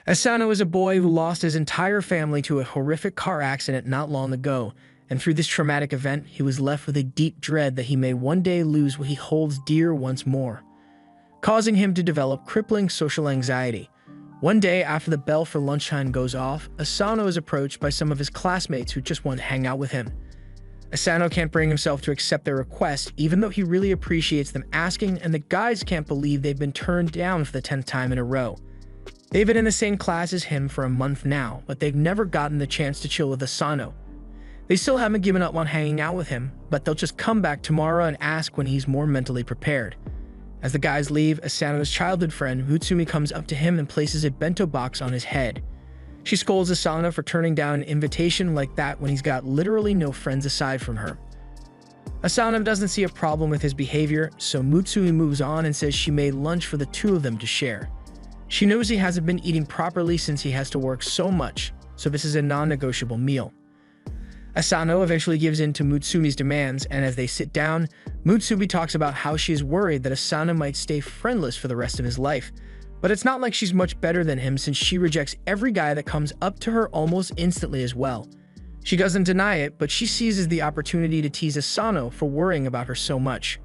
Asano is a boy who lost his entire family to a horrific car accident not long ago, and through this traumatic event, he was left with a deep dread that he may one day lose what he holds dear once more, causing him to develop crippling social anxiety. One day after the bell for lunchtime goes off, Asano is approached by some of his classmates who just want to hang out with him. Asano can't bring himself to accept their request, even though he really appreciates them asking, and the guys can't believe they've been turned down for the 10th time in a row. They've been in the same class as him for a month now, but they've never gotten the chance to chill with Asano. They still haven't given up on hanging out with him, but they'll just come back tomorrow and ask when he's more mentally prepared. As the guys leave, Asano's childhood friend, Mutsumi, comes up to him and places a bento box on his head. She scolds Asano for turning down an invitation like that when he's got literally no friends aside from her. Asano doesn't see a problem with his behavior, so Mutsumi moves on and says she made lunch for the two of them to share. She knows he hasn't been eating properly since he has to work so much, so this is a non-negotiable meal. Asano eventually gives in to Mutsumi's demands, and as they sit down, Mutsumi talks about how she is worried that Asano might stay friendless for the rest of his life. But it's not like she's much better than him since she rejects every guy that comes up to her almost instantly as well. She doesn't deny it, but she seizes the opportunity to tease Asano for worrying about her so much.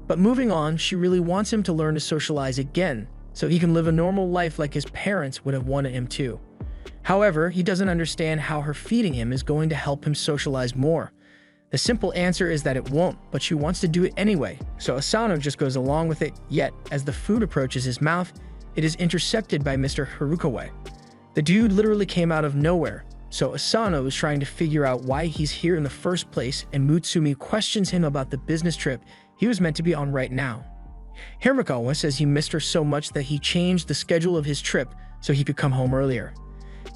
But moving on, she really wants him to learn to socialize again, so he can live a normal life like his parents would have wanted him to. However, he doesn't understand how her feeding him is going to help him socialize more. The simple answer is that it won't, but she wants to do it anyway, so Asano just goes along with it, yet as the food approaches his mouth, it is intercepted by Mr. Harukawa. The dude literally came out of nowhere, so Asano is trying to figure out why he's here in the first place, and Mutsumi questions him about the business trip he was meant to be on right now. Harukawa says he missed her so much that he changed the schedule of his trip so he could come home earlier.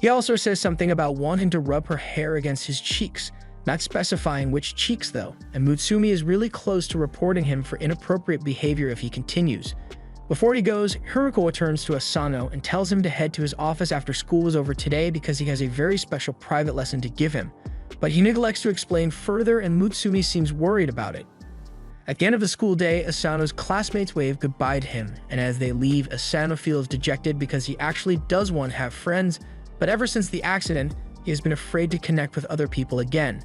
He also says something about wanting to rub her hair against his cheeks, not specifying which cheeks though, and Mutsumi is really close to reporting him for inappropriate behavior if he continues. Before he goes, Harukawa turns to Asano and tells him to head to his office after school is over today because he has a very special private lesson to give him. But he neglects to explain further, and Mutsumi seems worried about it. At the end of the school day, Asano's classmates wave goodbye to him, and as they leave, Asano feels dejected because he actually does want to have friends, but ever since the accident, he has been afraid to connect with other people again.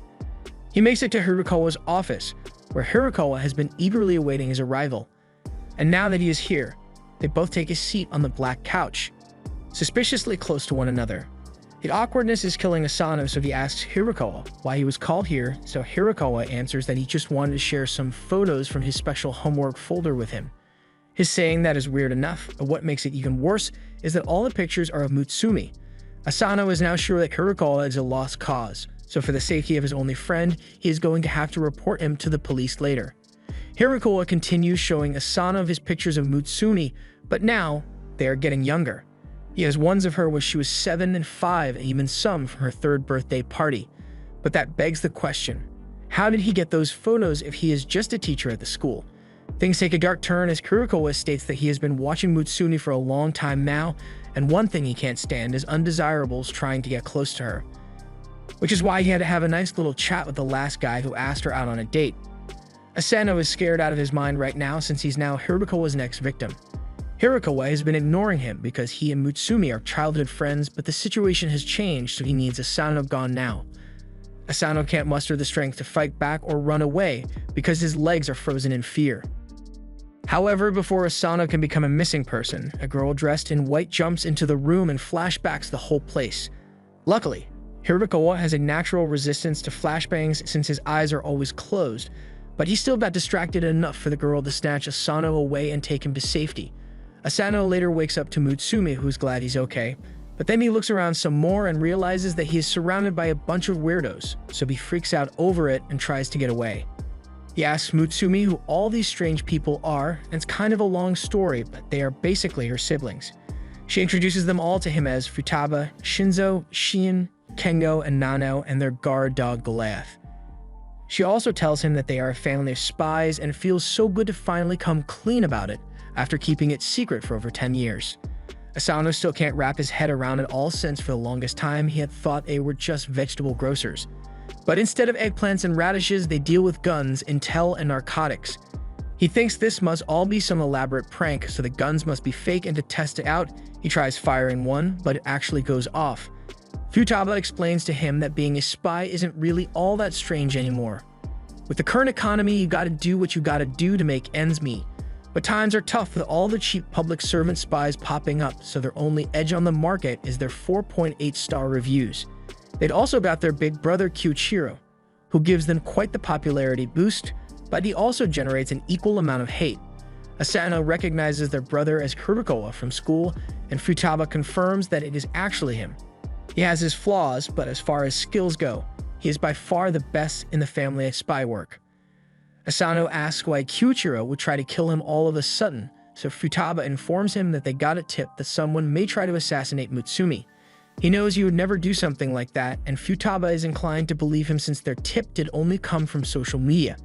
He makes it to Harukawa's office, where Harukawa has been eagerly awaiting his arrival. And now that he is here, they both take a seat on the black couch, suspiciously close to one another. The awkwardness is killing Asano, so he asks Harukawa why he was called here, so Harukawa answers that he just wanted to share some photos from his special homework folder with him. His saying that is weird enough, but what makes it even worse is that all the pictures are of Mutsumi. Asano is now sure that Harukawa is a lost cause, so for the safety of his only friend, he is going to have to report him to the police later. Harukawa continues showing Asano his pictures of Mutsumi, but now they are getting younger. He has ones of her when she was 7 and 5, and even some from her 3rd birthday party. But that begs the question, how did he get those photos if he is just a teacher at the school? Things take a dark turn as Harukawa states that he has been watching Mutsumi for a long time now, and one thing he can't stand is undesirables trying to get close to her. Which is why he had to have a nice little chat with the last guy who asked her out on a date. Asano is scared out of his mind right now since he's now Harukawa's next victim. Harukawa has been ignoring him because he and Mutsumi are childhood friends, but the situation has changed, so he needs Asano gone now. Asano can't muster the strength to fight back or run away because his legs are frozen in fear. However, before Asano can become a missing person, a girl dressed in white jumps into the room and flashbacks the whole place. Luckily, Harukawa has a natural resistance to flashbangs since his eyes are always closed, but he still got distracted enough for the girl to snatch Asano away and take him to safety. Asano later wakes up to Mutsumi, who's glad he's okay, but then he looks around some more and realizes that he is surrounded by a bunch of weirdos, so he freaks out over it and tries to get away. He asks Mutsumi who all these strange people are, and it's kind of a long story, but they are basically her siblings. She introduces them all to him as Futaba, Shinzo, Shien, Kengo, and Nano, and their guard dog Goliath. She also tells him that they are a family of spies and feels so good to finally come clean about it after keeping it secret for over 10 years. Asano still can't wrap his head around it all since for the longest time he had thought they were just vegetable grocers. But instead of eggplants and radishes, they deal with guns, intel, and narcotics. He thinks this must all be some elaborate prank, so the guns must be fake, and to test it out, he tries firing one, but it actually goes off. Futaba explains to him that being a spy isn't really all that strange anymore. With the current economy, you gotta do what you gotta do to make ends meet. But times are tough with all the cheap public servant spies popping up, so their only edge on the market is their 4.8-star reviews. They'd also got their big brother Kyuichiro, who gives them quite the popularity boost, but he also generates an equal amount of hate. Asano recognizes their brother as Kurokawa from school, and Futaba confirms that it is actually him. He has his flaws, but as far as skills go, he is by far the best in the family at spy work. Asano asks why Kyuichiro would try to kill him all of a sudden, so Futaba informs him that they got a tip that someone may try to assassinate Mutsumi. He knows he would never do something like that, and Futaba is inclined to believe him since their tip did only come from social media.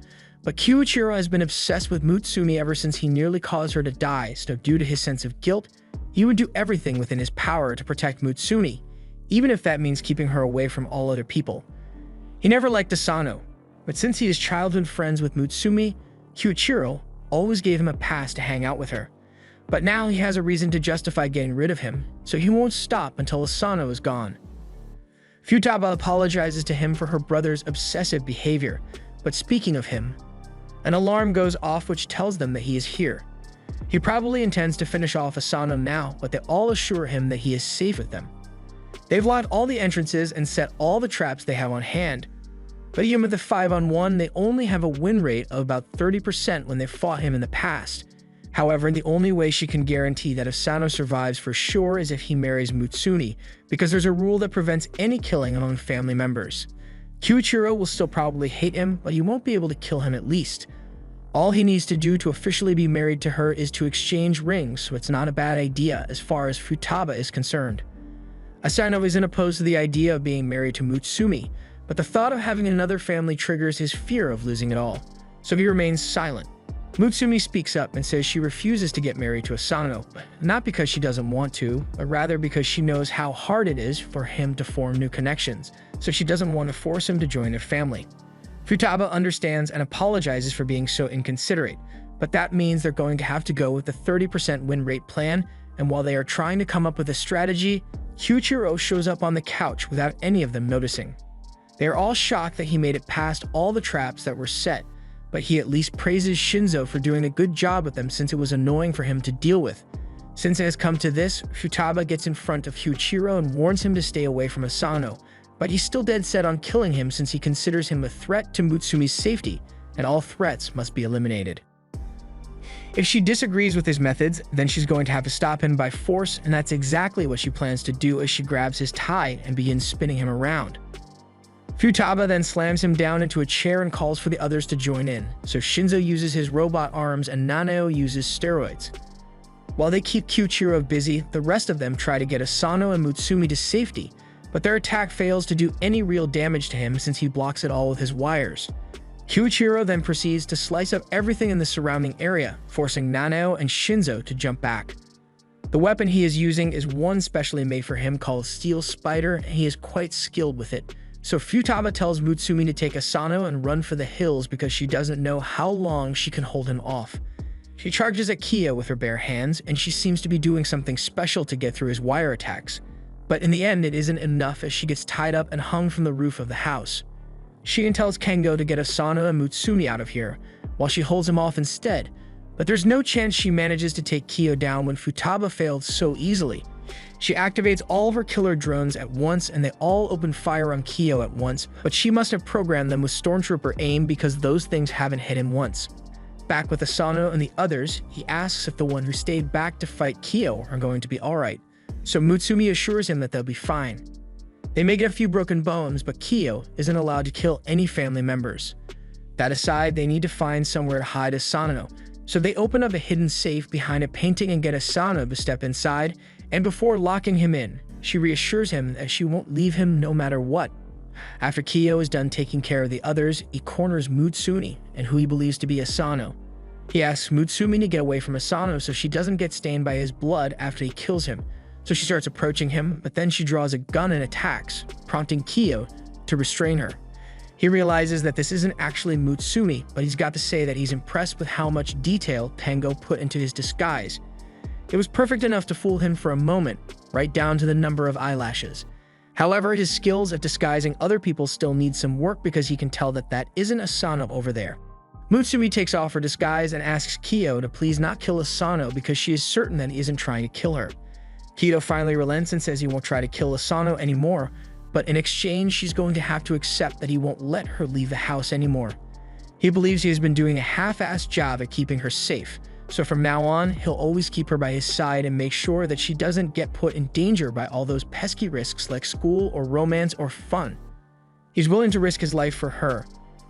But Kyuichiro has been obsessed with Mutsumi ever since he nearly caused her to die, so due to his sense of guilt, he would do everything within his power to protect Mutsumi, even if that means keeping her away from all other people. He never liked Asano, but since he is childhood friends with Mutsumi, Kyuichiro always gave him a pass to hang out with her. But now he has a reason to justify getting rid of him, so he won't stop until Asano is gone. Futaba apologizes to him for her brother's obsessive behavior, but speaking of him, an alarm goes off which tells them that he is here. He probably intends to finish off Asano now, but they all assure him that he is safe with them. They've locked all the entrances and set all the traps they have on hand, but even with the 5-on-1, they only have a win rate of about 30% when they fought him in the past. However, the only way she can guarantee that Asano survives for sure is if he marries Mutsumi, because there's a rule that prevents any killing among family members. Kyuichiro will still probably hate him, but he won't be able to kill him at least. All he needs to do to officially be married to her is to exchange rings, so it's not a bad idea as far as Futaba is concerned. Asano isn't opposed to the idea of being married to Mutsumi, but the thought of having another family triggers his fear of losing it all, so he remains silent. Mutsumi speaks up and says she refuses to get married to Asano, not because she doesn't want to, but rather because she knows how hard it is for him to form new connections, so she doesn't want to force him to join her family. Futaba understands and apologizes for being so inconsiderate, but that means they're going to have to go with the 30% win rate plan, and while they are trying to come up with a strategy, Kyuichiro shows up on the couch without any of them noticing. They are all shocked that he made it past all the traps that were set, but he at least praises Shinzo for doing a good job with them since it was annoying for him to deal with. Since it has come to this, Futaba gets in front of Kyuichiro and warns him to stay away from Asano, but he's still dead set on killing him since he considers him a threat to Mutsumi's safety, and all threats must be eliminated. If she disagrees with his methods, then she's going to have to stop him by force, and that's exactly what she plans to do as she grabs his tie and begins spinning him around. Futaba then slams him down into a chair and calls for the others to join in, so Shinzo uses his robot arms and Nanao uses steroids. While they keep Kyuichiro busy, the rest of them try to get Asano and Mutsumi to safety, but their attack fails to do any real damage to him since he blocks it all with his wires. Kyuichiro then proceeds to slice up everything in the surrounding area, forcing Nanao and Shinzo to jump back. The weapon he is using is one specially made for him called Steel Spider, and he is quite skilled with it. So Futaba tells Mutsumi to take Asano and run for the hills because she doesn't know how long she can hold him off. She charges at Kiyo with her bare hands, and she seems to be doing something special to get through his wire attacks. But in the end, it isn't enough as she gets tied up and hung from the roof of the house. She tells Kengo to get Asano and Mutsumi out of here, while she holds him off instead, but there's no chance she manages to take Kiyo down when Futaba failed so easily. She activates all of her killer drones at once and they all open fire on Kiyo at once, but she must have programmed them with Stormtrooper aim because those things haven't hit him once. Back with Asano and the others, he asks if the one who stayed back to fight Kiyo are going to be alright, so Mutsumi assures him that they'll be fine. They may get a few broken bones, but Kiyo isn't allowed to kill any family members. That aside, they need to find somewhere to hide Asano, so they open up a hidden safe behind a painting and get Asano to step inside, and before locking him in, she reassures him that she won't leave him no matter what. After Kiyo is done taking care of the others, he corners Mutsumi and who he believes to be Asano. He asks Mutsumi to get away from Asano so she doesn't get stained by his blood after he kills him, so she starts approaching him, but then she draws a gun and attacks, prompting Kiyo to restrain her. He realizes that this isn't actually Mutsumi, but he's got to say that he's impressed with how much detail Tengo put into his disguise. It was perfect enough to fool him for a moment, right down to the number of eyelashes. However, his skills at disguising other people still need some work because he can tell that that isn't Asano over there. Mutsumi takes off her disguise and asks Kiyo to please not kill Asano because she is certain that he isn't trying to kill her. Kiyo finally relents and says he won't try to kill Asano anymore, but in exchange, she's going to have to accept that he won't let her leave the house anymore. He believes he has been doing a half-assed job at keeping her safe, so from now on, he'll always keep her by his side and make sure that she doesn't get put in danger by all those pesky risks like school or romance or fun. He's willing to risk his life for her,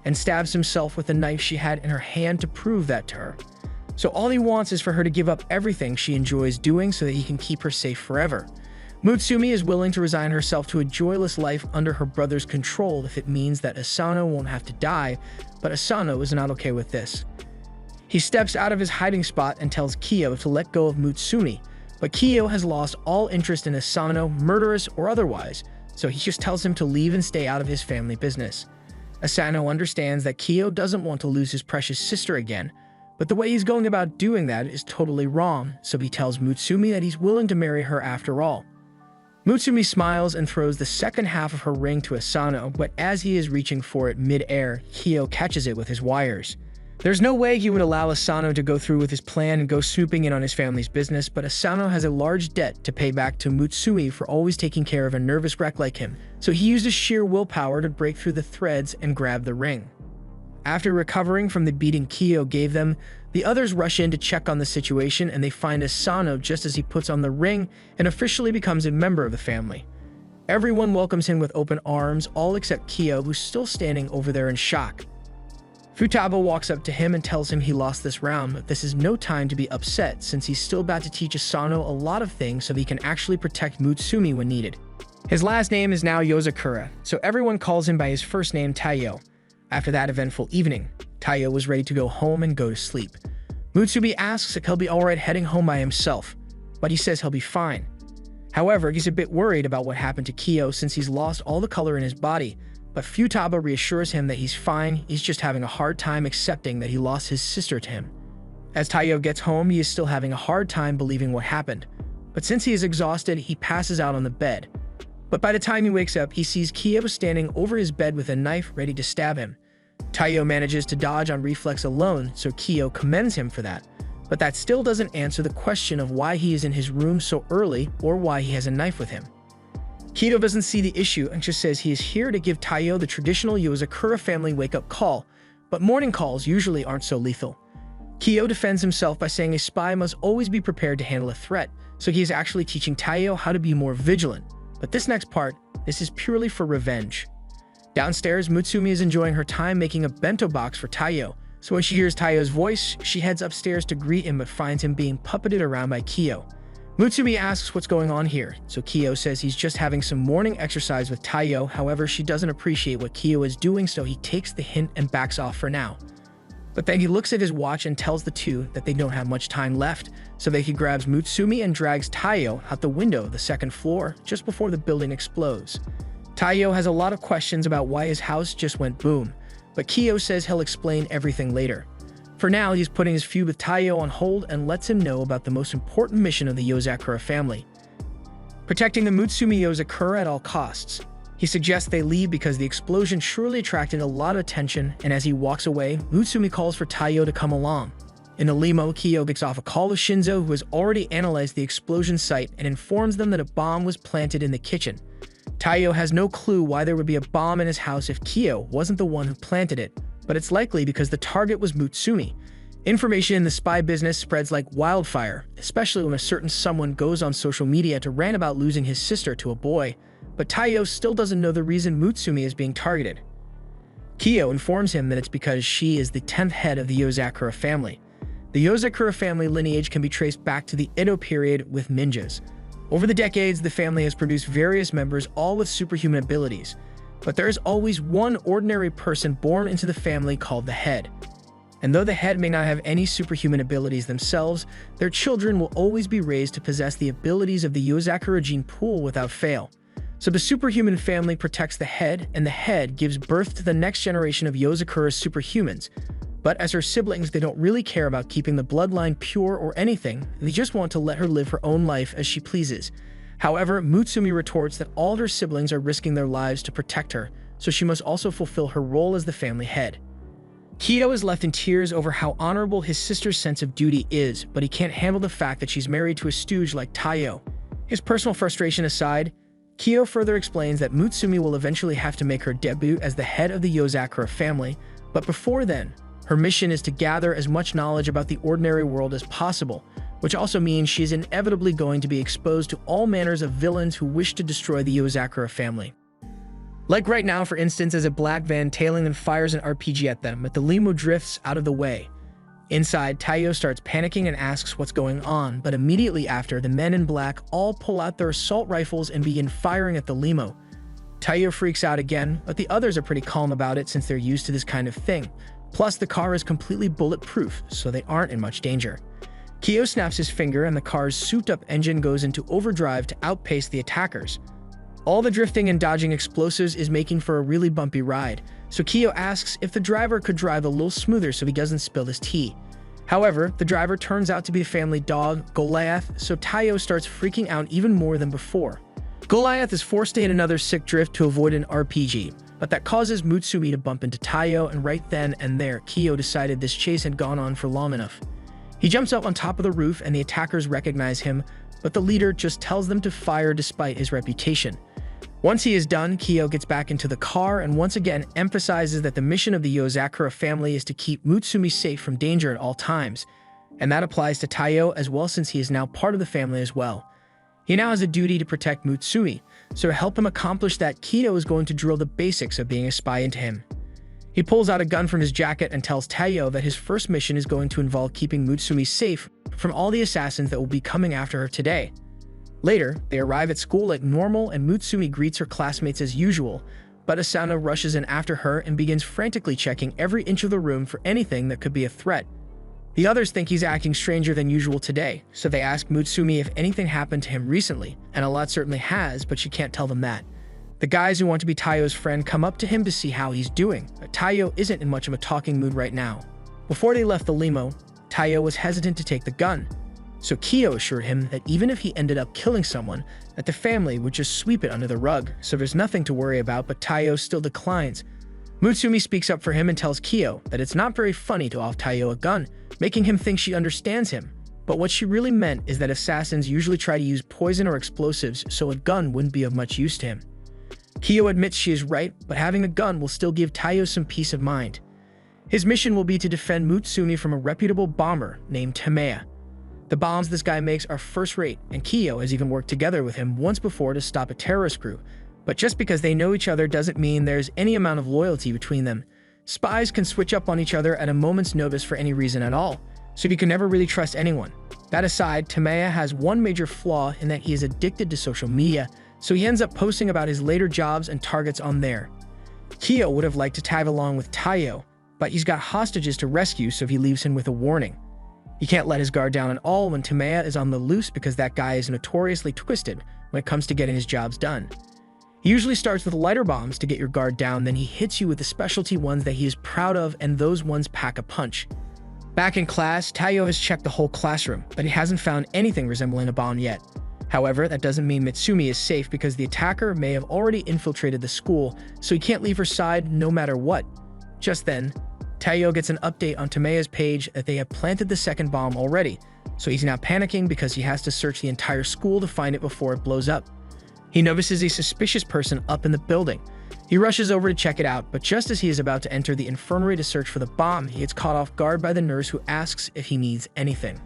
and stabs himself with the knife she had in her hand to prove that to her. So all he wants is for her to give up everything she enjoys doing so that he can keep her safe forever. Mutsumi is willing to resign herself to a joyless life under her brother's control if it means that Asano won't have to die, but Asano is not okay with this. He steps out of his hiding spot and tells Kiyo to let go of Mutsumi, but Kiyo has lost all interest in Asano, murderous or otherwise, so he just tells him to leave and stay out of his family business. Asano understands that Kiyo doesn't want to lose his precious sister again, but the way he's going about doing that is totally wrong, so he tells Mutsumi that he's willing to marry her after all. Mutsumi smiles and throws the second half of her ring to Asano, but as he is reaching for it mid-air, Kiyo catches it with his wires. There's no way he would allow Asano to go through with his plan and go swooping in on his family's business, but Asano has a large debt to pay back to Mutsumi for always taking care of a nervous wreck like him, so he uses sheer willpower to break through the threads and grab the ring. After recovering from the beating Kiyo gave them, the others rush in to check on the situation and they find Asano just as he puts on the ring and officially becomes a member of the family. Everyone welcomes him with open arms, all except Kiyo, who's still standing over there in shock. Futaba walks up to him and tells him he lost this round, but this is no time to be upset since he's still about to teach Asano a lot of things so he can actually protect Mutsumi when needed. His last name is now Yozakura, so everyone calls him by his first name Taiyo. After that eventful evening, Taiyo was ready to go home and go to sleep. Mutsumi asks if he'll be alright heading home by himself, but he says he'll be fine. However, he's a bit worried about what happened to Kiyo since he's lost all the color in his body, but Futaba reassures him that he's fine, he's just having a hard time accepting that he lost his sister to him. As Taiyo gets home, he is still having a hard time believing what happened, but since he is exhausted, he passes out on the bed. But by the time he wakes up, he sees Kiyo standing over his bed with a knife ready to stab him. Taiyo manages to dodge on reflex alone, so Kiyo commends him for that, but that still doesn't answer the question of why he is in his room so early or why he has a knife with him. Kiyo doesn't see the issue and just says he is here to give Taiyo the traditional Yozakura family wake-up call, but morning calls usually aren't so lethal. Kiyo defends himself by saying a spy must always be prepared to handle a threat, so he is actually teaching Taiyo how to be more vigilant. But this next part, this is purely for revenge. Downstairs, Mutsumi is enjoying her time making a bento box for Taiyo, so when she hears Taiyo's voice, she heads upstairs to greet him but finds him being puppeted around by Kiyo. Mutsumi asks what's going on here, so Kiyo says he's just having some morning exercise with Taiyo, however she doesn't appreciate what Kiyo is doing so he takes the hint and backs off for now. But then he looks at his watch and tells the two that they don't have much time left, so that he grabs Mutsumi and drags Taiyo out the window of the second floor just before the building explodes. Taiyo has a lot of questions about why his house just went boom, but Kiyo says he'll explain everything later. For now, he's putting his feud with Taiyo on hold and lets him know about the most important mission of the Yozakura family: protecting the Mutsumi Yozakura at all costs. He suggests they leave because the explosion surely attracted a lot of attention, and as he walks away, Mutsumi calls for Taiyo to come along. In the limo, Kiyo gets off a call with Shinzo, who has already analyzed the explosion site and informs them that a bomb was planted in the kitchen. Taiyo has no clue why there would be a bomb in his house if Kiyo wasn't the one who planted it, but it's likely because the target was Mutsumi. Information in the spy business spreads like wildfire, especially when a certain someone goes on social media to rant about losing his sister to a boy, but Taiyo still doesn't know the reason Mutsumi is being targeted. Kiyo informs him that it's because she is the 10th head of the Yozakura family. The Yozakura family lineage can be traced back to the Edo period with ninjas. Over the decades, the family has produced various members, all with superhuman abilities. But there is always one ordinary person born into the family called the head. And though the head may not have any superhuman abilities themselves, their children will always be raised to possess the abilities of the Yozakura gene pool without fail. So the superhuman family protects the head, and the head gives birth to the next generation of Yozakura superhumans. But as her siblings, they don't really care about keeping the bloodline pure or anything. They just want to let her live her own life as she pleases. However, Mutsumi retorts that all her siblings are risking their lives to protect her, so she must also fulfill her role as the family head. Kiyo is left in tears over how honorable his sister's sense of duty is, but he can't handle the fact that she's married to a stooge like Taiyo. His personal frustration aside, Kiyo further explains that Mutsumi will eventually have to make her debut as the head of the Yozakura family, but before then, her mission is to gather as much knowledge about the ordinary world as possible, which also means she is inevitably going to be exposed to all manners of villains who wish to destroy the Yozakura family. Like right now, for instance, as a black van tailing them fires an RPG at them, but the limo drifts out of the way. Inside, Taiyo starts panicking and asks what's going on, but immediately after, the men in black all pull out their assault rifles and begin firing at the limo. Taiyo freaks out again, but the others are pretty calm about it since they're used to this kind of thing. Plus, the car is completely bulletproof, so they aren't in much danger. Kiyo snaps his finger and the car's souped-up engine goes into overdrive to outpace the attackers. All the drifting and dodging explosives is making for a really bumpy ride, so Kiyo asks if the driver could drive a little smoother so he doesn't spill his tea. However, the driver turns out to be the family dog, Goliath, so Taiyo starts freaking out even more than before. Goliath is forced to hit another sick drift to avoid an RPG, but that causes Mutsumi to bump into Taiyo, and right then and there, Kiyo decided this chase had gone on for long enough. He jumps up on top of the roof and the attackers recognize him, but the leader just tells them to fire despite his reputation. Once he is done, Kiyo gets back into the car and once again emphasizes that the mission of the Yozakura family is to keep Mutsumi safe from danger at all times, and that applies to Taiyo as well since he is now part of the family as well. He now has a duty to protect Mutsumi, so to help him accomplish that, Kiyo is going to drill the basics of being a spy into him. He pulls out a gun from his jacket and tells Taiyo that his first mission is going to involve keeping Mutsumi safe from all the assassins that will be coming after her today. Later, they arrive at school like normal and Mutsumi greets her classmates as usual, but Asano rushes in after her and begins frantically checking every inch of the room for anything that could be a threat. The others think he's acting stranger than usual today, so they ask Mutsumi if anything happened to him recently, and a lot certainly has, but she can't tell them that. The guys who want to be Taiyo's friend come up to him to see how he's doing, but Taiyo isn't in much of a talking mood right now. Before they left the limo, Taiyo was hesitant to take the gun, so Kiyo assured him that even if he ended up killing someone, that the family would just sweep it under the rug, so there's nothing to worry about, but Taiyo still declines. Mutsumi speaks up for him and tells Kiyo that it's not very funny to off Taiyo a gun, making him think she understands him. But what she really meant is that assassins usually try to use poison or explosives, so a gun wouldn't be of much use to him. Kiyo admits she is right, but having a gun will still give Taiyo some peace of mind. His mission will be to defend Mutsumi from a reputable bomber named Tameya. The bombs this guy makes are first-rate, and Kiyo has even worked together with him once before to stop a terrorist group. But just because they know each other doesn't mean there's any amount of loyalty between them. Spies can switch up on each other at a moment's notice for any reason at all, so you can never really trust anyone. That aside, Tameya has one major flaw in that he is addicted to social media, so he ends up posting about his later jobs and targets on there. Kiyo would have liked to tag along with Taiyo, but he's got hostages to rescue, so he leaves him with a warning. He can't let his guard down at all when Tameya is on the loose because that guy is notoriously twisted when it comes to getting his jobs done. He usually starts with lighter bombs to get your guard down, then he hits you with the specialty ones that he is proud of, and those ones pack a punch. Back in class, Taiyo has checked the whole classroom, but he hasn't found anything resembling a bomb yet. However, that doesn't mean Mutsumi is safe because the attacker may have already infiltrated the school, so he can't leave her side no matter what. Just then, Taiyo gets an update on Tameya's page that they have planted the second bomb already, so he's now panicking because he has to search the entire school to find it before it blows up. He notices a suspicious person up in the building. He rushes over to check it out, but just as he is about to enter the infirmary to search for the bomb, he gets caught off guard by the nurse who asks if he needs anything.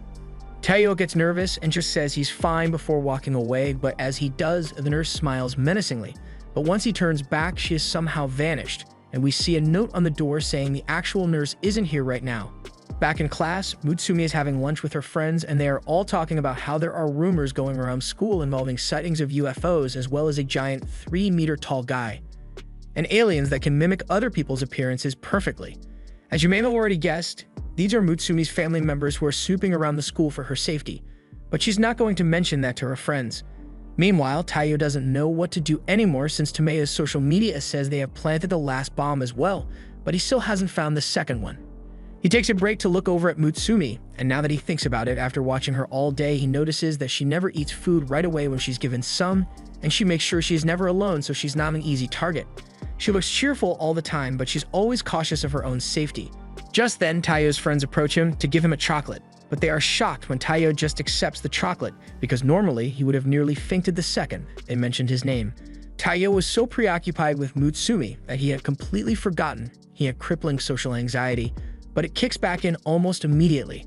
Taiyo gets nervous and just says he's fine before walking away, but as he does, the nurse smiles menacingly. But once he turns back, she has somehow vanished, and we see a note on the door saying the actual nurse isn't here right now. Back in class, Mutsumi is having lunch with her friends, and they are all talking about how there are rumors going around school involving sightings of UFOs as well as a giant 3-meter-tall guy, and aliens that can mimic other people's appearances perfectly. As you may have already guessed, these are Mutsumi's family members who are snooping around the school for her safety, but she's not going to mention that to her friends. Meanwhile, Taiyo doesn't know what to do anymore since Tameya's social media says they have planted the last bomb as well, but he still hasn't found the second one. He takes a break to look over at Mutsumi, and now that he thinks about it after watching her all day, he notices that she never eats food right away when she's given some, and she makes sure she's never alone so she's not an easy target. She looks cheerful all the time, but she's always cautious of her own safety. Just then, Taiyo's friends approach him to give him a chocolate, but they are shocked when Taiyo just accepts the chocolate, because normally he would have nearly fainted the second they mentioned his name. Taiyo was so preoccupied with Mutsumi that he had completely forgotten he had crippling social anxiety, but it kicks back in almost immediately.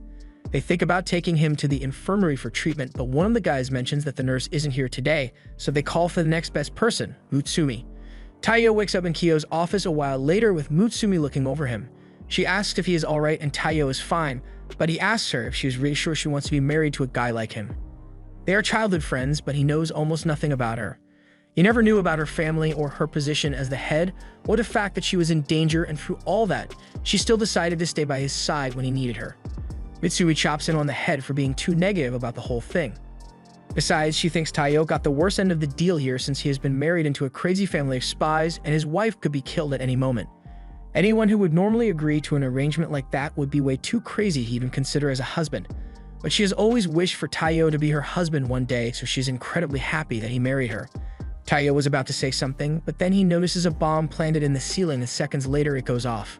They think about taking him to the infirmary for treatment, but one of the guys mentions that the nurse isn't here today, so they call for the next best person, Mutsumi. Taiyo wakes up in Kiyo's office a while later with Mutsumi looking over him. She asks if he is alright and Taiyo is fine, but he asks her if she is really sure she wants to be married to a guy like him. They are childhood friends, but he knows almost nothing about her. He never knew about her family or her position as the head, or the fact that she was in danger, and through all that, she still decided to stay by his side when he needed her. Mitsui chops him on the head for being too negative about the whole thing. Besides, she thinks Taiyo got the worst end of the deal here since he has been married into a crazy family of spies and his wife could be killed at any moment. Anyone who would normally agree to an arrangement like that would be way too crazy to even consider as a husband. But she has always wished for Taiyo to be her husband one day, so she's incredibly happy that he married her. Taiyo was about to say something, but then he notices a bomb planted in the ceiling and seconds later it goes off.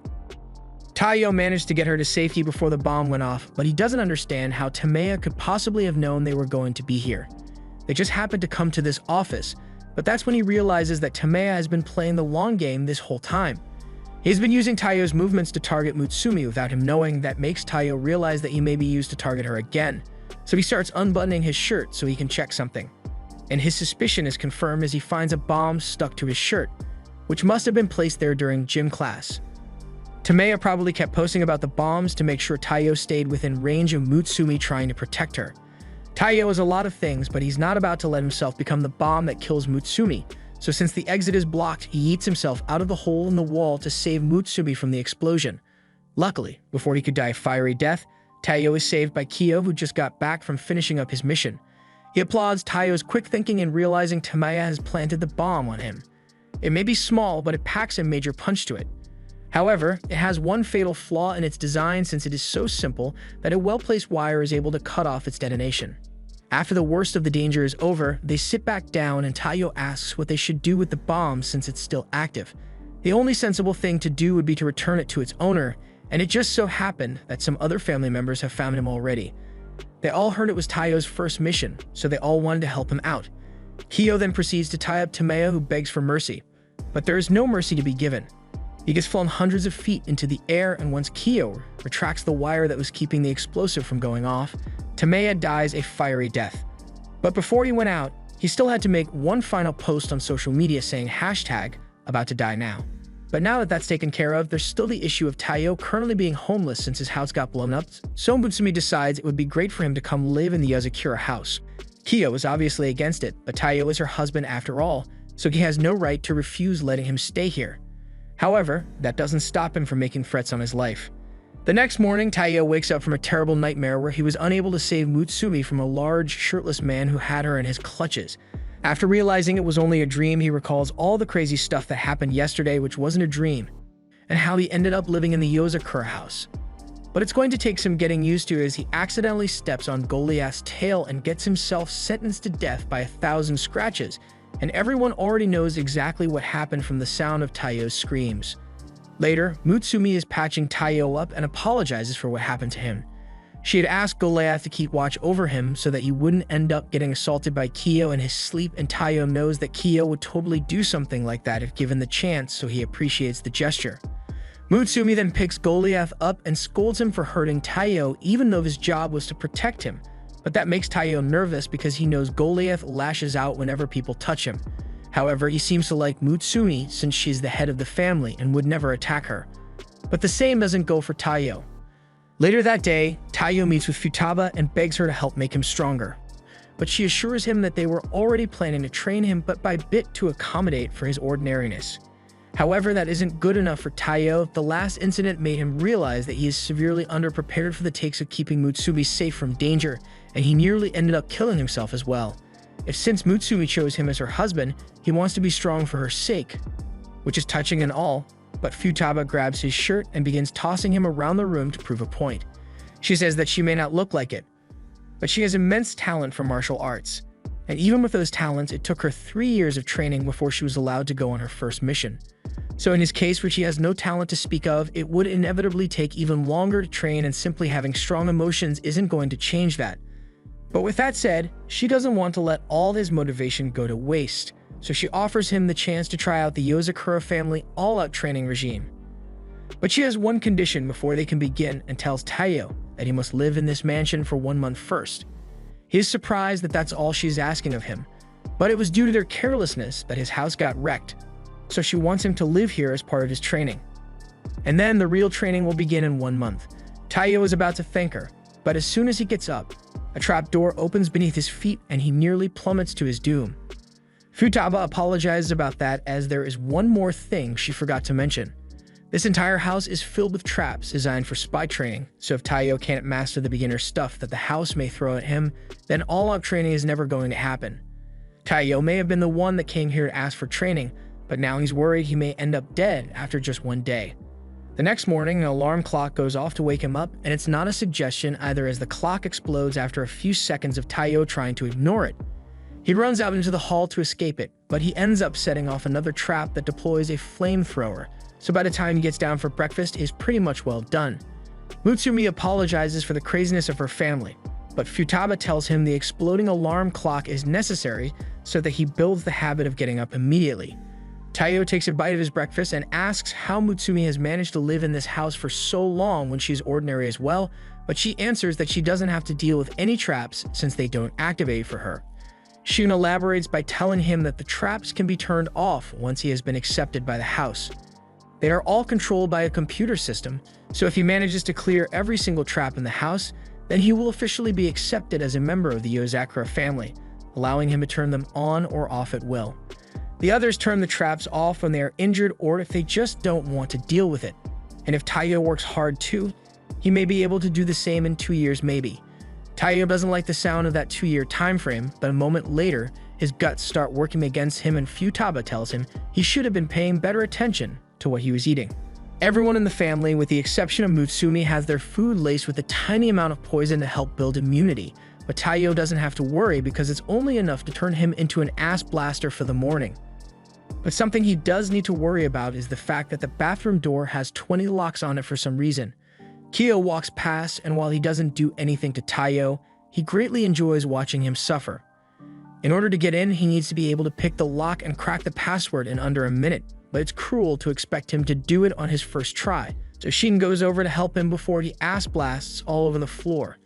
Taiyo managed to get her to safety before the bomb went off, but he doesn't understand how Tameya could possibly have known they were going to be here. They just happened to come to this office, but that's when he realizes that Tameya has been playing the long game this whole time. He's been using Taiyo's movements to target Mutsumi without him knowing. That makes Taiyo realize that he may be used to target her again, so he starts unbuttoning his shirt so he can check something. And his suspicion is confirmed as he finds a bomb stuck to his shirt, which must have been placed there during gym class. Tameya probably kept posting about the bombs to make sure Taiyo stayed within range of Mutsumi trying to protect her. Taiyo is a lot of things, but he's not about to let himself become the bomb that kills Mutsumi, so since the exit is blocked, he yeets himself out of the hole in the wall to save Mutsumi from the explosion. Luckily, before he could die a fiery death, Taiyo is saved by Kiyo, who just got back from finishing up his mission. He applauds Taiyo's quick thinking and realizing Tameya has planted the bomb on him. It may be small, but it packs a major punch to it. However, it has one fatal flaw in its design since it is so simple that a well-placed wire is able to cut off its detonation. After the worst of the danger is over, they sit back down and Taiyo asks what they should do with the bomb since it's still active. The only sensible thing to do would be to return it to its owner, and it just so happened that some other family members have found him already. They all heard it was Taiyo's first mission, so they all wanted to help him out. Kiyo then proceeds to tie up Tameya, who begs for mercy. But there is no mercy to be given. He gets flown hundreds of feet into the air, and once Kiyo retracts the wire that was keeping the explosive from going off, Tameya dies a fiery death. But before he went out, he still had to make one final post on social media saying #about to die now. But now that that's taken care of, there's still the issue of Taiyo currently being homeless since his house got blown up, so Mutsumi decides it would be great for him to come live in the Yuzakura house. Kiyo is obviously against it, but Taiyo is her husband after all, so he has no right to refuse letting him stay here. However, that doesn't stop him from making threats on his life. The next morning, Taiyo wakes up from a terrible nightmare where he was unable to save Mutsumi from a large, shirtless man who had her in his clutches. After realizing it was only a dream, he recalls all the crazy stuff that happened yesterday which wasn't a dream, and how he ended up living in the Yozakura house. But it's going to take some getting used to as he accidentally steps on Goliath's tail and gets himself sentenced to death by 1,000 scratches, and everyone already knows exactly what happened from the sound of Taiyo's screams. Later, Mutsumi is patching Taiyo up and apologizes for what happened to him. She had asked Goliath to keep watch over him so that he wouldn't end up getting assaulted by Kiyo in his sleep, and Taiyo knows that Kiyo would totally do something like that if given the chance, so he appreciates the gesture. Mutsumi then picks Goliath up and scolds him for hurting Taiyo even though his job was to protect him, but that makes Taiyo nervous because he knows Goliath lashes out whenever people touch him. However, he seems to like Mutsumi since she's the head of the family and would never attack her. But the same doesn't go for Taiyo. Later that day, Taiyo meets with Futaba and begs her to help make him stronger. But she assures him that they were already planning to train him bit by bit to accommodate for his ordinariness. However, that isn't good enough for Taiyo. The last incident made him realize that he is severely underprepared for the takes of keeping Mutsumi safe from danger, and he nearly ended up killing himself as well. If since Mutsumi chose him as her husband, he wants to be strong for her sake, which is touching and all, but Futaba grabs his shirt and begins tossing him around the room to prove a point. She says that she may not look like it, but she has immense talent for martial arts. And even with those talents, it took her 3 years of training before she was allowed to go on her first mission. So in his case, where she has no talent to speak of, it would inevitably take even longer to train, and simply having strong emotions isn't going to change that. But with that said, she doesn't want to let all his motivation go to waste, so she offers him the chance to try out the Yozakura family all-out training regime. But she has one condition before they can begin, and tells Taiyo that he must live in this mansion for 1 month first. He is surprised that that's all she's asking of him, but it was due to their carelessness that his house got wrecked, so she wants him to live here as part of his training. And then the real training will begin in 1 month. Taiyo is about to thank her, but as soon as he gets up, a trap door opens beneath his feet and he nearly plummets to his doom. Futaba apologizes about that, as there is one more thing she forgot to mention. This entire house is filled with traps designed for spy training, so if Taiyo can't master the beginner stuff that the house may throw at him, then all-out training is never going to happen. Taiyo may have been the one that came here to ask for training, but now he's worried he may end up dead after just 1 day. The next morning, an alarm clock goes off to wake him up, and it's not a suggestion either, as the clock explodes after a few seconds of Taiyo trying to ignore it. He runs out into the hall to escape it, but he ends up setting off another trap that deploys a flamethrower, so by the time he gets down for breakfast, he's pretty much well done. Mutsumi apologizes for the craziness of her family, but Futaba tells him the exploding alarm clock is necessary so that he builds the habit of getting up immediately. Taiyo takes a bite of his breakfast and asks how Mutsumi has managed to live in this house for so long when she's ordinary as well, but she answers that she doesn't have to deal with any traps since they don't activate for her. Shun elaborates by telling him that the traps can be turned off once he has been accepted by the house. They are all controlled by a computer system, so if he manages to clear every single trap in the house, then he will officially be accepted as a member of the Yozakura family, allowing him to turn them on or off at will. The others turn the traps off when they are injured or if they just don't want to deal with it. And if Taiyo works hard too, he may be able to do the same in 2 years maybe. Taiyo doesn't like the sound of that 2-year time frame, but a moment later, his guts start working against him and Futaba tells him he should have been paying better attention to what he was eating. Everyone in the family, with the exception of Mutsumi, has their food laced with a tiny amount of poison to help build immunity, but Taiyo doesn't have to worry because it's only enough to turn him into an ass blaster for the morning. But something he does need to worry about is the fact that the bathroom door has 20 locks on it for some reason. Kyo walks past, and while he doesn't do anything to Taiyo, he greatly enjoys watching him suffer. In order to get in, he needs to be able to pick the lock and crack the password in under a minute, but it's cruel to expect him to do it on his first try, so Shin goes over to help him before he ass blasts all over the floor.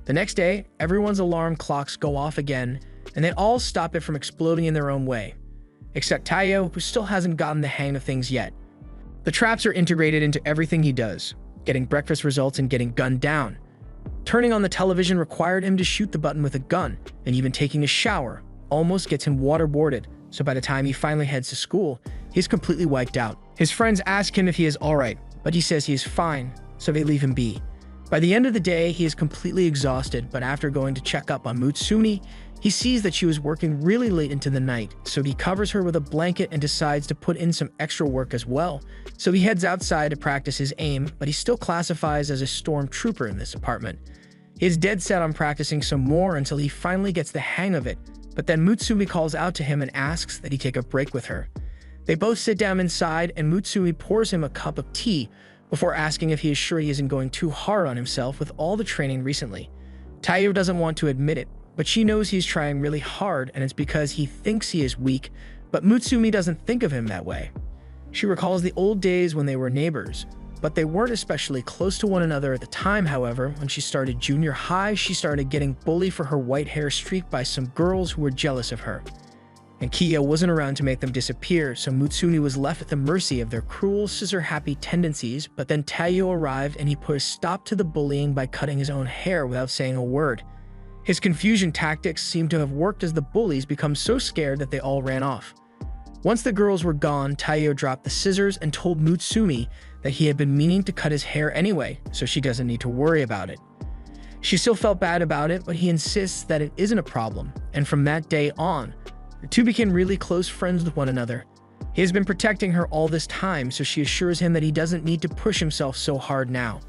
The next day, everyone's alarm clocks go off again, and they all stop it from exploding in their own way, except Taiyo, who still hasn't gotten the hang of things yet. The traps are integrated into everything he does. Getting breakfast results and getting gunned down. Turning on the television required him to shoot the button with a gun, and even taking a shower almost gets him waterboarded, so by the time he finally heads to school, he's completely wiped out. His friends ask him if he is alright, but he says he is fine, so they leave him be. By the end of the day, he is completely exhausted, but after going to check up on Mutsumi, he sees that she was working really late into the night, so he covers her with a blanket and decides to put in some extra work as well. So he heads outside to practice his aim, but he still classifies as a stormtrooper in this apartment. He is dead set on practicing some more until he finally gets the hang of it, but then Mutsumi calls out to him and asks that he take a break with her. They both sit down inside, and Mutsumi pours him a cup of tea before asking if he is sure he isn't going too hard on himself with all the training recently. Taiyo doesn't want to admit it, but she knows he's trying really hard, and it's because he thinks he is weak, but Mutsumi doesn't think of him that way. She recalls the old days when they were neighbors, but they weren't especially close to one another at the time. However, when she started junior high, she started getting bullied for her white hair streaked by some girls who were jealous of her. And Kia wasn't around to make them disappear, so Mutsumi was left at the mercy of their cruel, scissor-happy tendencies, but then Taiyo arrived and he put a stop to the bullying by cutting his own hair without saying a word. His confusion tactics seem to have worked as the bullies become so scared that they all ran off. Once the girls were gone, Taiyo dropped the scissors and told Mutsumi that he had been meaning to cut his hair anyway, so she doesn't need to worry about it. She still felt bad about it, but he insists that it isn't a problem, and from that day on, the two became really close friends with one another. He has been protecting her all this time, so she assures him that he doesn't need to push himself so hard now.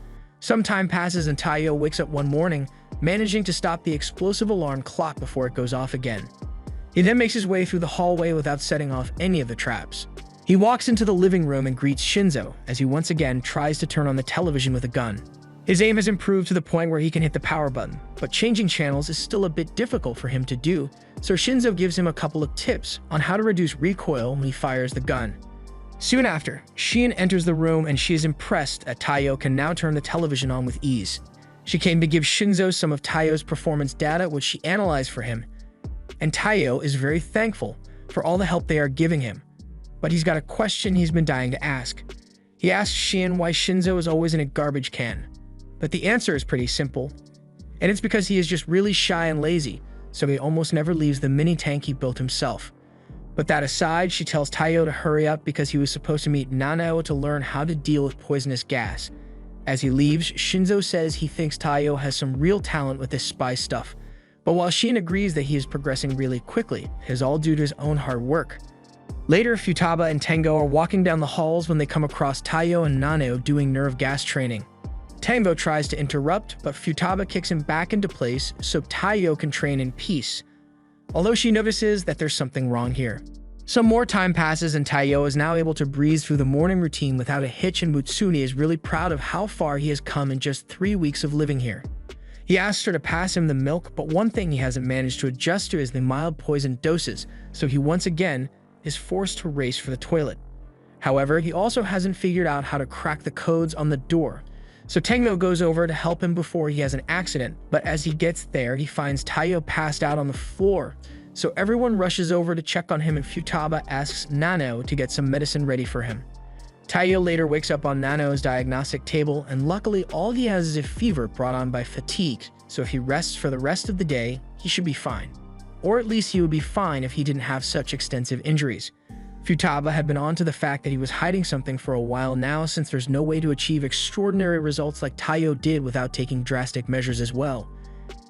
Some time passes and Taiyo wakes up one morning, managing to stop the explosive alarm clock before it goes off again. He then makes his way through the hallway without setting off any of the traps. He walks into the living room and greets Shinzo as he once again tries to turn on the television with a gun. His aim has improved to the point where he can hit the power button, but changing channels is still a bit difficult for him to do, so Shinzo gives him a couple of tips on how to reduce recoil when he fires the gun. Soon after, Shien enters the room and she is impressed that Taiyo can now turn the television on with ease. She came to give Shinzo some of Taiyo's performance data, which she analyzed for him, and Taiyo is very thankful for all the help they are giving him. But he's got a question he's been dying to ask. He asks Shien why Shinzo is always in a garbage can. But the answer is pretty simple, and it's because he is just really shy and lazy, so he almost never leaves the mini tank he built himself. But that aside, she tells Taiyo to hurry up because he was supposed to meet Nanao to learn how to deal with poisonous gas. As he leaves, Shinzo says he thinks Taiyo has some real talent with this spy stuff, but while Shien agrees that he is progressing really quickly, it is all due to his own hard work. Later, Futaba and Tengo are walking down the halls when they come across Taiyo and Nanao doing nerve gas training. Tengo tries to interrupt, but Futaba kicks him back into place so Taiyo can train in peace, although she notices that there's something wrong here. Some more time passes and Taiyo is now able to breeze through the morning routine without a hitch, and Mutsuni is really proud of how far he has come in just 3 weeks of living here. He asks her to pass him the milk, but one thing he hasn't managed to adjust to is the mild poison doses, so he once again is forced to race for the toilet. However, he also hasn't figured out how to crack the codes on the door, so Tengo goes over to help him before he has an accident, but as he gets there, he finds Taiyo passed out on the floor, so everyone rushes over to check on him and Futaba asks Nanao to get some medicine ready for him. Taiyo later wakes up on Nanao's diagnostic table, and luckily all he has is a fever brought on by fatigue, so if he rests for the rest of the day, he should be fine. Or at least he would be fine if he didn't have such extensive injuries. Futaba had been on to the fact that he was hiding something for a while now, since there's no way to achieve extraordinary results like Taiyo did without taking drastic measures as well.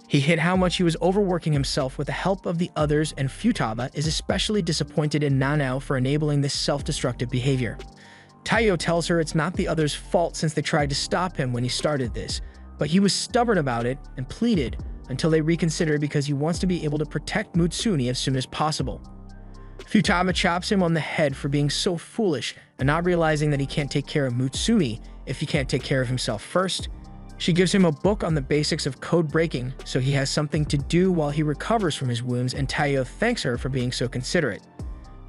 He hid how much he was overworking himself with the help of the others, and Futaba is especially disappointed in Nanao for enabling this self-destructive behavior. Taiyo tells her it's not the others' fault since they tried to stop him when he started this, but he was stubborn about it and pleaded until they reconsidered because he wants to be able to protect Mutsuni as soon as possible. Futaba chops him on the head for being so foolish and not realizing that he can't take care of Mutsuni if he can't take care of himself first. She gives him a book on the basics of code breaking so he has something to do while he recovers from his wounds, and Taiyo thanks her for being so considerate.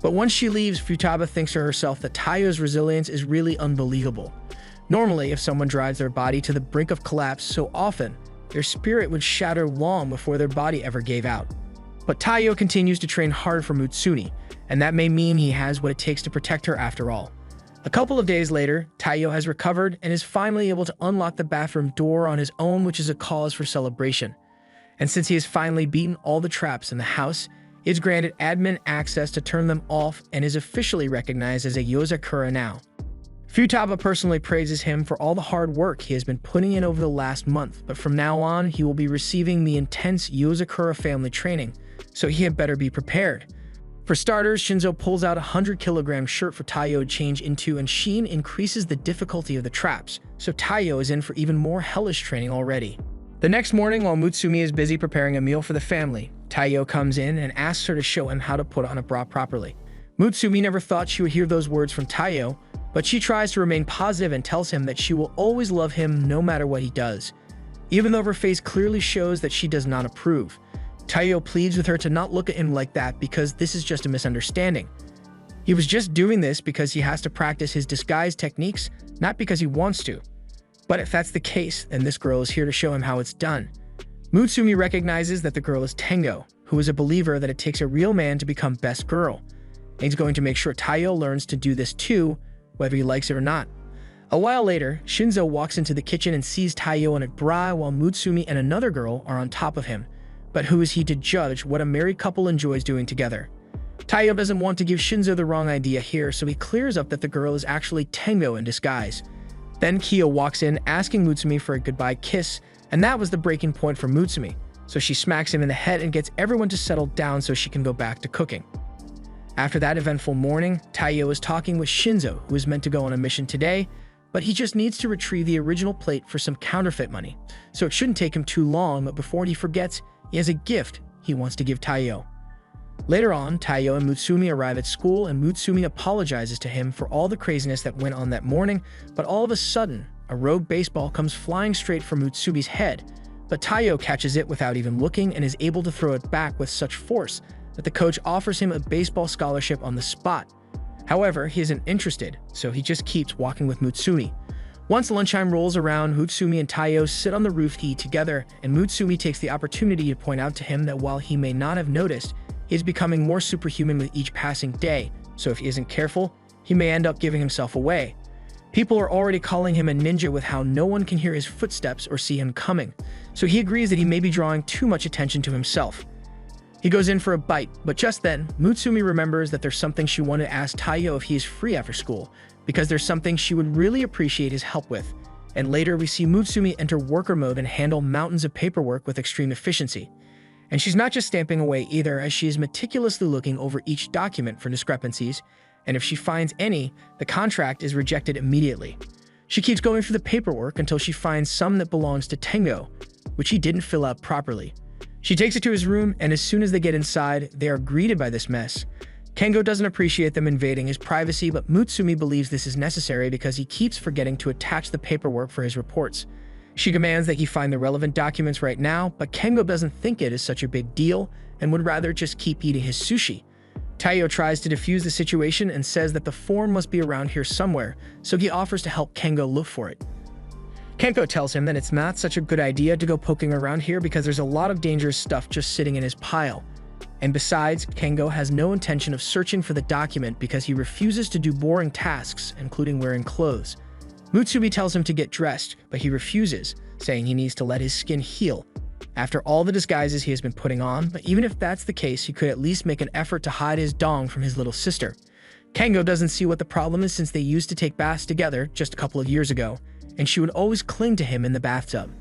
But once she leaves, Futaba thinks to herself that Taiyo's resilience is really unbelievable. Normally, if someone drives their body to the brink of collapse so often, their spirit would shatter long before their body ever gave out. But Taiyo continues to train hard for Mutsuni, and that may mean he has what it takes to protect her after all. A couple of days later, Taiyo has recovered and is finally able to unlock the bathroom door on his own, which is a cause for celebration. And since he has finally beaten all the traps in the house, he is granted admin access to turn them off and is officially recognized as a Yozakura now. Futaba personally praises him for all the hard work he has been putting in over the last month, but from now on, he will be receiving the intense Yozakura family training, so he had better be prepared. For starters, Shinzo pulls out a 100-kilogram shirt for Taiyo to change into, and Shien increases the difficulty of the traps, so Taiyo is in for even more hellish training already. The next morning, while Mutsumi is busy preparing a meal for the family, Taiyo comes in and asks her to show him how to put on a bra properly. Mutsumi never thought she would hear those words from Taiyo, but she tries to remain positive and tells him that she will always love him no matter what he does, even though her face clearly shows that she does not approve. Taiyo pleads with her to not look at him like that because this is just a misunderstanding. He was just doing this because he has to practice his disguise techniques, not because he wants to. But if that's the case, then this girl is here to show him how it's done. Mutsumi recognizes that the girl is Tengo, who is a believer that it takes a real man to become best girl. And he's going to make sure Taiyo learns to do this too, whether he likes it or not. A while later, Shinzo walks into the kitchen and sees Taiyo in a bra while Mutsumi and another girl are on top of him. But who is he to judge what a married couple enjoys doing together? Taiyo doesn't want to give Shinzo the wrong idea here, so he clears up that the girl is actually Tengo in disguise. Then Kyo walks in asking Mutsumi for a goodbye kiss, And that was the breaking point for Mutsumi, so she smacks him in the head and gets everyone to settle down so she can go back to cooking. After that eventful morning, Taiyo is talking with Shinzo, who is meant to go on a mission today, but he just needs to retrieve the original plate for some counterfeit money, so it shouldn't take him too long, but before he forgets, he has a gift he wants to give Taiyo. Later on, Taiyo and Mutsumi arrive at school and Mutsumi apologizes to him for all the craziness that went on that morning, but all of a sudden, a rogue baseball comes flying straight for Mutsumi's head, but Taiyo catches it without even looking and is able to throw it back with such force that the coach offers him a baseball scholarship on the spot. However, he isn't interested, so he just keeps walking with Mutsumi. Once lunchtime rolls around, Mutsumi and Taiyo sit on the roof to eat together, and Mutsumi takes the opportunity to point out to him that while he may not have noticed, he is becoming more superhuman with each passing day, so if he isn't careful, he may end up giving himself away. People are already calling him a ninja with how no one can hear his footsteps or see him coming, so he agrees that he may be drawing too much attention to himself. He goes in for a bite, but just then, Mutsumi remembers that there's something she wanted to ask Taiyo if he is free after school, because there's something she would really appreciate his help with. And later, we see Mutsumi enter worker mode and handle mountains of paperwork with extreme efficiency. And she's not just stamping away either, as she is meticulously looking over each document for discrepancies, and if she finds any, the contract is rejected immediately. She keeps going through the paperwork until she finds some that belongs to Kengo, which he didn't fill out properly. She takes it to his room, and as soon as they get inside, they are greeted by this mess. Kengo doesn't appreciate them invading his privacy, but Mutsumi believes this is necessary because he keeps forgetting to attach the paperwork for his reports. She commands that he find the relevant documents right now, but Kengo doesn't think it is such a big deal and would rather just keep eating his sushi. Taiyo tries to defuse the situation and says that the form must be around here somewhere, so he offers to help Kengo look for it. Kengo tells him that it's not such a good idea to go poking around here because there's a lot of dangerous stuff just sitting in his pile. And besides, Kengo has no intention of searching for the document because he refuses to do boring tasks, including wearing clothes. Mutsumi tells him to get dressed, but he refuses, saying he needs to let his skin heal. After all the disguises he has been putting on, but even if that's the case, he could at least make an effort to hide his dong from his little sister. Kengo doesn't see what the problem is since they used to take baths together just a couple of years ago, and she would always cling to him in the bathtub.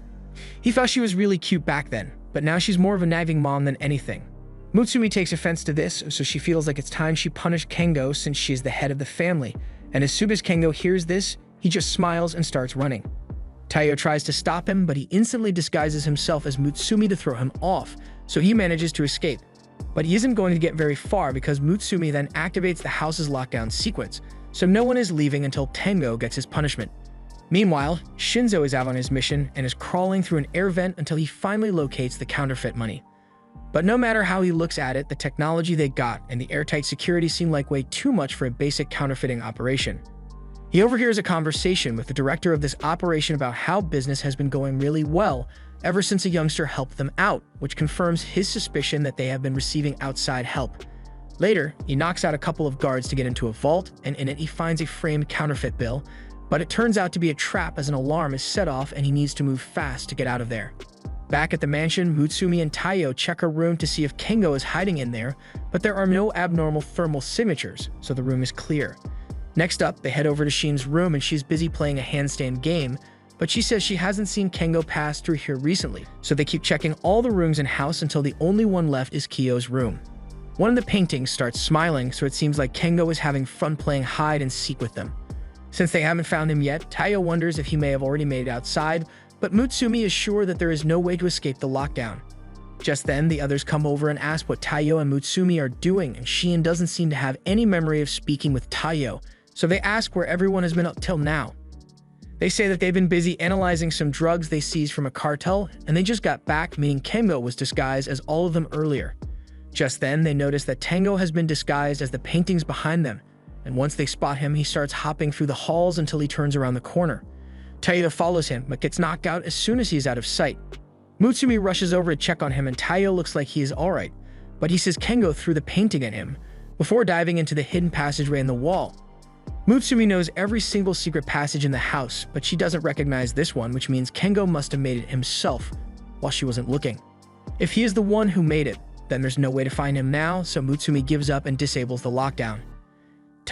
He felt she was really cute back then, but now she's more of a nagging mom than anything. Mutsumi takes offense to this, so she feels like it's time she punished Kengo since she is the head of the family, and as soon as Kengo hears this, he just smiles and starts running. Taiyo tries to stop him, but he instantly disguises himself as Mutsumi to throw him off, so he manages to escape. But he isn't going to get very far because Mutsumi then activates the house's lockdown sequence, so no one is leaving until Tengo gets his punishment. Meanwhile, Shinzo is out on his mission and is crawling through an air vent until he finally locates the counterfeit money. But no matter how he looks at it, the technology they got and the airtight security seem like way too much for a basic counterfeiting operation. He overhears a conversation with the director of this operation about how business has been going really well ever since a youngster helped them out, which confirms his suspicion that they have been receiving outside help. Later, he knocks out a couple of guards to get into a vault, and in it he finds a framed counterfeit bill, but it turns out to be a trap as an alarm is set off and he needs to move fast to get out of there. Back at the mansion, Mutsumi and Taiyo check her room to see if Kengo is hiding in there, but there are no abnormal thermal signatures, so the room is clear. Next up, they head over to Shin's room and she's busy playing a handstand game, but she says she hasn't seen Kengo pass through here recently, so they keep checking all the rooms in house until the only one left is Kyo's room. One of the paintings starts smiling, so it seems like Kengo is having fun playing hide and seek with them. Since they haven't found him yet, Taiyo wonders if he may have already made it outside, but Mutsumi is sure that there is no way to escape the lockdown. Just then, the others come over and ask what Taiyo and Mutsumi are doing, and Shin doesn't seem to have any memory of speaking with Taiyo, so they ask where everyone has been up till now. They say that they've been busy analyzing some drugs they seized from a cartel, and they just got back, meaning Kengo was disguised as all of them earlier. Just then, they notice that Tengo has been disguised as the paintings behind them, and once they spot him, he starts hopping through the halls until he turns around the corner. Taiyo follows him, but gets knocked out as soon as he is out of sight. Mutsumi rushes over to check on him, and Taiyo looks like he is alright, but he says Kengo threw the painting at him, before diving into the hidden passageway in the wall. Mutsumi knows every single secret passage in the house, but she doesn't recognize this one, which means Kengo must have made it himself while she wasn't looking. If he is the one who made it, then there's no way to find him now, so Mutsumi gives up and disables the lockdown.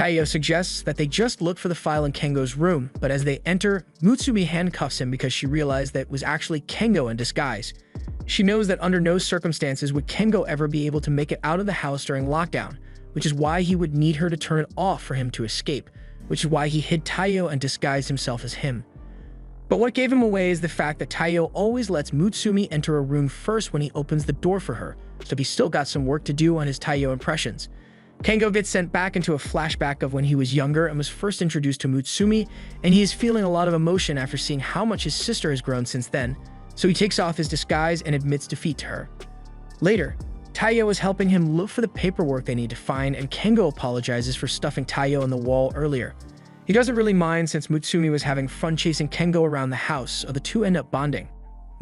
Taiyo suggests that they just look for the file in Kengo's room, but as they enter, Mutsumi handcuffs him because she realized that it was actually Kengo in disguise. She knows that under no circumstances would Kengo ever be able to make it out of the house during lockdown, which is why he would need her to turn it off for him to escape, which is why he hid Taiyo and disguised himself as him. But what gave him away is the fact that Taiyo always lets Mutsumi enter a room first when he opens the door for her, so he still got some work to do on his Taiyo impressions. Kengo gets sent back into a flashback of when he was younger and was first introduced to Mutsumi, and he is feeling a lot of emotion after seeing how much his sister has grown since then, so he takes off his disguise and admits defeat to her. Later, Taiyo is helping him look for the paperwork they need to find, and Kengo apologizes for stuffing Taiyo in the wall earlier. He doesn't really mind since Mutsumi was having fun chasing Kengo around the house, so the two end up bonding.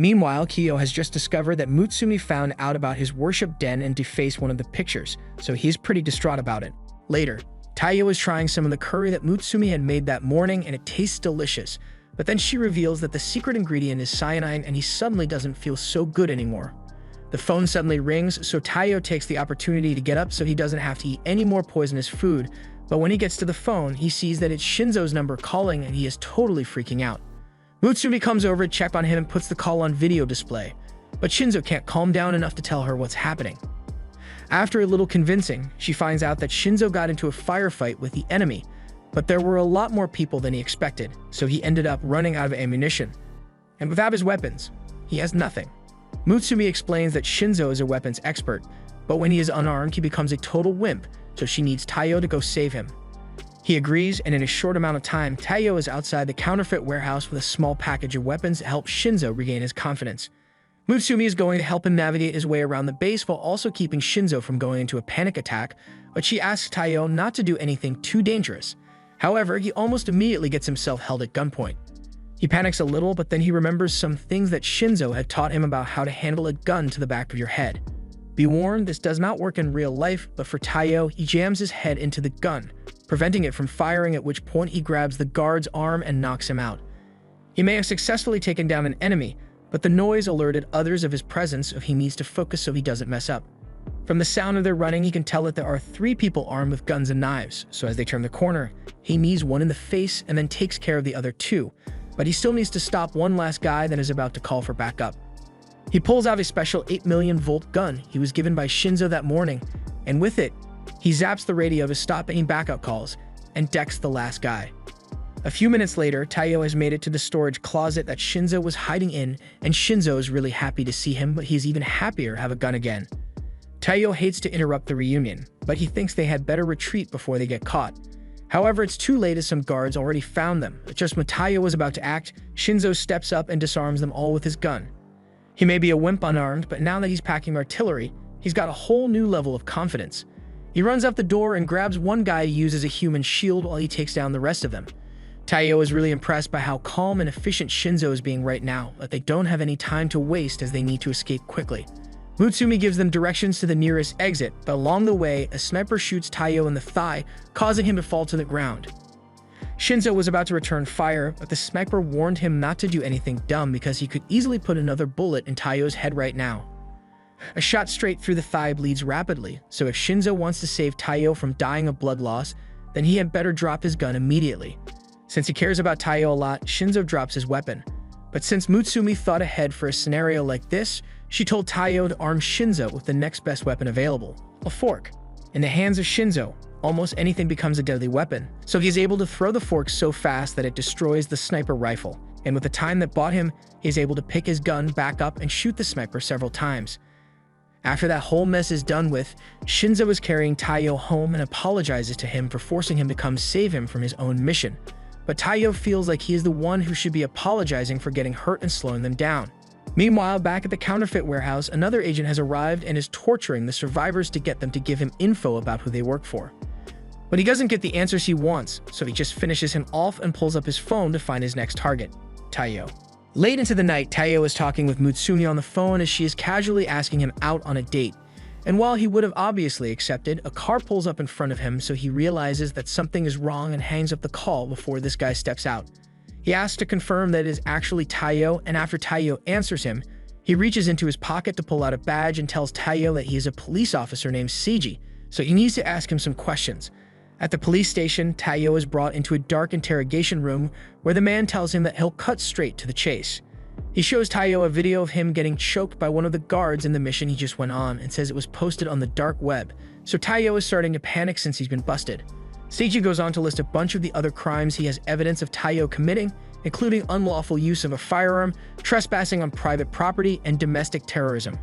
Meanwhile, Kiyo has just discovered that Mutsumi found out about his worship den and defaced one of the pictures, so he's pretty distraught about it. Later, Taiyo is trying some of the curry that Mutsumi had made that morning and it tastes delicious, but then she reveals that the secret ingredient is cyanide and he suddenly doesn't feel so good anymore. The phone suddenly rings, so Taiyo takes the opportunity to get up so he doesn't have to eat any more poisonous food, but when he gets to the phone, he sees that it's Shinzo's number calling and he is totally freaking out. Mutsumi comes over to check on him and puts the call on video display, but Shinzo can't calm down enough to tell her what's happening. After a little convincing, she finds out that Shinzo got into a firefight with the enemy, but there were a lot more people than he expected, so he ended up running out of ammunition. And without his weapons, he has nothing. Mutsumi explains that Shinzo is a weapons expert, but when he is unarmed, he becomes a total wimp, so she needs Taiyo to go save him. He agrees, and in a short amount of time, Taiyo is outside the counterfeit warehouse with a small package of weapons to help Shinzo regain his confidence. Mutsumi is going to help him navigate his way around the base while also keeping Shinzo from going into a panic attack, but she asks Taiyo not to do anything too dangerous. However, he almost immediately gets himself held at gunpoint. He panics a little, but then he remembers some things that Shinzo had taught him about how to handle a gun to the back of your head. Be warned, this does not work in real life, but for Taiyo, he jams his head into the gun, preventing it from firing, at which point he grabs the guard's arm and knocks him out. He may have successfully taken down an enemy, but the noise alerted others of his presence, so he needs to focus so he doesn't mess up. From the sound of their running, he can tell that there are 3 people armed with guns and knives, so as they turn the corner, he knees one in the face and then takes care of the other 2, but he still needs to stop one last guy that is about to call for backup. He pulls out a special 8 million volt gun he was given by Shinzo that morning, and with it, he zaps the radio to stop any backup calls and decks the last guy. A few minutes later, Taiyo has made it to the storage closet that Shinzo was hiding in, and Shinzo is really happy to see him, but he's even happier to have a gun again. Taiyo hates to interrupt the reunion, but he thinks they had better retreat before they get caught. However, it's too late as some guards already found them. Just when Taiyo was about to act, Shinzo steps up and disarms them all with his gun. He may be a wimp unarmed, but now that he's packing artillery, he's got a whole new level of confidence. He runs out the door and grabs one guy to use as a human shield while he takes down the rest of them. Taiyo is really impressed by how calm and efficient Shinzo is being right now, that they don't have any time to waste as they need to escape quickly. Mutsumi gives them directions to the nearest exit, but along the way, a sniper shoots Taiyo in the thigh, causing him to fall to the ground. Shinzo was about to return fire, but the sniper warned him not to do anything dumb because he could easily put another bullet in Taiyo's head right now. A shot straight through the thigh bleeds rapidly, so if Shinzo wants to save Taiyo from dying of blood loss, then he had better drop his gun immediately. Since he cares about Taiyo a lot, Shinzo drops his weapon. But since Mutsumi thought ahead for a scenario like this, she told Taiyo to arm Shinzo with the next best weapon available, a fork. In the hands of Shinzo, almost anything becomes a deadly weapon, so he's able to throw the fork so fast that it destroys the sniper rifle, and with the time that bought him, he's able to pick his gun back up and shoot the sniper several times. After that whole mess is done with, Shinzo is carrying Taiyo home and apologizes to him for forcing him to come save him from his own mission. But Taiyo feels like he is the one who should be apologizing for getting hurt and slowing them down. Meanwhile, back at the counterfeit warehouse, another agent has arrived and is torturing the survivors to get them to give him info about who they work for. But he doesn't get the answers he wants, so he just finishes him off and pulls up his phone to find his next target, Taiyo. Late into the night, Taiyo is talking with Mutsumi on the phone as she is casually asking him out on a date. And while he would have obviously accepted, a car pulls up in front of him, so he realizes that something is wrong and hangs up the call before this guy steps out. He asks to confirm that it is actually Taiyo, and after Taiyo answers him, he reaches into his pocket to pull out a badge and tells Taiyo that he is a police officer named Seiji, so he needs to ask him some questions. At the police station, Taiyo is brought into a dark interrogation room where the man tells him that he'll cut straight to the chase. He shows Taiyo a video of him getting choked by one of the guards in the mission he just went on and says it was posted on the dark web, so Taiyo is starting to panic since he's been busted. Seiji goes on to list a bunch of the other crimes he has evidence of Taiyo committing, including unlawful use of a firearm, trespassing on private property, and domestic terrorism.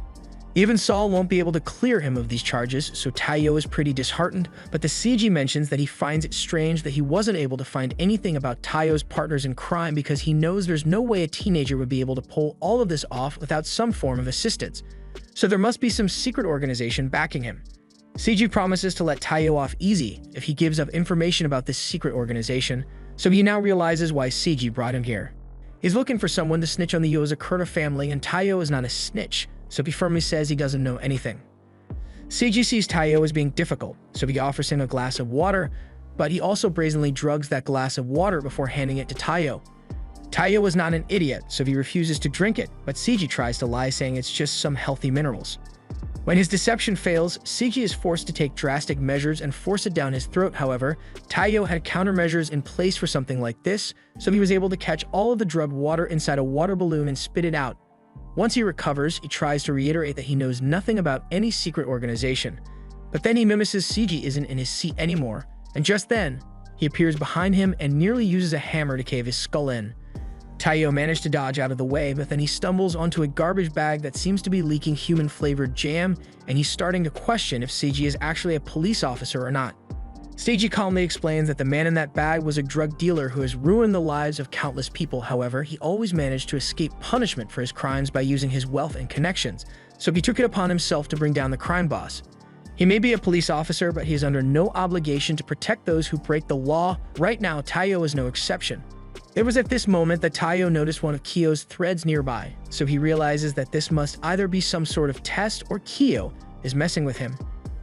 Even Saul won't be able to clear him of these charges, so Taiyo is pretty disheartened, but the CG mentions that he finds it strange that he wasn't able to find anything about Taiyo's partners in crime because he knows there's no way a teenager would be able to pull all of this off without some form of assistance. So there must be some secret organization backing him. CG promises to let Taiyo off easy if he gives up information about this secret organization, so he now realizes why CG brought him here. He's looking for someone to snitch on the Yozakura family, and Taiyo is not a snitch, so he firmly says he doesn't know anything. Seiji sees Taiyo as being difficult, so he offers him a glass of water, but he also brazenly drugs that glass of water before handing it to Taiyo. Taiyo is not an idiot, so he refuses to drink it, but Seiji tries to lie, saying it's just some healthy minerals. When his deception fails, Seiji is forced to take drastic measures and force it down his throat. However, Taiyo had countermeasures in place for something like this, so he was able to catch all of the drugged water inside a water balloon and spit it out. Once he recovers, he tries to reiterate that he knows nothing about any secret organization. But then he mimics Seiji isn't in his seat anymore, and just then, he appears behind him and nearly uses a hammer to cave his skull in. Taiyo managed to dodge out of the way, but then he stumbles onto a garbage bag that seems to be leaking human-flavored jam, and he's starting to question if Seiji is actually a police officer or not. Seiji calmly explains that the man in that bag was a drug dealer who has ruined the lives of countless people. However, he always managed to escape punishment for his crimes by using his wealth and connections, so he took it upon himself to bring down the crime boss. He may be a police officer, but he is under no obligation to protect those who break the law. Right now, Taiyo is no exception. It was at this moment that Taiyo noticed one of Kiyo's threads nearby, so he realizes that this must either be some sort of test or Kiyo is messing with him.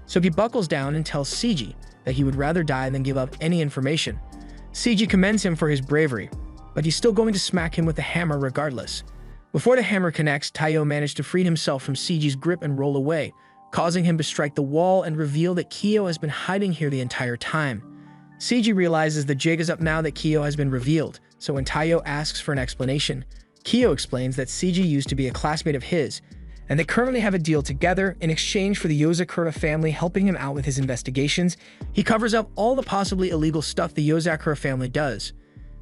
So he buckles down and tells Seiji that he would rather die than give up any information. Seiji commends him for his bravery, but he's still going to smack him with the hammer regardless. Before the hammer connects, Taiyo managed to free himself from Seiji's grip and roll away, causing him to strike the wall and reveal that Kiyo has been hiding here the entire time. Seiji realizes the jig is up now that Kiyo has been revealed, so when Taiyo asks for an explanation, Kiyo explains that Seiji used to be a classmate of his, and they currently have a deal together in exchange for the Yozakura family helping him out with his investigations. He covers up all the possibly illegal stuff the Yozakura family does.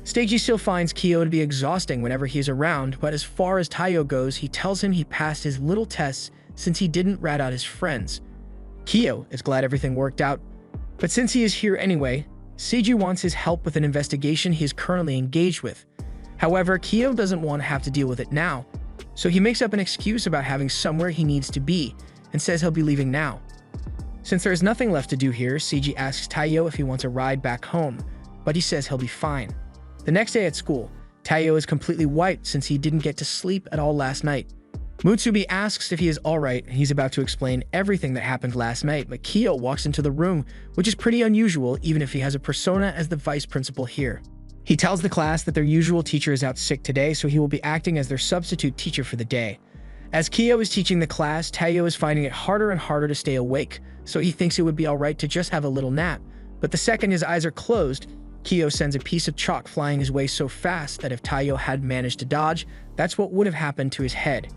Seiji still finds Kiyo to be exhausting whenever he is around, but as far as Taiyo goes, he tells him he passed his little tests since he didn't rat out his friends. Kiyo is glad everything worked out, but since he is here anyway, Seiji wants his help with an investigation he is currently engaged with. However, Kiyo doesn't want to have to deal with it now, so he makes up an excuse about having somewhere he needs to be and says he'll be leaving now. Since there is nothing left to do here, Seiji asks Taiyo if he wants a ride back home, but he says he'll be fine. The next day at school, Taiyo is completely wiped since he didn't get to sleep at all last night. Mutsubi asks if he is alright, and he's about to explain everything that happened last night, but Kiyo walks into the room, which is pretty unusual even if he has a persona as the vice principal here. He tells the class that their usual teacher is out sick today, so he will be acting as their substitute teacher for the day. As Kiyo is teaching the class, Taiyo is finding it harder and harder to stay awake, so he thinks it would be alright to just have a little nap. But the second his eyes are closed, Kiyo sends a piece of chalk flying his way so fast that if Taiyo had managed to dodge, that's what would have happened to his head.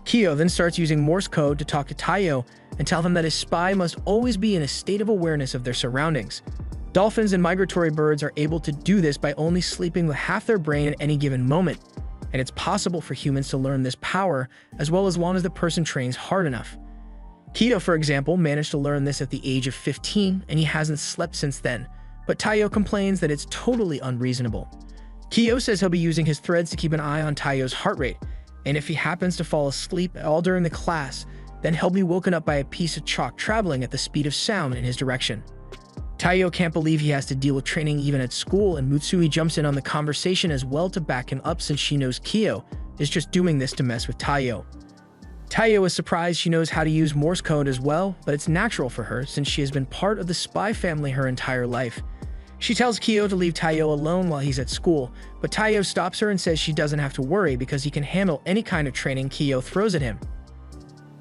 Kiyo then starts using Morse code to talk to Taiyo and tell him that his spy must always be in a state of awareness of their surroundings. Dolphins and migratory birds are able to do this by only sleeping with half their brain at any given moment, and it's possible for humans to learn this power as long as the person trains hard enough. Kiyo, for example, managed to learn this at the age of 15, and he hasn't slept since then, but Taiyo complains that it's totally unreasonable. Kiyo says he'll be using his threads to keep an eye on Taiyo's heart rate, and if he happens to fall asleep at all during the class, then he'll be woken up by a piece of chalk traveling at the speed of sound in his direction. Taiyo can't believe he has to deal with training even at school, and Mutsui jumps in on the conversation as well to back him up since she knows Kiyo is just doing this to mess with Taiyo. Taiyo is surprised she knows how to use Morse code as well, but it's natural for her since she has been part of the spy family her entire life. She tells Kiyo to leave Taiyo alone while he's at school, but Taiyo stops her and says she doesn't have to worry because he can handle any kind of training Kiyo throws at him.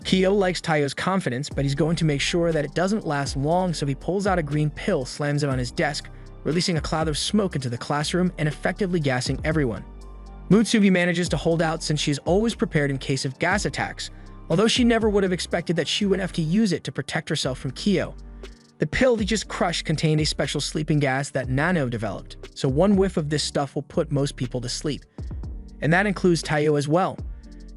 Kyo likes Taiyo's confidence, but he's going to make sure that it doesn't last long, so he pulls out a green pill, slams it on his desk, releasing a cloud of smoke into the classroom and effectively gassing everyone. Mutsumi manages to hold out since she is always prepared in case of gas attacks, although she never would have expected that she would have to use it to protect herself from Kyo. The pill he just crushed contained a special sleeping gas that Nano developed, so one whiff of this stuff will put most people to sleep. And that includes Taiyo as well.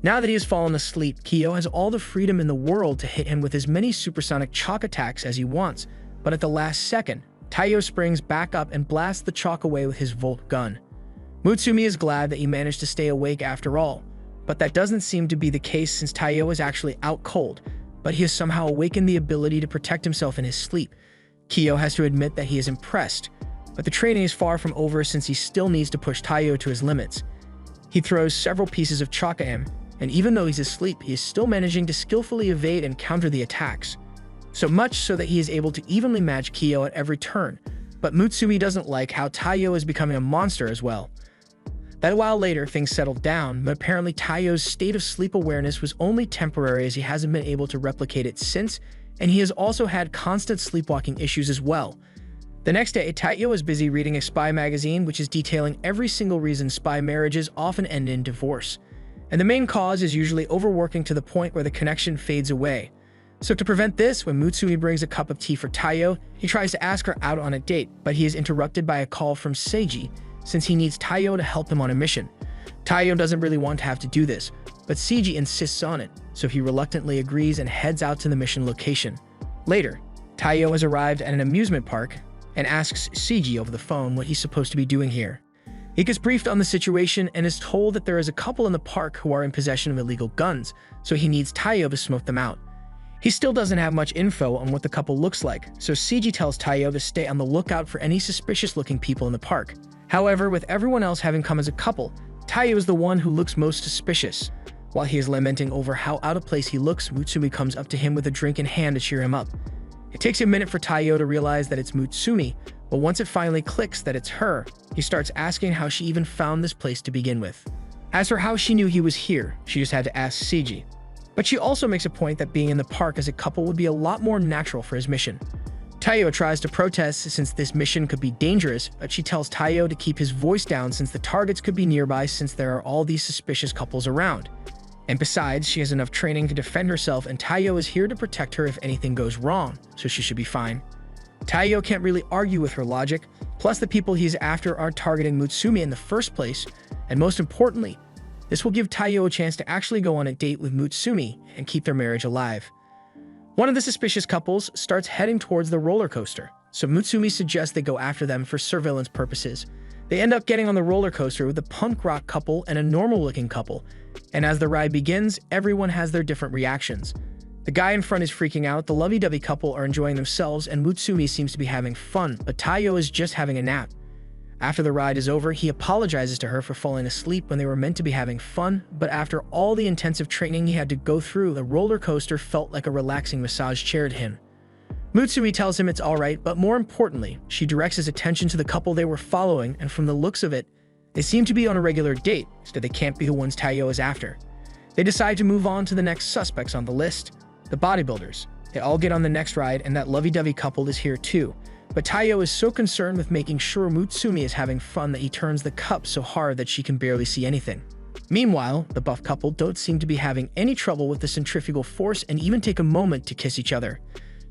Now that he has fallen asleep, Kyo has all the freedom in the world to hit him with as many supersonic chalk attacks as he wants, but at the last second, Taiyo springs back up and blasts the chalk away with his Volt gun. Mutsumi is glad that he managed to stay awake after all, but that doesn't seem to be the case since Taiyo is actually out cold, but he has somehow awakened the ability to protect himself in his sleep. Kyo has to admit that he is impressed, but the training is far from over since he still needs to push Taiyo to his limits. He throws several pieces of chalk at him, and even though he's asleep, he is still managing to skillfully evade and counter the attacks. So much so that he is able to evenly match Kyo at every turn, but Mutsumi doesn't like how Taiyo is becoming a monster as well. That a while later, things settled down, but apparently Taiyo's state of sleep awareness was only temporary as he hasn't been able to replicate it since, and he has also had constant sleepwalking issues as well. The next day, Taiyo is busy reading a spy magazine which is detailing every single reason spy marriages often end in divorce. And the main cause is usually overworking to the point where the connection fades away. So to prevent this, when Mutsumi brings a cup of tea for Taiyo, he tries to ask her out on a date, but he is interrupted by a call from Seiji, since he needs Taiyo to help him on a mission. Taiyo doesn't really want to have to do this, but Seiji insists on it, so he reluctantly agrees and heads out to the mission location. Later, Taiyo has arrived at an amusement park and asks Seiji over the phone what he's supposed to be doing here. He gets briefed on the situation and is told that there is a couple in the park who are in possession of illegal guns, so he needs Taiyo to smoke them out. He still doesn't have much info on what the couple looks like, so Seiji tells Taiyo to stay on the lookout for any suspicious-looking people in the park. However, with everyone else having come as a couple, Taiyo is the one who looks most suspicious. While he is lamenting over how out of place he looks, Mutsumi comes up to him with a drink in hand to cheer him up. It takes a minute for Taiyo to realize that it's Mutsumi, but once it finally clicks that it's her, he starts asking how she even found this place to begin with. As for how she knew he was here, she just had to ask Seiji. But she also makes a point that being in the park as a couple would be a lot more natural for his mission. Taiyo tries to protest since this mission could be dangerous, but she tells Taiyo to keep his voice down since the targets could be nearby since there are all these suspicious couples around. And besides, she has enough training to defend herself and Taiyo is here to protect her if anything goes wrong, so she should be fine. Taiyo can't really argue with her logic, plus the people he's after are targeting Mutsumi in the first place, and most importantly, this will give Taiyo a chance to actually go on a date with Mutsumi and keep their marriage alive. One of the suspicious couples starts heading towards the roller coaster, so Mutsumi suggests they go after them for surveillance purposes. They end up getting on the roller coaster with a punk rock couple and a normal-looking couple, and as the ride begins, everyone has their different reactions. The guy in front is freaking out, the lovey-dovey couple are enjoying themselves, and Mutsumi seems to be having fun, but Taiyo is just having a nap. After the ride is over, he apologizes to her for falling asleep when they were meant to be having fun, but after all the intensive training he had to go through, the roller coaster felt like a relaxing massage chair to him. Mutsumi tells him it's alright, but more importantly, she directs his attention to the couple they were following, and from the looks of it, they seem to be on a regular date, so they can't be the ones Taiyo is after. They decide to move on to the next suspects on the list, the bodybuilders. They all get on the next ride, and that lovey-dovey couple is here too. But Taiyo is so concerned with making sure Mutsumi is having fun that he turns the cup so hard that she can barely see anything. Meanwhile, the buff couple don't seem to be having any trouble with the centrifugal force and even take a moment to kiss each other.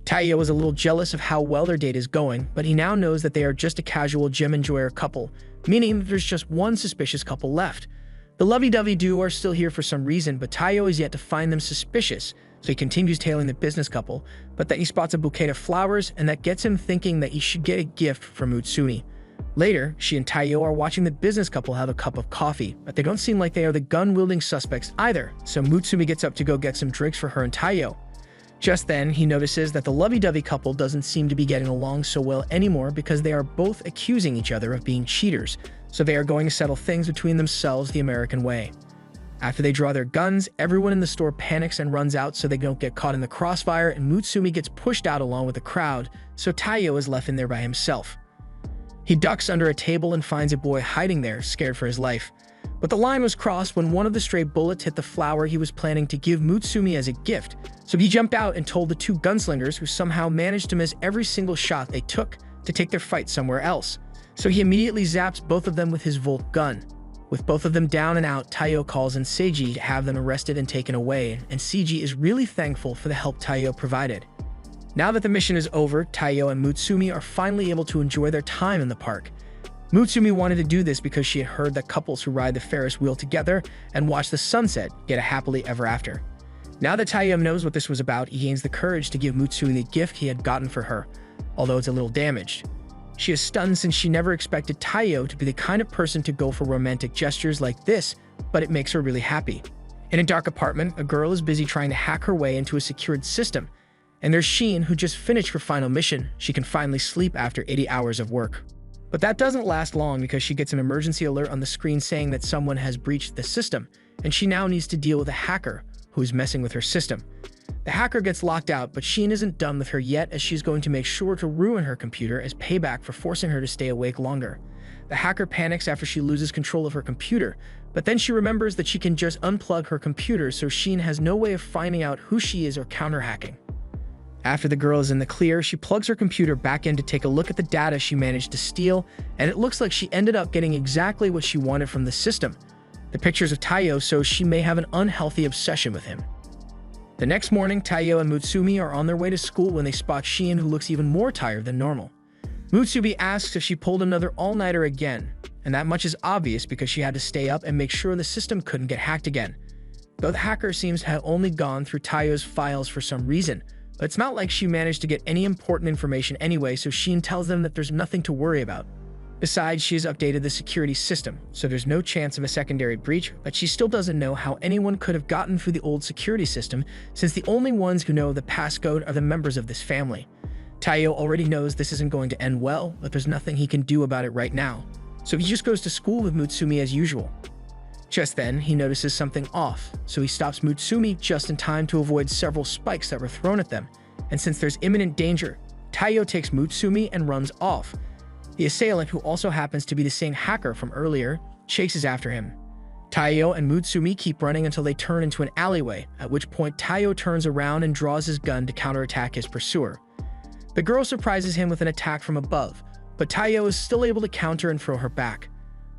Taiyo is a little jealous of how well their date is going, but he now knows that they are just a casual gym enjoyer couple, meaning that there's just one suspicious couple left. The lovey-dovey duo are still here for some reason, but Taiyo is yet to find them suspicious, so he continues tailing the business couple, but then he spots a bouquet of flowers, and that gets him thinking that he should get a gift from Mutsumi. Later, she and Taiyo are watching the business couple have a cup of coffee, but they don't seem like they are the gun-wielding suspects either, so Mutsumi gets up to go get some drinks for her and Taiyo. Just then, he notices that the lovey-dovey couple doesn't seem to be getting along so well anymore because they are both accusing each other of being cheaters, so they are going to settle things between themselves the American way. After they draw their guns, everyone in the store panics and runs out so they don't get caught in the crossfire, and Mutsumi gets pushed out along with the crowd, so Taiyo is left in there by himself. He ducks under a table and finds a boy hiding there, scared for his life. But the line was crossed when one of the stray bullets hit the flower he was planning to give Mutsumi as a gift, So he jumped out and told the two gunslingers, who somehow managed to miss every single shot they took, to take their fight somewhere else. So he immediately zaps both of them with his Volt gun. With both of them down and out, Taiyo calls in Seiji to have them arrested and taken away, and Seiji is really thankful for the help Taiyo provided. Now that the mission is over, Taiyo and Mutsumi are finally able to enjoy their time in the park. Mutsumi wanted to do this because she had heard that couples who ride the Ferris wheel together and watch the sunset get a happily ever after. Now that Taiyo knows what this was about, he gains the courage to give Mutsumi the gift he had gotten for her, although it's a little damaged. She is stunned since she never expected Taiyo to be the kind of person to go for romantic gestures like this, but it makes her really happy. In a dark apartment, a girl is busy trying to hack her way into a secured system, and there's Sheen, who just finished her final mission. She can finally sleep after 80 hours of work. But that doesn't last long because she gets an emergency alert on the screen saying that someone has breached the system, and she now needs to deal with a hacker who is messing with her system. The hacker gets locked out, but Sheen isn't done with her yet, as she's going to make sure to ruin her computer as payback for forcing her to stay awake longer. The hacker panics after she loses control of her computer, but then she remembers that she can just unplug her computer, so Sheen has no way of finding out who she is or counter-hacking. After the girl is in the clear, she plugs her computer back in to take a look at the data she managed to steal, and it looks like she ended up getting exactly what she wanted from the system: the pictures of Taiyo, so she may have an unhealthy obsession with him. The next morning, Taiyo and Mutsumi are on their way to school when they spot Sheen, who looks even more tired than normal. Mutsumi asks if she pulled another all-nighter again, and that much is obvious because she had to stay up and make sure the system couldn't get hacked again. Though the hacker seems to have only gone through Taiyo's files for some reason, but it's not like she managed to get any important information anyway, so Sheen tells them that there's nothing to worry about. Besides, she has updated the security system, so there's no chance of a secondary breach, but she still doesn't know how anyone could have gotten through the old security system, since the only ones who know the passcode are the members of this family. Taiyo already knows this isn't going to end well, but there's nothing he can do about it right now, so he just goes to school with Mutsumi as usual. Just then, he notices something off, so he stops Mutsumi just in time to avoid several spikes that were thrown at them, and since there's imminent danger, Taiyo takes Mutsumi and runs off. The assailant, who also happens to be the same hacker from earlier, chases after him. Taiyo and Mutsumi keep running until they turn into an alleyway, at which point Taiyo turns around and draws his gun to counterattack his pursuer. The girl surprises him with an attack from above, but Taiyo is still able to counter and throw her back.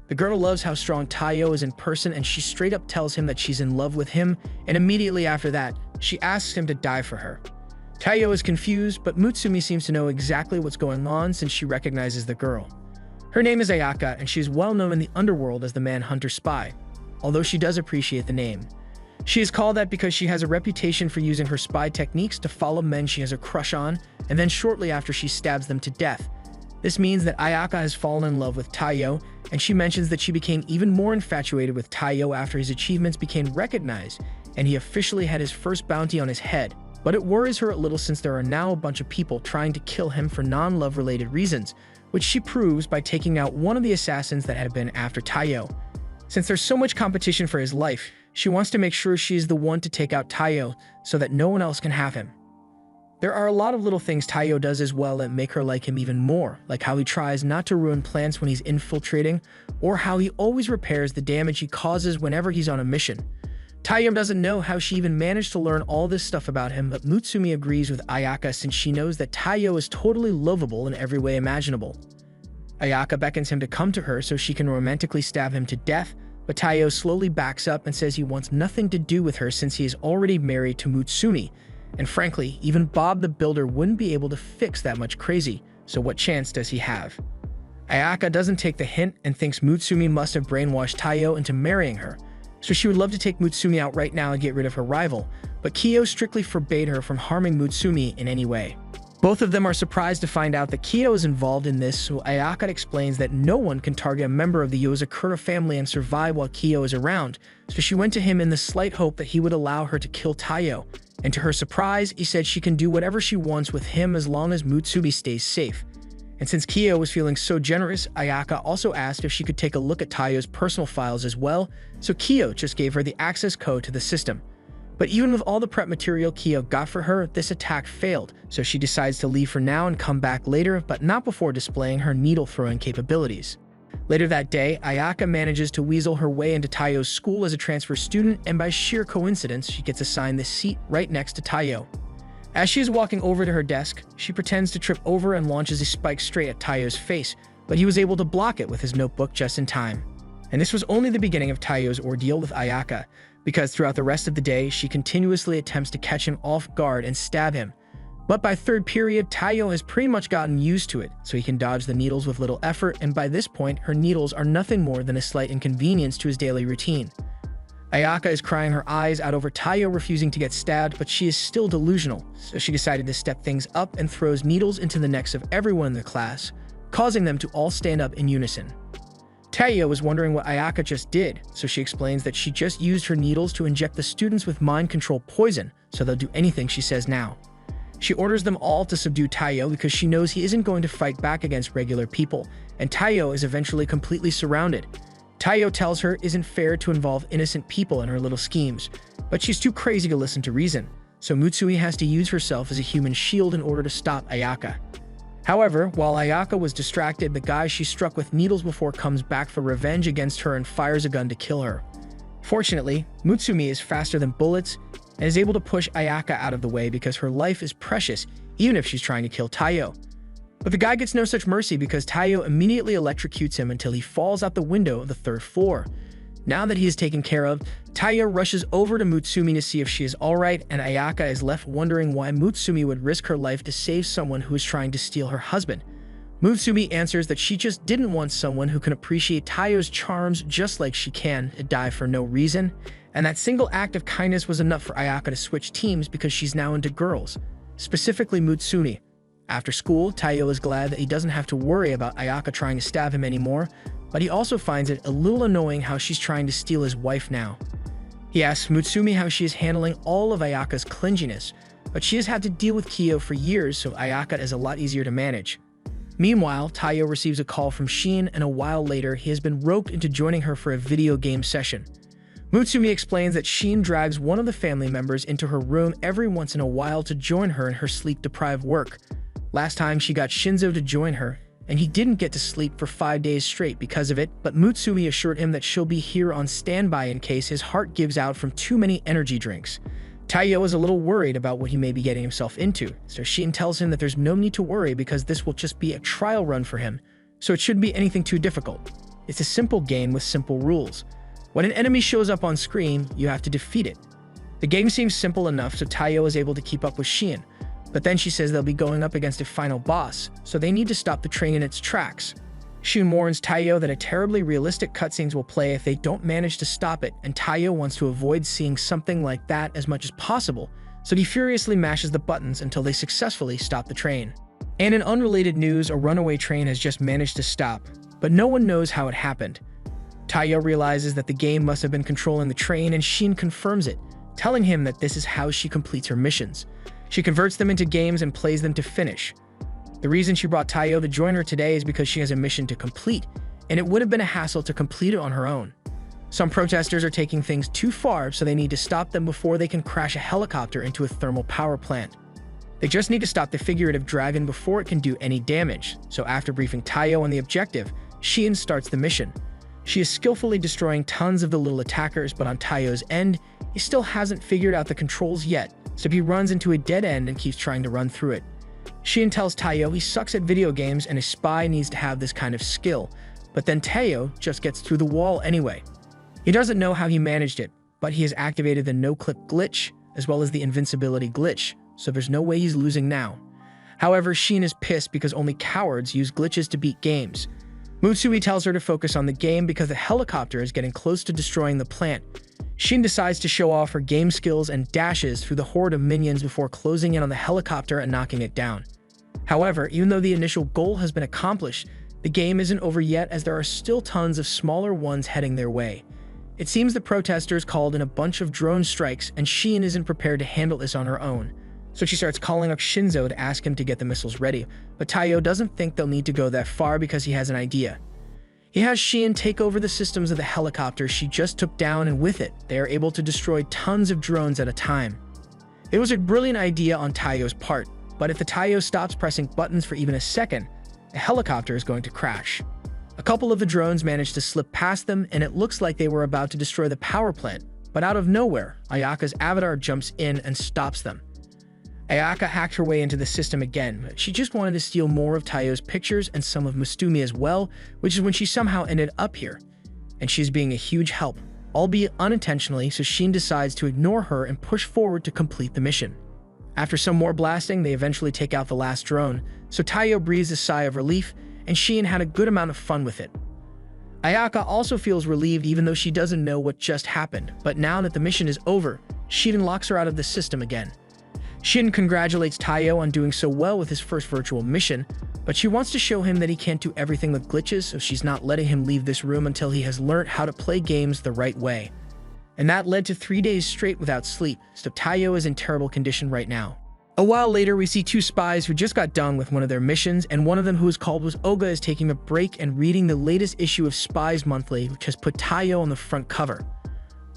The girl loves how strong Taiyo is in person, and she straight up tells him that she's in love with him, and immediately after that, she asks him to die for her. Taiyo is confused, but Mutsumi seems to know exactly what's going on since she recognizes the girl. Her name is Ayaka, and she is well known in the underworld as the Manhunter Spy, although she does appreciate the name. She is called that because she has a reputation for using her spy techniques to follow men she has a crush on, and then shortly after she stabs them to death. This means that Ayaka has fallen in love with Taiyo, and she mentions that she became even more infatuated with Taiyo after his achievements became recognized, and he officially had his first bounty on his head. But it worries her a little since there are now a bunch of people trying to kill him for non-love related reasons, which she proves by taking out one of the assassins that had been after Taiyo. Since there's so much competition for his life, she wants to make sure she's the one to take out Taiyo so that no one else can have him. There are a lot of little things Taiyo does as well that make her like him even more, like how he tries not to ruin plants when he's infiltrating, or how he always repairs the damage he causes whenever he's on a mission. Taiyo doesn't know how she even managed to learn all this stuff about him, but Mutsumi agrees with Ayaka since she knows that Taiyo is totally lovable in every way imaginable. Ayaka beckons him to come to her so she can romantically stab him to death, but Taiyo slowly backs up and says he wants nothing to do with her since he is already married to Mutsumi, and frankly, even Bob the Builder wouldn't be able to fix that much crazy, so what chance does he have? Ayaka doesn't take the hint and thinks Mutsumi must have brainwashed Taiyo into marrying her, so she would love to take Mutsumi out right now and get rid of her rival, but Kiyo strictly forbade her from harming Mutsumi in any way. Both of them are surprised to find out that Kiyo is involved in this, so Ayaka explains that no one can target a member of the Yozakura family and survive while Kiyo is around, so she went to him in the slight hope that he would allow her to kill Taiyo, and to her surprise, he said she can do whatever she wants with him as long as Mutsumi stays safe. And since Kiyo was feeling so generous, Ayaka also asked if she could take a look at Taiyo's personal files as well, so Kiyo just gave her the access code to the system. But even with all the prep material Kiyo got for her, this attack failed, so she decides to leave for now and come back later, but not before displaying her needle-throwing capabilities. Later that day, Ayaka manages to weasel her way into Taiyo's school as a transfer student, and by sheer coincidence, she gets assigned the seat right next to Taiyo. As she is walking over to her desk, she pretends to trip over and launches a spike straight at Taiyo's face, but he was able to block it with his notebook just in time. And this was only the beginning of Taiyo's ordeal with Ayaka, because throughout the rest of the day, she continuously attempts to catch him off guard and stab him. But by third period, Taiyo has pretty much gotten used to it, so he can dodge the needles with little effort, and by this point, her needles are nothing more than a slight inconvenience to his daily routine. Ayaka is crying her eyes out over Taiyo refusing to get stabbed, but she is still delusional, so she decided to step things up and throws needles into the necks of everyone in the class, causing them to all stand up in unison. Taiyo is wondering what Ayaka just did, so she explains that she just used her needles to inject the students with mind control poison, so they'll do anything she says now. She orders them all to subdue Taiyo because she knows he isn't going to fight back against regular people, and Taiyo is eventually completely surrounded. Taiyo tells her it isn't fair to involve innocent people in her little schemes, but she's too crazy to listen to reason, so Mutsui has to use herself as a human shield in order to stop Ayaka. However, while Ayaka was distracted, the guy she struck with needles before comes back for revenge against her and fires a gun to kill her. Fortunately, Mutsumi is faster than bullets and is able to push Ayaka out of the way because her life is precious, even if she's trying to kill Taiyo. But the guy gets no such mercy because Taiyo immediately electrocutes him until he falls out the window of the third floor. Now that he is taken care of, Taiyo rushes over to Mutsumi to see if she is alright, and Ayaka is left wondering why Mutsumi would risk her life to save someone who is trying to steal her husband. Mutsumi answers that she just didn't want someone who can appreciate Taiyo's charms just like she can to die for no reason, and that single act of kindness was enough for Ayaka to switch teams because she's now into girls, specifically Mutsumi. After school, Taiyo is glad that he doesn't have to worry about Ayaka trying to stab him anymore, but he also finds it a little annoying how she's trying to steal his wife now. He asks Mutsumi how she is handling all of Ayaka's clinginess, but she has had to deal with Kyo for years, so Ayaka is a lot easier to manage. Meanwhile, Taiyo receives a call from Shin, and a while later, he has been roped into joining her for a video game session. Mutsumi explains that Shin drags one of the family members into her room every once in a while to join her in her sleep-deprived work. Last time she got Shinzo to join her, and he didn't get to sleep for 5 days straight because of it, but Mutsumi assured him that she'll be here on standby in case his heart gives out from too many energy drinks. Taiyo is a little worried about what he may be getting himself into, so Shin tells him that there's no need to worry because this will just be a trial run for him, so it shouldn't be anything too difficult. It's a simple game with simple rules. When an enemy shows up on screen, you have to defeat it. The game seems simple enough so Taiyo is able to keep up with Shin, but then she says they'll be going up against a final boss, so they need to stop the train in its tracks. Shin warns Taiyo that a terribly realistic cutscenes will play if they don't manage to stop it, and Taiyo wants to avoid seeing something like that as much as possible, so he furiously mashes the buttons until they successfully stop the train. And in unrelated news, a runaway train has just managed to stop, but no one knows how it happened. Taiyo realizes that the game must have been controlling the train, and Shin confirms it, telling him that this is how she completes her missions. She converts them into games and plays them to finish. The reason she brought Taiyo to join her today is because she has a mission to complete, and it would have been a hassle to complete it on her own. Some protesters are taking things too far, so they need to stop them before they can crash a helicopter into a thermal power plant. They just need to stop the figurative dragon before it can do any damage, so after briefing Taiyo on the objective, Shin starts the mission. She is skillfully destroying tons of the little attackers, but on Taiyo's end, he still hasn't figured out the controls yet, so he runs into a dead end and keeps trying to run through it. Shin tells Taiyo he sucks at video games and a spy needs to have this kind of skill, but then Taiyo just gets through the wall anyway. He doesn't know how he managed it, but he has activated the no-clip glitch as well as the invincibility glitch, so there's no way he's losing now. However, Shin is pissed because only cowards use glitches to beat games. Mutsui tells her to focus on the game because the helicopter is getting close to destroying the plant. Shin decides to show off her game skills and dashes through the horde of minions before closing in on the helicopter and knocking it down. However, even though the initial goal has been accomplished, the game isn't over yet as there are still tons of smaller ones heading their way. It seems the protesters called in a bunch of drone strikes and Shin isn't prepared to handle this on her own. So she starts calling up Shinzo to ask him to get the missiles ready, but Taiyo doesn't think they'll need to go that far because he has an idea. He has Shin take over the systems of the helicopter she just took down, and with it, they are able to destroy tons of drones at a time. It was a brilliant idea on Taiyo's part, but if the Taiyo stops pressing buttons for even a second, the helicopter is going to crash. A couple of the drones manage to slip past them, and it looks like they were about to destroy the power plant, but out of nowhere, Ayaka's avatar jumps in and stops them. Ayaka hacked her way into the system again, but she just wanted to steal more of Taiyo's pictures and some of Mustumi as well, which is when she somehow ended up here. And she's being a huge help, albeit unintentionally, so Sheen decides to ignore her and push forward to complete the mission. After some more blasting, they eventually take out the last drone, so Taiyo breathes a sigh of relief, and Sheen had a good amount of fun with it. Ayaka also feels relieved even though she doesn't know what just happened, but now that the mission is over, Sheen locks her out of the system again. Shin congratulates Taiyo on doing so well with his first virtual mission, but she wants to show him that he can't do everything with glitches, so she's not letting him leave this room until he has learned how to play games the right way. And that led to 3 days straight without sleep, so Taiyo is in terrible condition right now. A while later, we see two spies who just got done with one of their missions, and one of them, who is called Oga, is taking a break and reading the latest issue of Spies Monthly, which has put Taiyo on the front cover.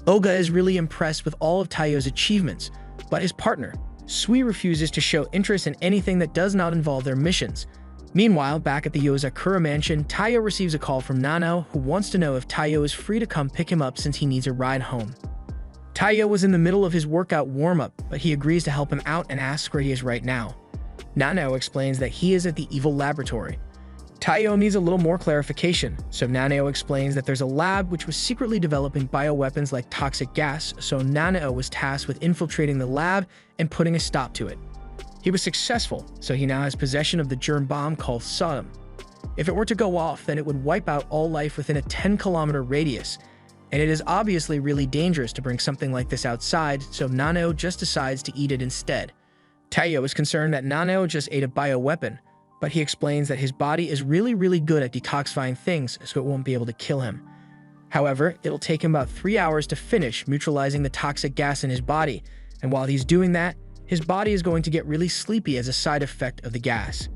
Oga is really impressed with all of Taiyo's achievements, but his partner, Sui, refuses to show interest in anything that does not involve their missions. Meanwhile, back at the Yozakura mansion, Taiyo receives a call from Nanao, who wants to know if Taiyo is free to come pick him up since he needs a ride home. Taiyo was in the middle of his workout warm-up, but he agrees to help him out and asks where he is right now. Nanao explains that he is at the evil laboratory. Taiyo needs a little more clarification, so Nanao explains that there's a lab which was secretly developing bioweapons like toxic gas, so Nanao was tasked with infiltrating the lab and putting a stop to it. He was successful, so he now has possession of the germ bomb called Sodom. If it were to go off, then it would wipe out all life within a 10-kilometer radius, and it is obviously really dangerous to bring something like this outside, so Nanao just decides to eat it instead. Taiyo is concerned that Nanao just ate a bioweapon, but he explains that his body is really good at detoxifying things, so it won't be able to kill him. However, it'll take him about 3 hours to finish neutralizing the toxic gas in his body, and while he's doing that, his body is going to get really sleepy as a side effect of the gas.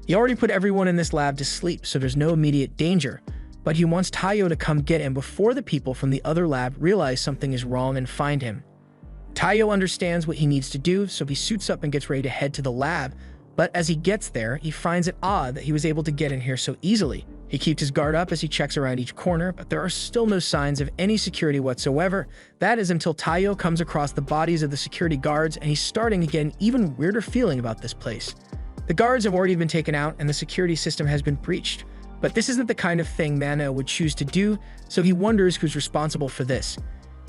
He already put everyone in this lab to sleep, so there's no immediate danger, but he wants Taiyo to come get him before the people from the other lab realize something is wrong and find him. Taiyo understands what he needs to do, so he suits up and gets ready to head to the lab, but as he gets there, he finds it odd that he was able to get in here so easily. He keeps his guard up as he checks around each corner, but there are still no signs of any security whatsoever. That is until Taiyo comes across the bodies of the security guards, and he's starting to get an even weirder feeling about this place. The guards have already been taken out, and the security system has been breached. But this isn't the kind of thing Nanao would choose to do, so he wonders who's responsible for this.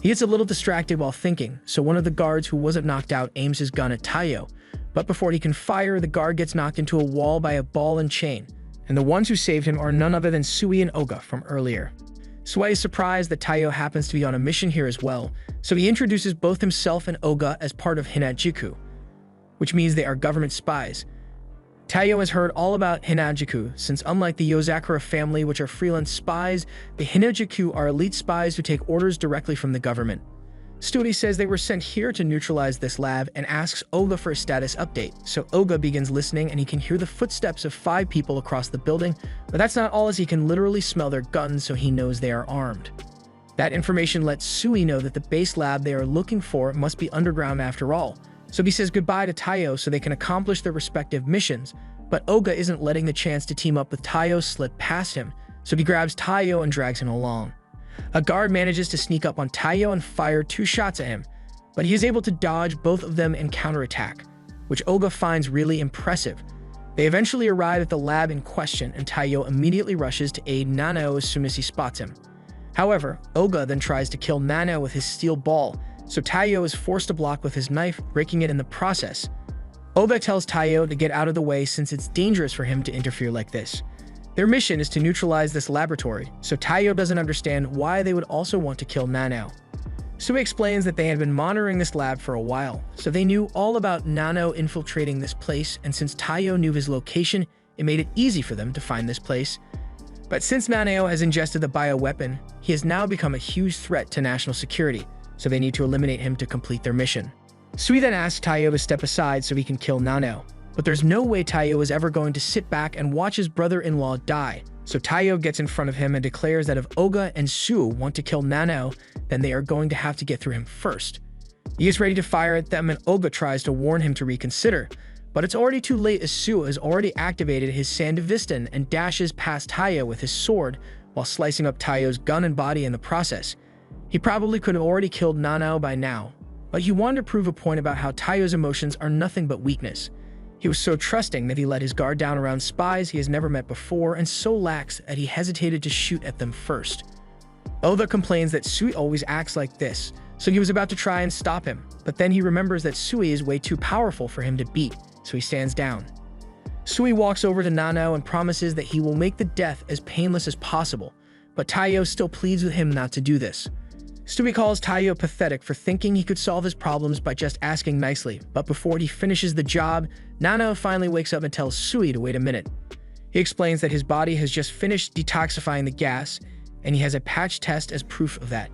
He gets a little distracted while thinking, so one of the guards who wasn't knocked out aims his gun at Taiyo. But before he can fire, the guard gets knocked into a wall by a ball and chain, and the ones who saved him are none other than Sui and Oga from earlier. Sui is surprised that Taiyo happens to be on a mission here as well, so he introduces both himself and Oga as part of Hinajuku, which means they are government spies. Taiyo has heard all about Hinajuku, since unlike the Yozakura family, which are freelance spies, the Hinajuku are elite spies who take orders directly from the government. Studi says they were sent here to neutralize this lab and asks Oga for a status update, so Oga begins listening and he can hear the footsteps of 5 people across the building, but that's not all, as he can literally smell their guns, so he knows they are armed. That information lets Sui know that the base lab they are looking for must be underground after all, so he says goodbye to Taiyo so they can accomplish their respective missions, but Oga isn't letting the chance to team up with Taiyo slip past him, so he grabs Taiyo and drags him along. A guard manages to sneak up on Taiyo and fire 2 shots at him, but he is able to dodge both of them and counterattack, which Oga finds really impressive. They eventually arrive at the lab in question, and Taiyo immediately rushes to aid Nanao as soon as he spots him. However, Oga then tries to kill Nanao with his steel ball, so Taiyo is forced to block with his knife, breaking it in the process. Oga tells Taiyo to get out of the way since it's dangerous for him to interfere like this. Their mission is to neutralize this laboratory, so Taiyo doesn't understand why they would also want to kill Nanao. Sui explains that they had been monitoring this lab for a while, so they knew all about Nanao infiltrating this place, and since Taiyo knew his location, it made it easy for them to find this place. But since Nanao has ingested the bioweapon, he has now become a huge threat to national security, so they need to eliminate him to complete their mission. Sui then asks Taiyo to step aside so he can kill Nanao. But there's no way Taiyo is ever going to sit back and watch his brother-in-law die, so Taiyo gets in front of him and declares that if Oga and Sue want to kill Nanao, then they are going to have to get through him first. He is ready to fire at them, and Oga tries to warn him to reconsider, But it's already too late as Sue has already activated his Sandevistan and dashes past Taiyo with his sword while slicing up Taiyo's gun and body in the process. He probably could have already killed Nanao by now, but he wanted to prove a point about how Taiyo's emotions are nothing but weakness. He was so trusting that he let his guard down around spies he has never met before, and so lax that he hesitated to shoot at them first. Oda complains that Sui always acts like this, so he was about to try and stop him, but then he remembers that Sui is way too powerful for him to beat, so he stands down. Sui walks over to Nanao and promises that he will make the death as painless as possible, but Taiyo still pleads with him not to do this. Sui calls Taiyo pathetic for thinking he could solve his problems by just asking nicely, but before he finishes the job, Nanao finally wakes up and tells Sui to wait a minute. He explains that his body has just finished detoxifying the gas, and he has a patch test as proof of that.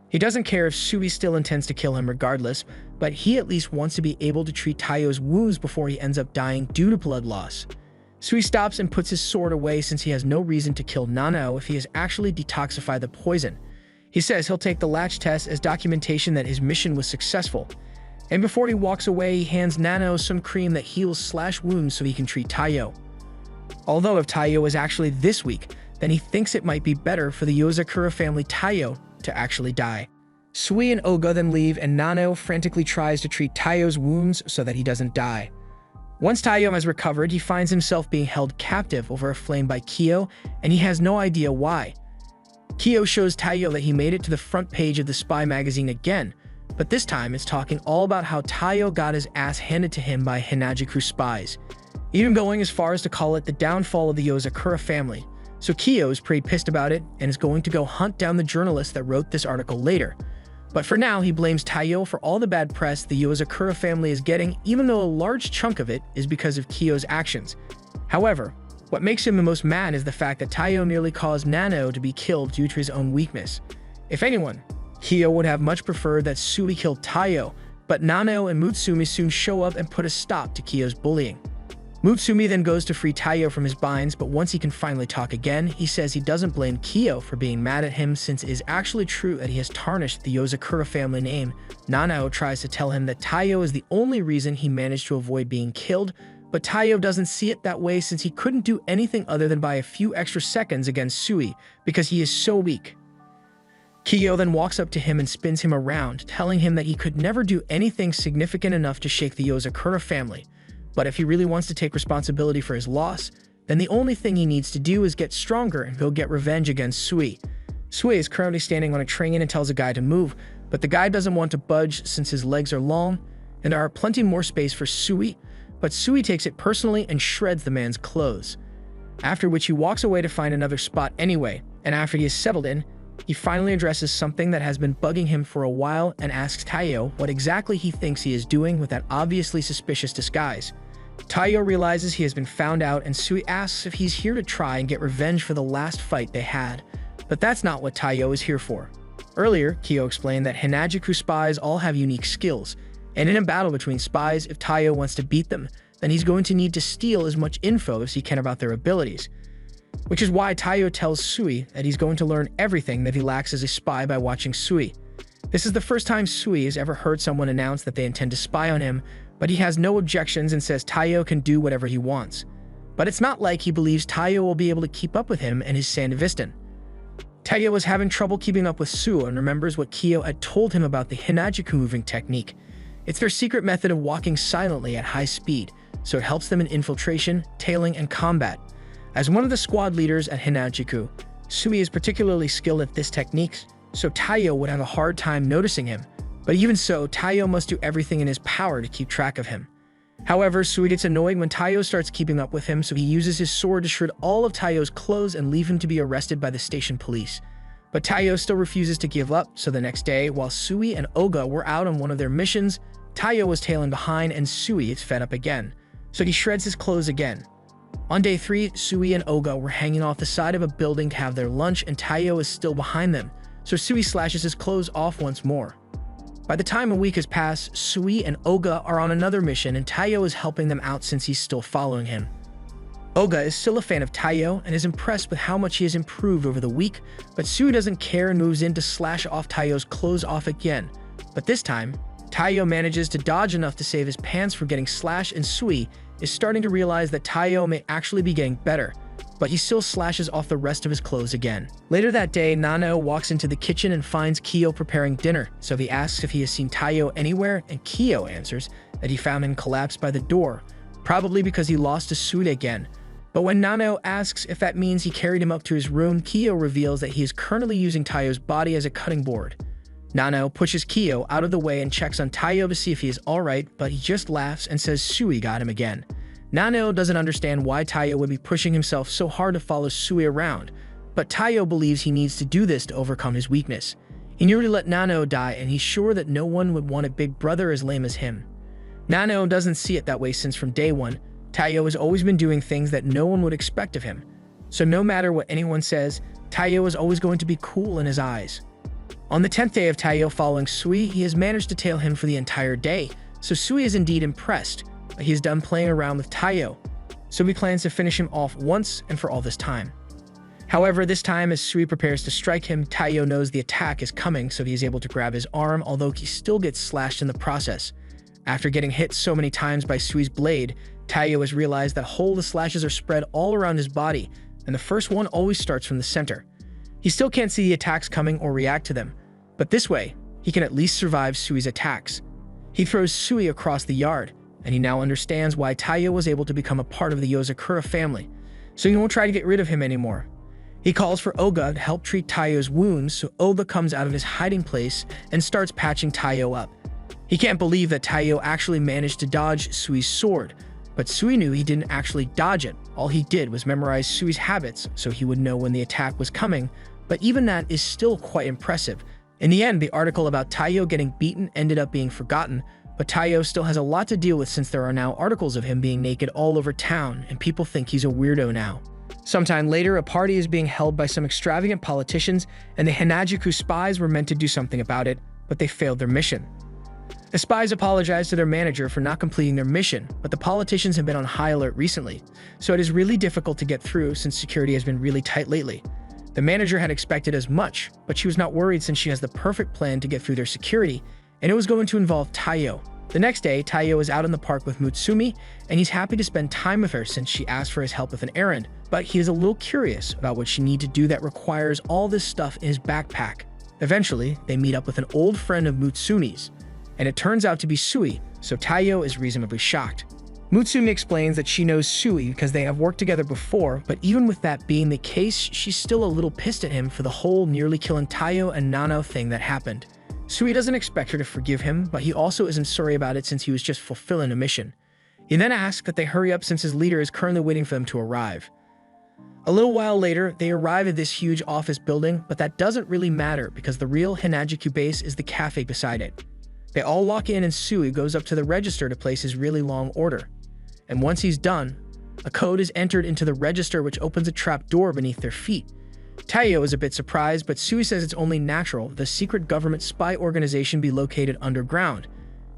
He doesn't care if Sui still intends to kill him regardless, but he at least wants to be able to treat Taiyo's wounds before he ends up dying due to blood loss. Sui stops and puts his sword away since he has no reason to kill Nanao if he has actually detoxified the poison. He says he'll take the latch test as documentation that his mission was successful. And before he walks away, he hands Nanao some cream that heals wounds so he can treat Taiyo. Although if Taiyo is actually this weak, then he thinks it might be better for the Yozakura family Taiyo to actually die. Sui and Oga then leave, and Nanao frantically tries to treat Taiyo's wounds so that he doesn't die. Once Taiyo has recovered, he finds himself being held captive over a flame by Kyo, and he has no idea why. Kyo shows Taiyo that he made it to the front page of the spy magazine again, but this time it's talking all about how Taiyo got his ass handed to him by Hinajuku spies, even going as far as to call it the downfall of the Yozakura family. So Kyo is pretty pissed about it and is going to go hunt down the journalist that wrote this article later. But for now, he blames Taiyo for all the bad press the Yozakura family is getting, even though a large chunk of it is because of Kyo's actions. However, what makes him the most mad is the fact that Taiyo nearly caused Nanao to be killed due to his own weakness. If anyone, Kyo would have much preferred that Sui killed Taiyo, but Nanao and Mutsumi soon show up and put a stop to Kyo's bullying. Mutsumi then goes to free Taiyo from his binds, but once he can finally talk again, he says he doesn't blame Kyo for being mad at him since it is actually true that he has tarnished the Yozakura family name. Nanao tries to tell him that Taiyo is the only reason he managed to avoid being killed, but Taiyo doesn't see it that way since he couldn't do anything other than buy a few extra seconds against Sui because he is so weak. Kyo then walks up to him and spins him around, telling him that he could never do anything significant enough to shake the Yozakura family. But if he really wants to take responsibility for his loss, then the only thing he needs to do is get stronger and go get revenge against Sui. Sui is currently standing on a train and tells a guy to move, but the guy doesn't want to budge since his legs are long, and there are plenty more space for Sui, but Sui takes it personally and shreds the man's clothes. After which he walks away to find another spot anyway, and after he is settled in, he finally addresses something that has been bugging him for a while and asks Taiyo what exactly he thinks he is doing with that obviously suspicious disguise. Taiyo realizes he has been found out, and Sui asks if he's here to try and get revenge for the last fight they had. But that's not what Taiyo is here for. Earlier, Kyo explained that Hinajuku spies all have unique skills, and in a battle between spies, if Taiyo wants to beat them, then he's going to need to steal as much info as he can about their abilities. Which is why Taiyo tells Sui that he's going to learn everything that he lacks as a spy by watching Sui. This is the first time Sui has ever heard someone announce that they intend to spy on him, but he has no objections and says Taiyo can do whatever he wants. But it's not like he believes Taiyo will be able to keep up with him and his Sandevistan. Taiyo was having trouble keeping up with Sui and remembers what Kyo had told him about the Hinajuku moving technique. It's their secret method of walking silently at high speed, so it helps them in infiltration, tailing, and combat. As one of the squad leaders at Hinajuku, Sui is particularly skilled at this technique, so Taiyo would have a hard time noticing him. But even so, Taiyo must do everything in his power to keep track of him. However, Sui gets annoyed when Taiyo starts keeping up with him, so he uses his sword to shred all of Taiyo's clothes and leave him to be arrested by the station police. But Taiyo still refuses to give up, so the next day, while Sui and Oga were out on one of their missions, Taiyo was tailing behind and Sui is fed up again, so he shreds his clothes again. On day 3, Sui and Oga were hanging off the side of a building to have their lunch, and Taiyo is still behind them, so Sui slashes his clothes off once more. By the time a week has passed, Sui and Oga are on another mission, and Taiyo is helping them out since he's still following him. Oga is still a fan of Taiyo and is impressed with how much he has improved over the week, but Sui doesn't care and moves in to slash off Taiyo's clothes off again. But this time, Taiyo manages to dodge enough to save his pants from getting slashed, and Sui is starting to realize that Taiyo may actually be getting better, but he still slashes off the rest of his clothes again. Later that day, Nanao walks into the kitchen and finds Kiyo preparing dinner, so he asks if he has seen Taiyo anywhere, and Kiyo answers that he found him collapsed by the door, probably because he lost to Sui again. But when Nanao asks if that means he carried him up to his room, Kiyo reveals that he is currently using Taiyo's body as a cutting board. Nanao pushes Kiyo out of the way and checks on Taiyo to see if he is alright, but he just laughs and says Sui got him again. Nanao doesn't understand why Taiyo would be pushing himself so hard to follow Sui around, but Taiyo believes he needs to do this to overcome his weakness. He nearly let Nanao die, and he's sure that no one would want a big brother as lame as him. Nanao doesn't see it that way since from day one, Taiyo has always been doing things that no one would expect of him. So no matter what anyone says, Taiyo is always going to be cool in his eyes. On the 10th day of Taiyo following Sui, he has managed to tail him for the entire day, so Sui is indeed impressed, but he is done playing around with Taiyo, so he plans to finish him off once and for all this time. However, this time as Sui prepares to strike him, Taiyo knows the attack is coming, so he is able to grab his arm, although he still gets slashed in the process. After getting hit so many times by Sui's blade, Taiyo has realized that the slashes are spread all around his body, and the first one always starts from the center. He still can't see the attacks coming or react to them, but this way, he can at least survive Sui's attacks. He throws Sui across the yard, and he now understands why Taiyo was able to become a part of the Yozakura family, so he won't try to get rid of him anymore. He calls for Oga to help treat Taiyo's wounds, so Oga comes out of his hiding place and starts patching Taiyo up. He can't believe that Taiyo actually managed to dodge Sui's sword, but Sui knew he didn't actually dodge it. All he did was memorize Sui's habits so he would know when the attack was coming, but even that is still quite impressive. In the end, the article about Taiyo getting beaten ended up being forgotten, but Taiyo still has a lot to deal with since there are now articles of him being naked all over town and people think he's a weirdo now. Sometime later, a party is being held by some extravagant politicians, and the Hanajuku spies were meant to do something about it, but they failed their mission. The spies apologized to their manager for not completing their mission, but the politicians have been on high alert recently, so it is really difficult to get through since security has been really tight lately. The manager had expected as much, but she was not worried since she has the perfect plan to get through their security, and it was going to involve Taiyo. The next day, Taiyo is out in the park with Mutsumi, and he's happy to spend time with her since she asked for his help with an errand, but he is a little curious about what she needs to do that requires all this stuff in his backpack. Eventually, they meet up with an old friend of Mutsumi's, and it turns out to be Sui, so Taiyo is reasonably shocked. Mutsumi explains that she knows Sui because they have worked together before, but even with that being the case, she's still a little pissed at him for the whole nearly killing Taiyo and Nanao thing that happened. Sui doesn't expect her to forgive him, but he also isn't sorry about it since he was just fulfilling a mission. He then asks that they hurry up since his leader is currently waiting for them to arrive. A little while later, they arrive at this huge office building, but that doesn't really matter because the real Hanajuku base is the cafe beside it. They all walk in and Sui goes up to the register to place his really long order. And once he's done, a code is entered into the register which opens a trap door beneath their feet. Taiyo is a bit surprised, but Sui says it's only natural the secret government spy organization be located underground.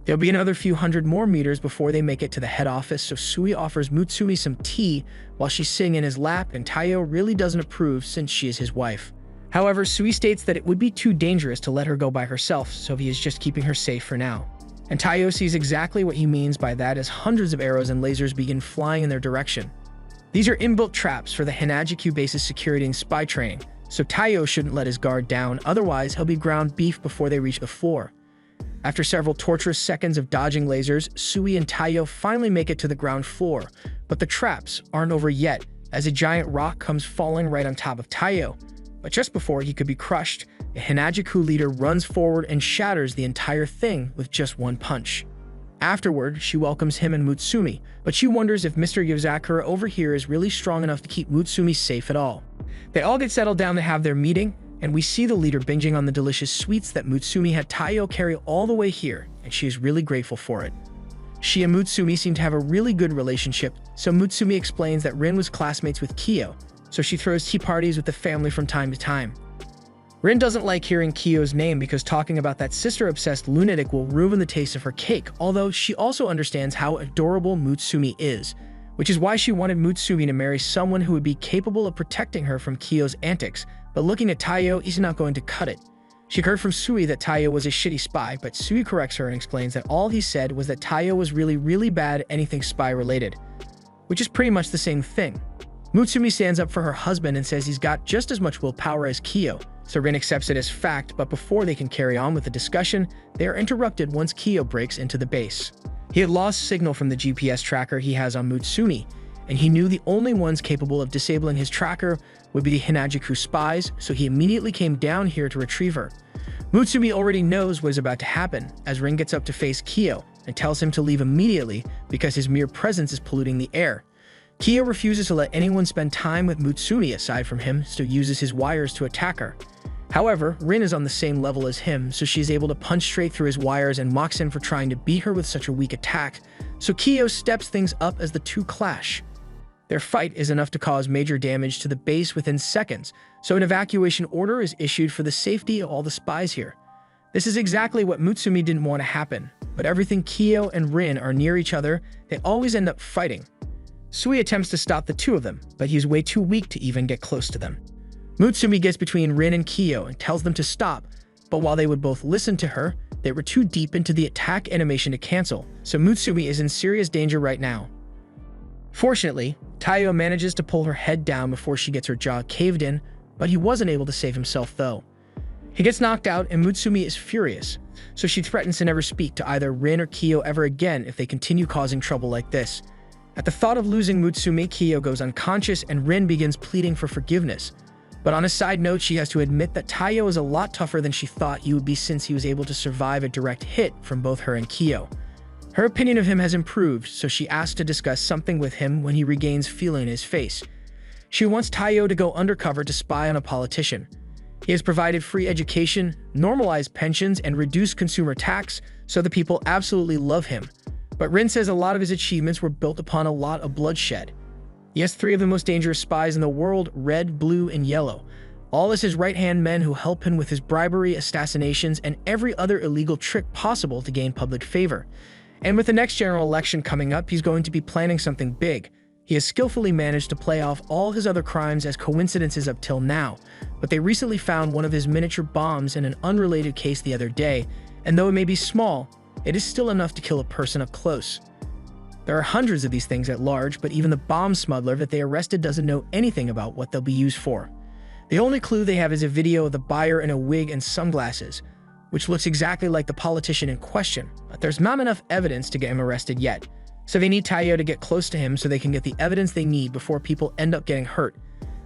There'll be another few hundred more meters before they make it to the head office, so Sui offers Mutsumi some tea while she's sitting in his lap, and Taiyo really doesn't approve since she is his wife. However, Sui states that it would be too dangerous to let her go by herself, so he is just keeping her safe for now. And Taiyo sees exactly what he means by that as hundreds of arrows and lasers begin flying in their direction. These are inbuilt traps for the Hanajuku base's security and spy training, so Taiyo shouldn't let his guard down, otherwise he'll be ground beef before they reach the floor. After several torturous seconds of dodging lasers, Sui and Taiyo finally make it to the ground floor, but the traps aren't over yet, as a giant rock comes falling right on top of Taiyo. But just before he could be crushed, a Hanajuku leader runs forward and shatters the entire thing with just one punch. Afterward, she welcomes him and Mutsumi, but she wonders if Mr. Yozakura over here is really strong enough to keep Mutsumi safe at all. They all get settled down to have their meeting, and we see the leader binging on the delicious sweets that Mutsumi had Taiyo carry all the way here, and she is really grateful for it. She and Mutsumi seem to have a really good relationship, so Mutsumi explains that Rin was classmates with Kiyo, so she throws tea parties with the family from time to time. Rin doesn't like hearing Kiyo's name because talking about that sister-obsessed lunatic will ruin the taste of her cake, although she also understands how adorable Mutsumi is, which is why she wanted Mutsumi to marry someone who would be capable of protecting her from Kiyo's antics, but looking at Taiyo, he's not going to cut it. She heard from Sui that Taiyo was a shitty spy, but Sui corrects her and explains that all he said was that Taiyo was really bad at anything spy-related. which is pretty much the same thing. Mutsumi stands up for her husband and says he's got just as much willpower as Kiyo, so Rin accepts it as fact, but before they can carry on with the discussion, they are interrupted once Kiyo breaks into the base. He had lost signal from the GPS tracker he has on Mutsumi, and he knew the only ones capable of disabling his tracker would be the Hinagiku spies, so he immediately came down here to retrieve her. Mutsumi already knows what is about to happen, as Rin gets up to face Kiyo and tells him to leave immediately because his mere presence is polluting the air. Kiyo refuses to let anyone spend time with Mutsumi aside from him, so uses his wires to attack her. However, Rin is on the same level as him, so she's able to punch straight through his wires and mocks him for trying to beat her with such a weak attack, so Kiyo steps things up as the two clash. Their fight is enough to cause major damage to the base within seconds, so an evacuation order is issued for the safety of all the spies here. This is exactly what Mutsumi didn't want to happen, but everything Kiyo and Rin are near each other, they always end up fighting. Sui attempts to stop the two of them, but he's way too weak to even get close to them. Mutsumi gets between Rin and Kiyo and tells them to stop, but while they would both listen to her, they were too deep into the attack animation to cancel, so Mutsumi is in serious danger right now. Fortunately, Taiyo manages to pull her head down before she gets her jaw caved in, but he wasn't able to save himself though. He gets knocked out and Mutsumi is furious, so she threatens to never speak to either Rin or Kiyo ever again if they continue causing trouble like this. At the thought of losing Mutsumi, Kiyo goes unconscious and Rin begins pleading for forgiveness. But on a side note, she has to admit that Taiyo is a lot tougher than she thought he would be since he was able to survive a direct hit from both her and Kiyo. Her opinion of him has improved, so she asks to discuss something with him when he regains feeling in his face. She wants Taiyo to go undercover to spy on a politician. He has provided free education, normalized pensions, and reduced consumer tax, so the people absolutely love him. But Rin says a lot of his achievements were built upon a lot of bloodshed. He has 3 of the most dangerous spies in the world, red, blue, and yellow. All as his right-hand men who help him with his bribery, assassinations, and every other illegal trick possible to gain public favor. And with the next general election coming up, he's going to be planning something big. He has skillfully managed to play off all his other crimes as coincidences up till now, but they recently found one of his miniature bombs in an unrelated case the other day, and though it may be small, it is still enough to kill a person up close. There are hundreds of these things at large, but even the bomb smuggler that they arrested doesn't know anything about what they'll be used for. The only clue they have is a video of the buyer in a wig and sunglasses, which looks exactly like the politician in question, but there's not enough evidence to get him arrested yet. So they need Taiyo to get close to him so they can get the evidence they need before people end up getting hurt.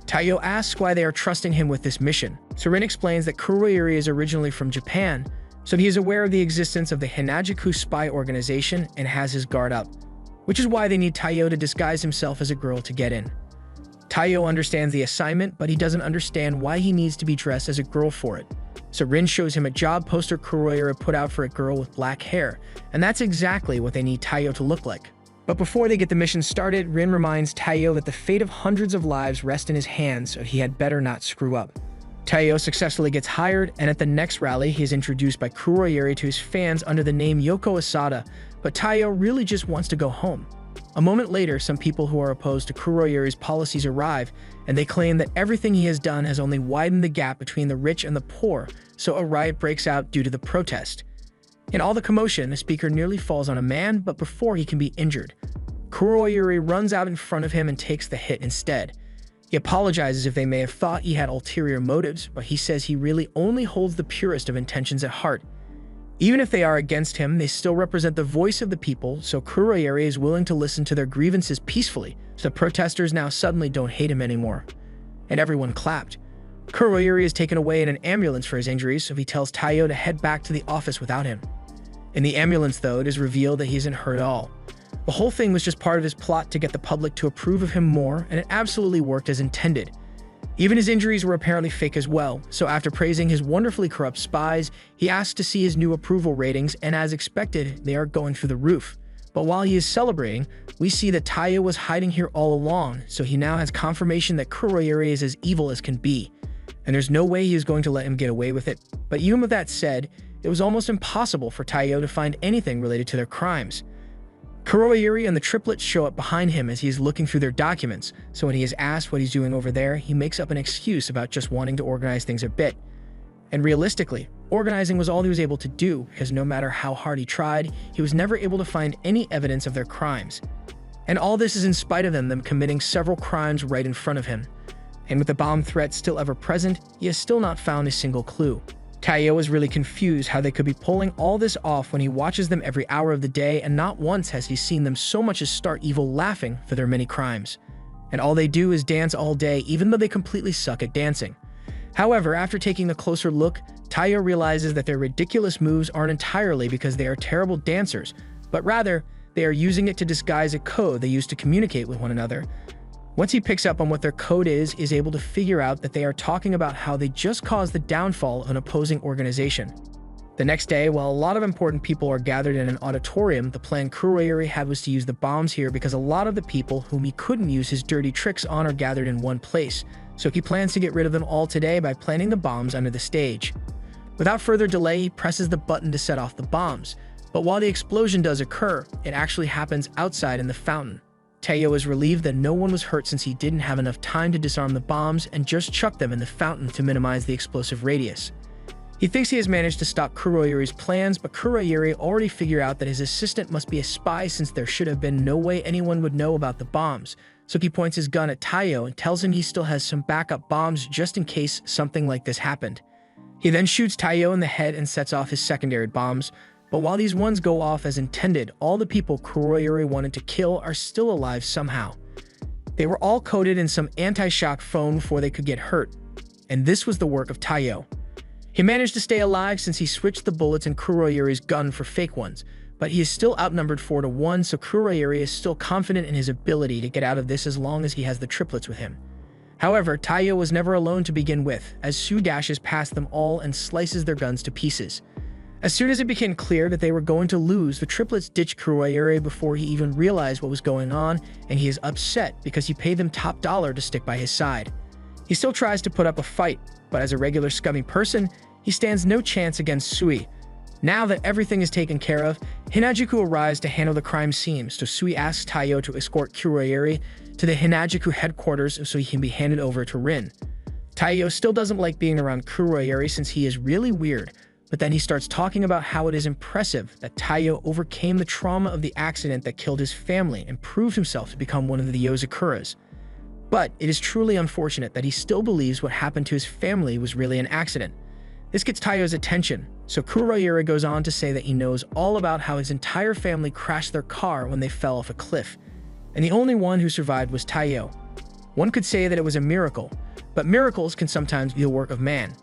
Taiyo asks why they are trusting him with this mission. So Rin explains that Kuroyuri is originally from Japan, so he is aware of the existence of the Hinagiku spy organization and has his guard up, which is why they need Taiyo to disguise himself as a girl to get in. Taiyo understands the assignment, but he doesn't understand why he needs to be dressed as a girl for it. So Rin shows him a job poster Kuroyuri put out for a girl with black hair, and that's exactly what they need Taiyo to look like. But before they get the mission started, Rin reminds Taiyo that the fate of hundreds of lives rests in his hands, so he had better not screw up. Taiyo successfully gets hired, and at the next rally, he is introduced by Kuroyuri to his fans under the name Yoko Asada, but Taiyo really just wants to go home. A moment later, some people who are opposed to Kuroyuri's policies arrive, and they claim that everything he has done has only widened the gap between the rich and the poor, so a riot breaks out due to the protest. In all the commotion, the speaker nearly falls on a man, but before he can be injured, Kuroyuri runs out in front of him and takes the hit instead. He apologizes if they may have thought he had ulterior motives, but he says he really only holds the purest of intentions at heart. Even if they are against him, they still represent the voice of the people, so Kuroyuri is willing to listen to their grievances peacefully, so the protesters now suddenly don't hate him anymore. And everyone clapped. Kuroyuri is taken away in an ambulance for his injuries, so he tells Taiyo to head back to the office without him. In the ambulance, though, it is revealed that he isn't hurt at all. The whole thing was just part of his plot to get the public to approve of him more, and it absolutely worked as intended. Even his injuries were apparently fake as well, so after praising his wonderfully corrupt spies, he asks to see his new approval ratings, and as expected, they are going through the roof. But while he is celebrating, we see that Taiyo was hiding here all along, so he now has confirmation that Kuroyuri is as evil as can be. And there's no way he is going to let him get away with it. But even with that said, it was almost impossible for Taiyo to find anything related to their crimes. Kuroyuri and the triplets show up behind him as he is looking through their documents, so when he is asked what he's doing over there, he makes up an excuse about just wanting to organize things a bit. And realistically, organizing was all he was able to do, because no matter how hard he tried, he was never able to find any evidence of their crimes. And all this is in spite of them committing several crimes right in front of him. And with the bomb threat still ever present, he has still not found a single clue. Taiyo is really confused how they could be pulling all this off when he watches them every hour of the day, and not once has he seen them so much as start evil laughing for their many crimes. And all they do is dance all day, even though they completely suck at dancing. However, after taking a closer look, Taiyo realizes that their ridiculous moves aren't entirely because they are terrible dancers, but rather, they are using it to disguise a code they use to communicate with one another. Once he picks up on what their code is able to figure out that they are talking about how they just caused the downfall of an opposing organization. The next day, while a lot of important people are gathered in an auditorium, the plan Kuroyuri had was to use the bombs here because a lot of the people whom he couldn't use his dirty tricks on are gathered in one place, so he plans to get rid of them all today by planting the bombs under the stage. Without further delay, he presses the button to set off the bombs, but while the explosion does occur, it actually happens outside in the fountain. Taiyo is relieved that no one was hurt since he didn't have enough time to disarm the bombs and just chucked them in the fountain to minimize the explosive radius. He thinks he has managed to stop Kuroyuri's plans, but Kuroyuri already figured out that his assistant must be a spy since there should have been no way anyone would know about the bombs, so he points his gun at Taiyo and tells him he still has some backup bombs just in case something like this happened. He then shoots Taiyo in the head and sets off his secondary bombs, but while these ones go off as intended, all the people Kuroyuri wanted to kill are still alive somehow. They were all coated in some anti-shock foam before they could get hurt, and this was the work of Taiyo. He managed to stay alive since he switched the bullets in Kuroyuri's gun for fake ones, but he is still outnumbered 4-1, so Kuroyuri is still confident in his ability to get out of this as long as he has the triplets with him. However, Taiyo was never alone to begin with, as Su dashes past them all and slices their guns to pieces. As soon as it became clear that they were going to lose, the triplets ditched Kuroyuri before he even realized what was going on, and he is upset because he paid them top dollar to stick by his side. He still tries to put up a fight, but as a regular scummy person, he stands no chance against Sui. Now that everything is taken care of, Hinajuku arrives to handle the crime scene, so Sui asks Taiyo to escort Kuroyuri to the Hinajuku headquarters so he can be handed over to Rin. Taiyo still doesn't like being around Kuroyuri since he is really weird, but then he starts talking about how it is impressive that Taiyo overcame the trauma of the accident that killed his family and proved himself to become one of the Yozakuras. But it is truly unfortunate that he still believes what happened to his family was really an accident. This gets Taiyo's attention, so Kuroyuri goes on to say that he knows all about how his entire family crashed their car when they fell off a cliff, and the only one who survived was Taiyo. One could say that it was a miracle, but miracles can sometimes be the work of man.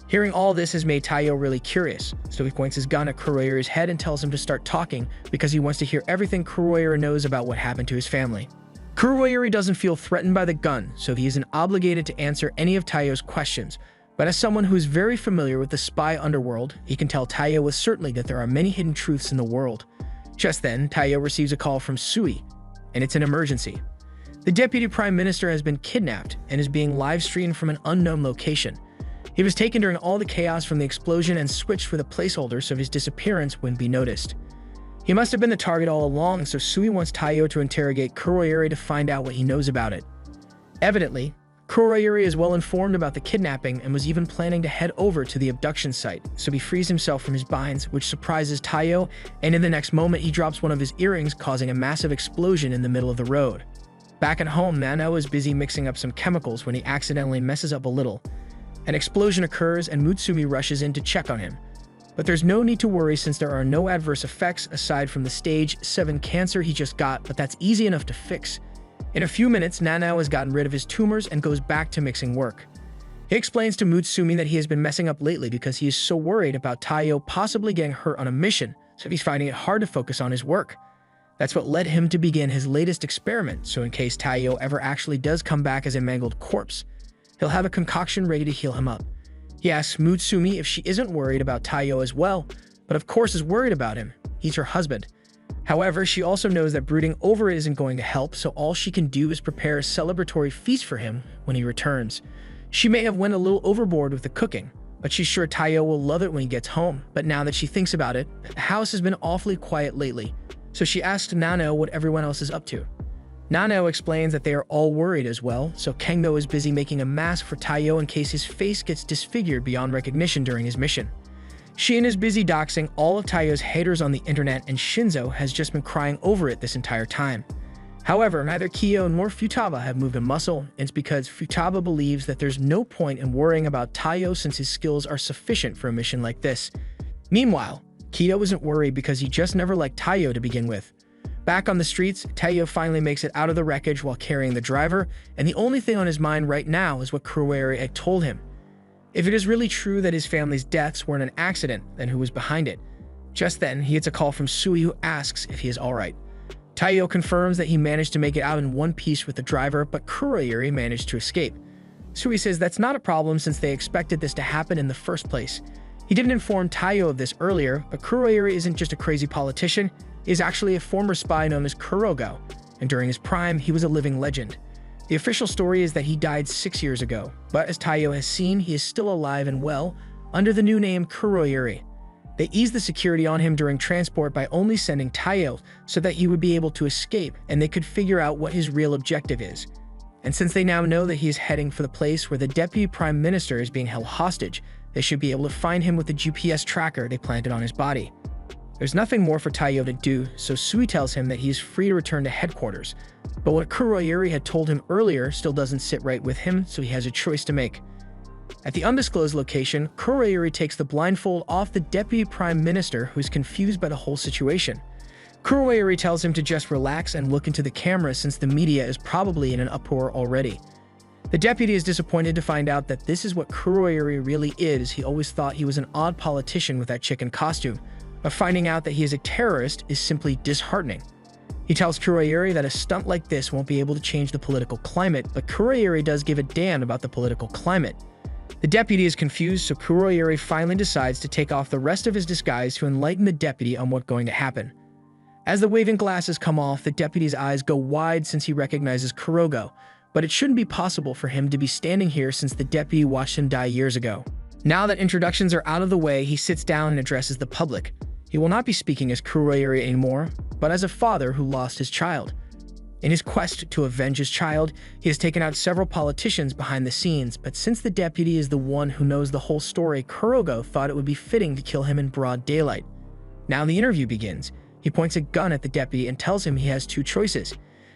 Hearing all this has made Taiyo really curious, so he points his gun at Kuroyuri's head and tells him to start talking because he wants to hear everything Kuroyuri knows about what happened to his family. Kuroyuri doesn't feel threatened by the gun, so he isn't obligated to answer any of Taiyo's questions, but as someone who is very familiar with the spy underworld, he can tell Taiyo with certainty that there are many hidden truths in the world. Just then, Taiyo receives a call from Sui, and it's an emergency. The Deputy Prime Minister has been kidnapped and is being live-streamed from an unknown location. He was taken during all the chaos from the explosion and switched for the placeholder so his disappearance wouldn't be noticed. He must have been the target all along, so Sui wants Taiyo to interrogate Kuroyuri to find out what he knows about it. Evidently, Kuroyuri is well informed about the kidnapping and was even planning to head over to the abduction site, so he frees himself from his binds, which surprises Taiyo, and in the next moment he drops one of his earrings, causing a massive explosion in the middle of the road. Back at home, Nanao is busy mixing up some chemicals when he accidentally messes up a little. An explosion occurs and Mutsumi rushes in to check on him. But there's no need to worry since there are no adverse effects aside from the stage 7 cancer he just got, but that's easy enough to fix. In a few minutes, Nanao has gotten rid of his tumors and goes back to mixing work. He explains to Mutsumi that he has been messing up lately because he is so worried about Taiyo possibly getting hurt on a mission, so he's finding it hard to focus on his work. That's what led him to begin his latest experiment, so in case Taiyo ever actually does come back as a mangled corpse, he'll have a concoction ready to heal him up. He asks Mutsumi if she isn't worried about Taiyo as well, but of course is worried about him. He's her husband. However, she also knows that brooding over it isn't going to help, so all she can do is prepare a celebratory feast for him when he returns. She may have went a little overboard with the cooking, but she's sure Taiyo will love it when he gets home. But now that she thinks about it, the house has been awfully quiet lately, so she asks Nanao what everyone else is up to. Nanao explains that they are all worried as well, so Kengdo is busy making a mask for Taiyo in case his face gets disfigured beyond recognition during his mission. Shin is busy doxing all of Taiyo's haters on the internet, and Shinzo has just been crying over it this entire time. However, neither Kiyo nor Futaba have moved a muscle, and it's because Futaba believes that there's no point in worrying about Taiyo since his skills are sufficient for a mission like this. Meanwhile, Kiyo isn't worried because he just never liked Taiyo to begin with. Back on the streets, Taiyo finally makes it out of the wreckage while carrying the driver, and the only thing on his mind right now is what Kuroyuri had told him. If it is really true that his family's deaths weren't an accident, then who was behind it? Just then, he gets a call from Sui who asks if he is alright. Taiyo confirms that he managed to make it out in one piece with the driver, but Kuroyuri managed to escape. Sui says that's not a problem since they expected this to happen in the first place. He didn't inform Taiyo of this earlier, but Kuroyuri isn't just a crazy politician, he is actually a former spy known as Kurogo, and during his prime, he was a living legend. The official story is that he died 6 years ago, but as Taiyo has seen, he is still alive and well, under the new name Kuroyuri. They eased the security on him during transport by only sending Taiyo so that he would be able to escape and they could figure out what his real objective is. And since they now know that he is heading for the place where the Deputy Prime Minister is being held hostage, they should be able to find him with the GPS tracker they planted on his body. There's nothing more for Taiyo to do, so Sui tells him that he is free to return to headquarters. But what Kuroyuri had told him earlier still doesn't sit right with him, so he has a choice to make. At the undisclosed location, Kuroyuri takes the blindfold off the Deputy Prime Minister, who's confused by the whole situation. Kuroyuri tells him to just relax and look into the camera since the media is probably in an uproar already. The deputy is disappointed to find out that this is what Kuroyuri really is. He always thought he was an odd politician with that chicken costume, but finding out that he is a terrorist is simply disheartening. He tells Kuroyuri that a stunt like this won't be able to change the political climate, but Kuroyuri does give a damn about the political climate. The deputy is confused, so Kuroyuri finally decides to take off the rest of his disguise to enlighten the deputy on what's going to happen. As the waving glasses come off, the deputy's eyes go wide since he recognizes Kurogo, but it shouldn't be possible for him to be standing here since the deputy watched him die years ago. Now that introductions are out of the way, he sits down and addresses the public. He will not be speaking as Kuroyuri anymore, but as a father who lost his child. In his quest to avenge his child, he has taken out several politicians behind the scenes, but since the deputy is the one who knows the whole story, Kurogo thought it would be fitting to kill him in broad daylight. Now the interview begins. He points a gun at the deputy and tells him he has two choices.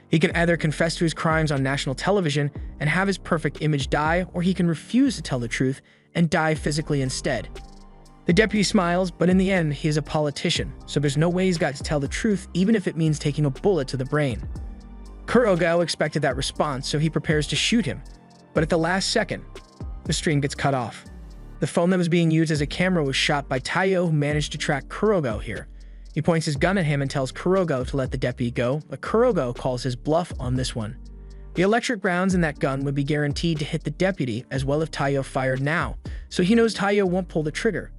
He can either confess to his crimes on national television and have his perfect image die, or he can refuse to tell the truth and die physically instead. The deputy smiles, but in the end, he is a politician, so there's no way he's got to tell the truth even if it means taking a bullet to the brain. Kurogo expected that response, so he prepares to shoot him, but at the last second, the stream gets cut off. The phone that was being used as a camera was shot by Taiyo, who managed to track Kurogo here. He points his gun at him and tells Kurogo to let the deputy go, but Kurogo calls his bluff on this one. The electric rounds in that gun would be guaranteed to hit the deputy as well if Taiyo fired now, so he knows Taiyo won't pull the trigger.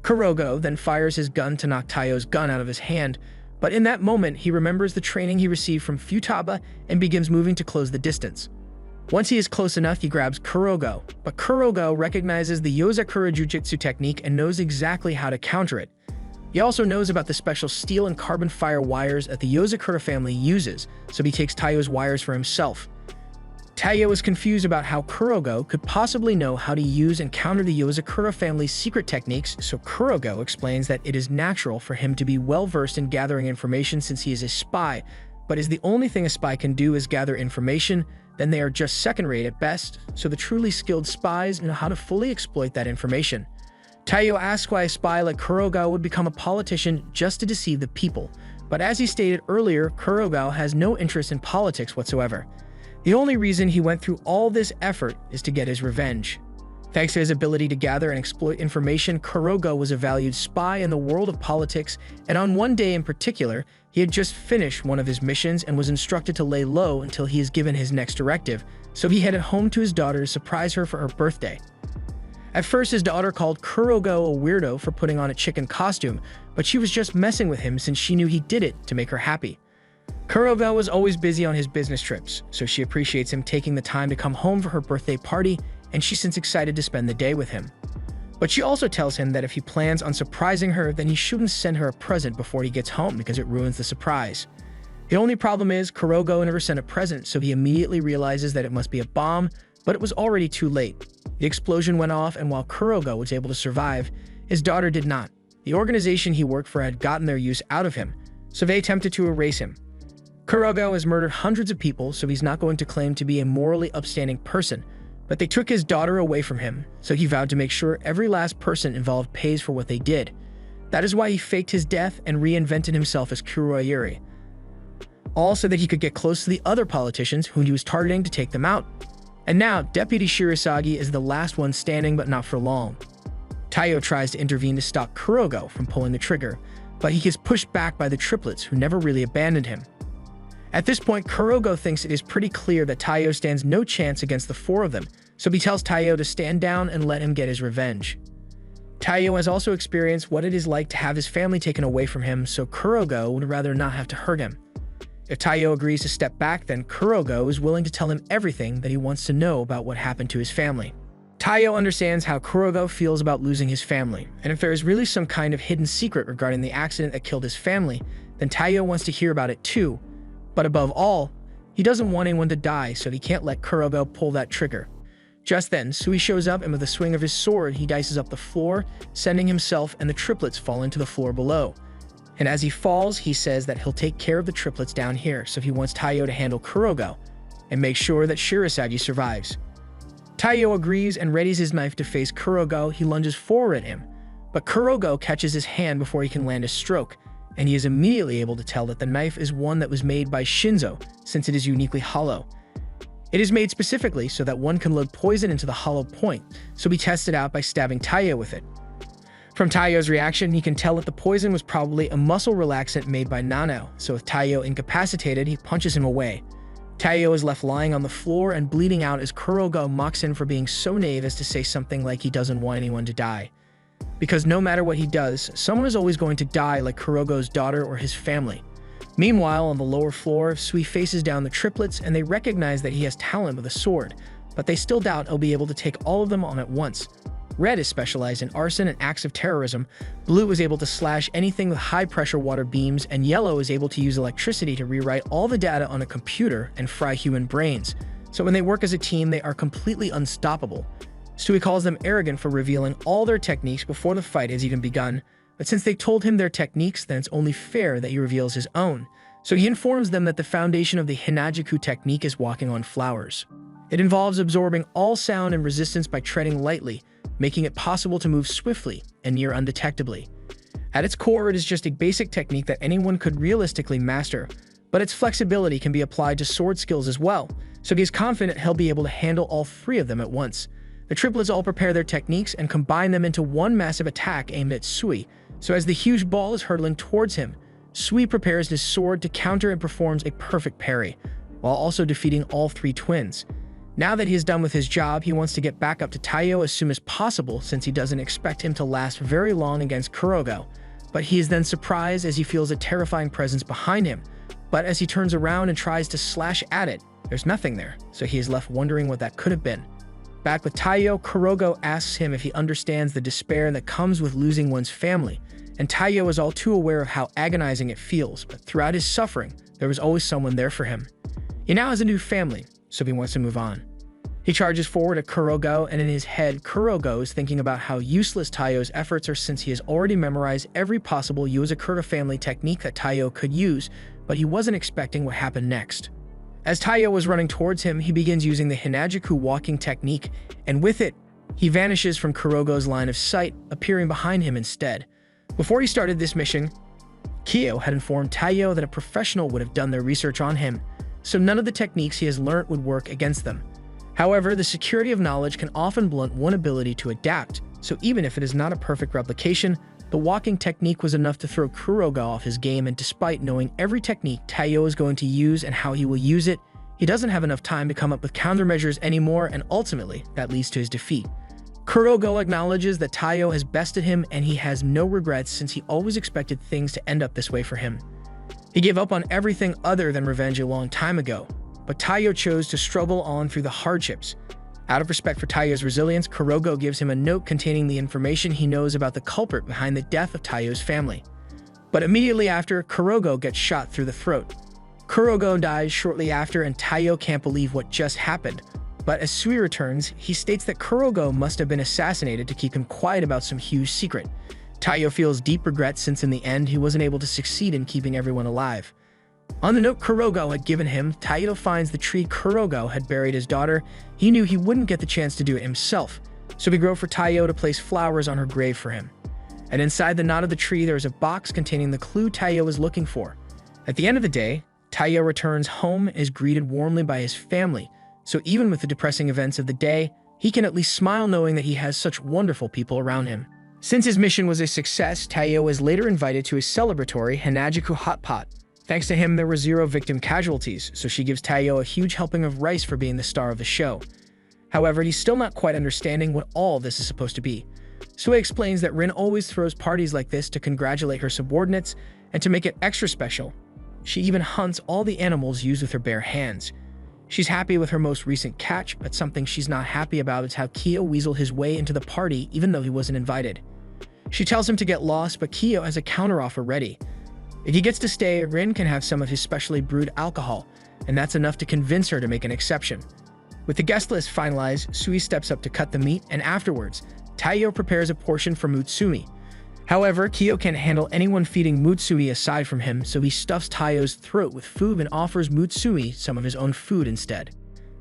Kurogo then fires his gun to knock Taiyo's gun out of his hand, but in that moment he remembers the training he received from Futaba and begins moving to close the distance. Once he is close enough, he grabs Kurogo, but Kurogo recognizes the Yozakura Jujutsu technique and knows exactly how to counter it. He also knows about the special steel and carbon fire wires that the Yozakura family uses, so he takes Taiyo's wires for himself. Taiyo is confused about how Kurogo could possibly know how to use and counter the Yozakura family's secret techniques, so Kurogo explains that it is natural for him to be well-versed in gathering information since he is a spy, but as the only thing a spy can do is gather information, then they are just second-rate at best, so the truly skilled spies know how to fully exploit that information. Taiyo asks why a spy like Kurogo would become a politician just to deceive the people, but as he stated earlier, Kurogo has no interest in politics whatsoever. The only reason he went through all this effort is to get his revenge. Thanks to his ability to gather and exploit information, Kurogo was a valued spy in the world of politics, and on one day in particular, he had just finished one of his missions and was instructed to lay low until he is given his next directive, so he headed home to his daughter to surprise her for her birthday. At first, his daughter called Kurogo a weirdo for putting on a chicken costume, but she was just messing with him since she knew he did it to make her happy. Kurogo was always busy on his business trips, so she appreciates him taking the time to come home for her birthday party, and she seems excited to spend the day with him. But she also tells him that if he plans on surprising her, then he shouldn't send her a present before he gets home because it ruins the surprise. The only problem is Kurogo never sent a present, so he immediately realizes that it must be a bomb, but it was already too late. The explosion went off, and while Kurogo was able to survive, his daughter did not. The organization he worked for had gotten their use out of him, so they attempted to erase him. Kurogo has murdered hundreds of people, so he's not going to claim to be a morally upstanding person, but they took his daughter away from him, so he vowed to make sure every last person involved pays for what they did. That is why he faked his death and reinvented himself as Kuroyuri, all so that he could get close to the other politicians whom he was targeting to take them out. And now, Deputy Shirasagi is the last one standing, but not for long. Taiyo tries to intervene to stop Kurogo from pulling the trigger, but he gets pushed back by the triplets who never really abandoned him. At this point, Kurogo thinks it is pretty clear that Taiyo stands no chance against the four of them, so he tells Taiyo to stand down and let him get his revenge. Taiyo has also experienced what it is like to have his family taken away from him, so Kurogo would rather not have to hurt him. If Taiyo agrees to step back, then Kurogo is willing to tell him everything that he wants to know about what happened to his family. Taiyo understands how Kurogo feels about losing his family, and if there is really some kind of hidden secret regarding the accident that killed his family, then Taiyo wants to hear about it too. But above all, he doesn't want anyone to die, so he can't let Kurogo pull that trigger. Just then, Sui shows up, and with a swing of his sword, he dices up the floor, sending himself and the triplets falling to the floor below. And as he falls, he says that he'll take care of the triplets down here, so he wants Taiyo to handle Kurogo and make sure that Shirasagi survives. Taiyo agrees and readies his knife to face Kurogo. He lunges forward at him, but Kurogo catches his hand before he can land a stroke, and he is immediately able to tell that the knife is one that was made by Shinzo, since it is uniquely hollow. It is made specifically so that one can load poison into the hollow point, so he tests it out by stabbing Taiyo with it. From Taiyo's reaction, he can tell that the poison was probably a muscle relaxant made by Nano, so with Taiyo incapacitated, he punches him away. Taiyo is left lying on the floor and bleeding out as Kurogo mocks him for being so naive as to say something like he doesn't want anyone to die. Because no matter what he does, someone is always going to die, like Kurogo's daughter or his family. Meanwhile, on the lower floor, Sui faces down the triplets and they recognize that he has talent with a sword, but they still doubt he'll be able to take all of them on at once. Red is specialized in arson and acts of terrorism, Blue is able to slash anything with high-pressure water beams, and Yellow is able to use electricity to rewrite all the data on a computer and fry human brains. So when they work as a team, they are completely unstoppable. Sui calls them arrogant for revealing all their techniques before the fight has even begun, but since they told him their techniques, then it's only fair that he reveals his own. So he informs them that the foundation of the Hinajuku technique is walking on flowers. It involves absorbing all sound and resistance by treading lightly, making it possible to move swiftly and near undetectably. At its core, it is just a basic technique that anyone could realistically master, but its flexibility can be applied to sword skills as well, so he is confident he'll be able to handle all three of them at once. The triplets all prepare their techniques and combine them into one massive attack aimed at Sui, so as the huge ball is hurtling towards him, Sui prepares his sword to counter and performs a perfect parry, while also defeating all three twins. Now that he is done with his job, he wants to get back up to Taiyo as soon as possible, since he doesn't expect him to last very long against Kurogo. But he is then surprised as he feels a terrifying presence behind him. But as he turns around and tries to slash at it, there's nothing there, so he is left wondering what that could have been. Back with Taiyo, Kurogo asks him if he understands the despair that comes with losing one's family, and Taiyo is all too aware of how agonizing it feels, but throughout his suffering, there was always someone there for him. He now has a new family, so he wants to move on. He charges forward at Kurogo, and in his head, Kurogo is thinking about how useless Taiyo's efforts are since he has already memorized every possible Yozakura family technique that Taiyo could use, but he wasn't expecting what happened next. As Taiyo was running towards him, he begins using the Hinajuku walking technique, and with it, he vanishes from Kurogo's line of sight, appearing behind him instead. Before he started this mission, Kyo had informed Taiyo that a professional would have done their research on him, so none of the techniques he has learnt would work against them. However, the security of knowledge can often blunt one's ability to adapt, so even if it is not a perfect replication, the walking technique was enough to throw Kurogo off his game, and despite knowing every technique Taiyo is going to use and how he will use it, he doesn't have enough time to come up with countermeasures anymore, and ultimately, that leads to his defeat. Kurogo acknowledges that Taiyo has bested him, and he has no regrets since he always expected things to end up this way for him. He gave up on everything other than revenge a long time ago, but Taiyo chose to struggle on through the hardships. Out of respect for Taiyo's resilience, Kurogo gives him a note containing the information he knows about the culprit behind the death of Taiyo's family. But immediately after, Kurogo gets shot through the throat. Kurogo dies shortly after, and Taiyo can't believe what just happened. But as Sui returns, he states that Kurogo must have been assassinated to keep him quiet about some huge secret. Taiyo feels deep regret since in the end he wasn't able to succeed in keeping everyone alive. On the note Kurogo had given him, Taito finds the tree Kurogo had buried his daughter. He knew he wouldn't get the chance to do it himself, so he wrote for Taiyo to place flowers on her grave for him. And inside the knot of the tree, there is a box containing the clue Taiyo was looking for. At the end of the day, Taiyo returns home and is greeted warmly by his family, so even with the depressing events of the day, he can at least smile knowing that he has such wonderful people around him. Since his mission was a success, Taiyo was later invited to a celebratory Hanajuku hot pot. Thanks to him, there were 0 victim casualties, so she gives Taiyo a huge helping of rice for being the star of the show. However, he's still not quite understanding what all this is supposed to be. Sui explains that Rin always throws parties like this to congratulate her subordinates and to make it extra special. She even hunts all the animals used with her bare hands. She's happy with her most recent catch, but something she's not happy about is how Kiyo weaseled his way into the party even though he wasn't invited. She tells him to get lost, but Kiyo has a counteroffer ready. If he gets to stay, Rin can have some of his specially brewed alcohol, and that's enough to convince her to make an exception. With the guest list finalized, Sui steps up to cut the meat, and afterwards, Taiyo prepares a portion for Mutsumi. However, Kiyo can't handle anyone feeding Mutsui aside from him, so he stuffs Taiyo's throat with food and offers Mutsui some of his own food instead.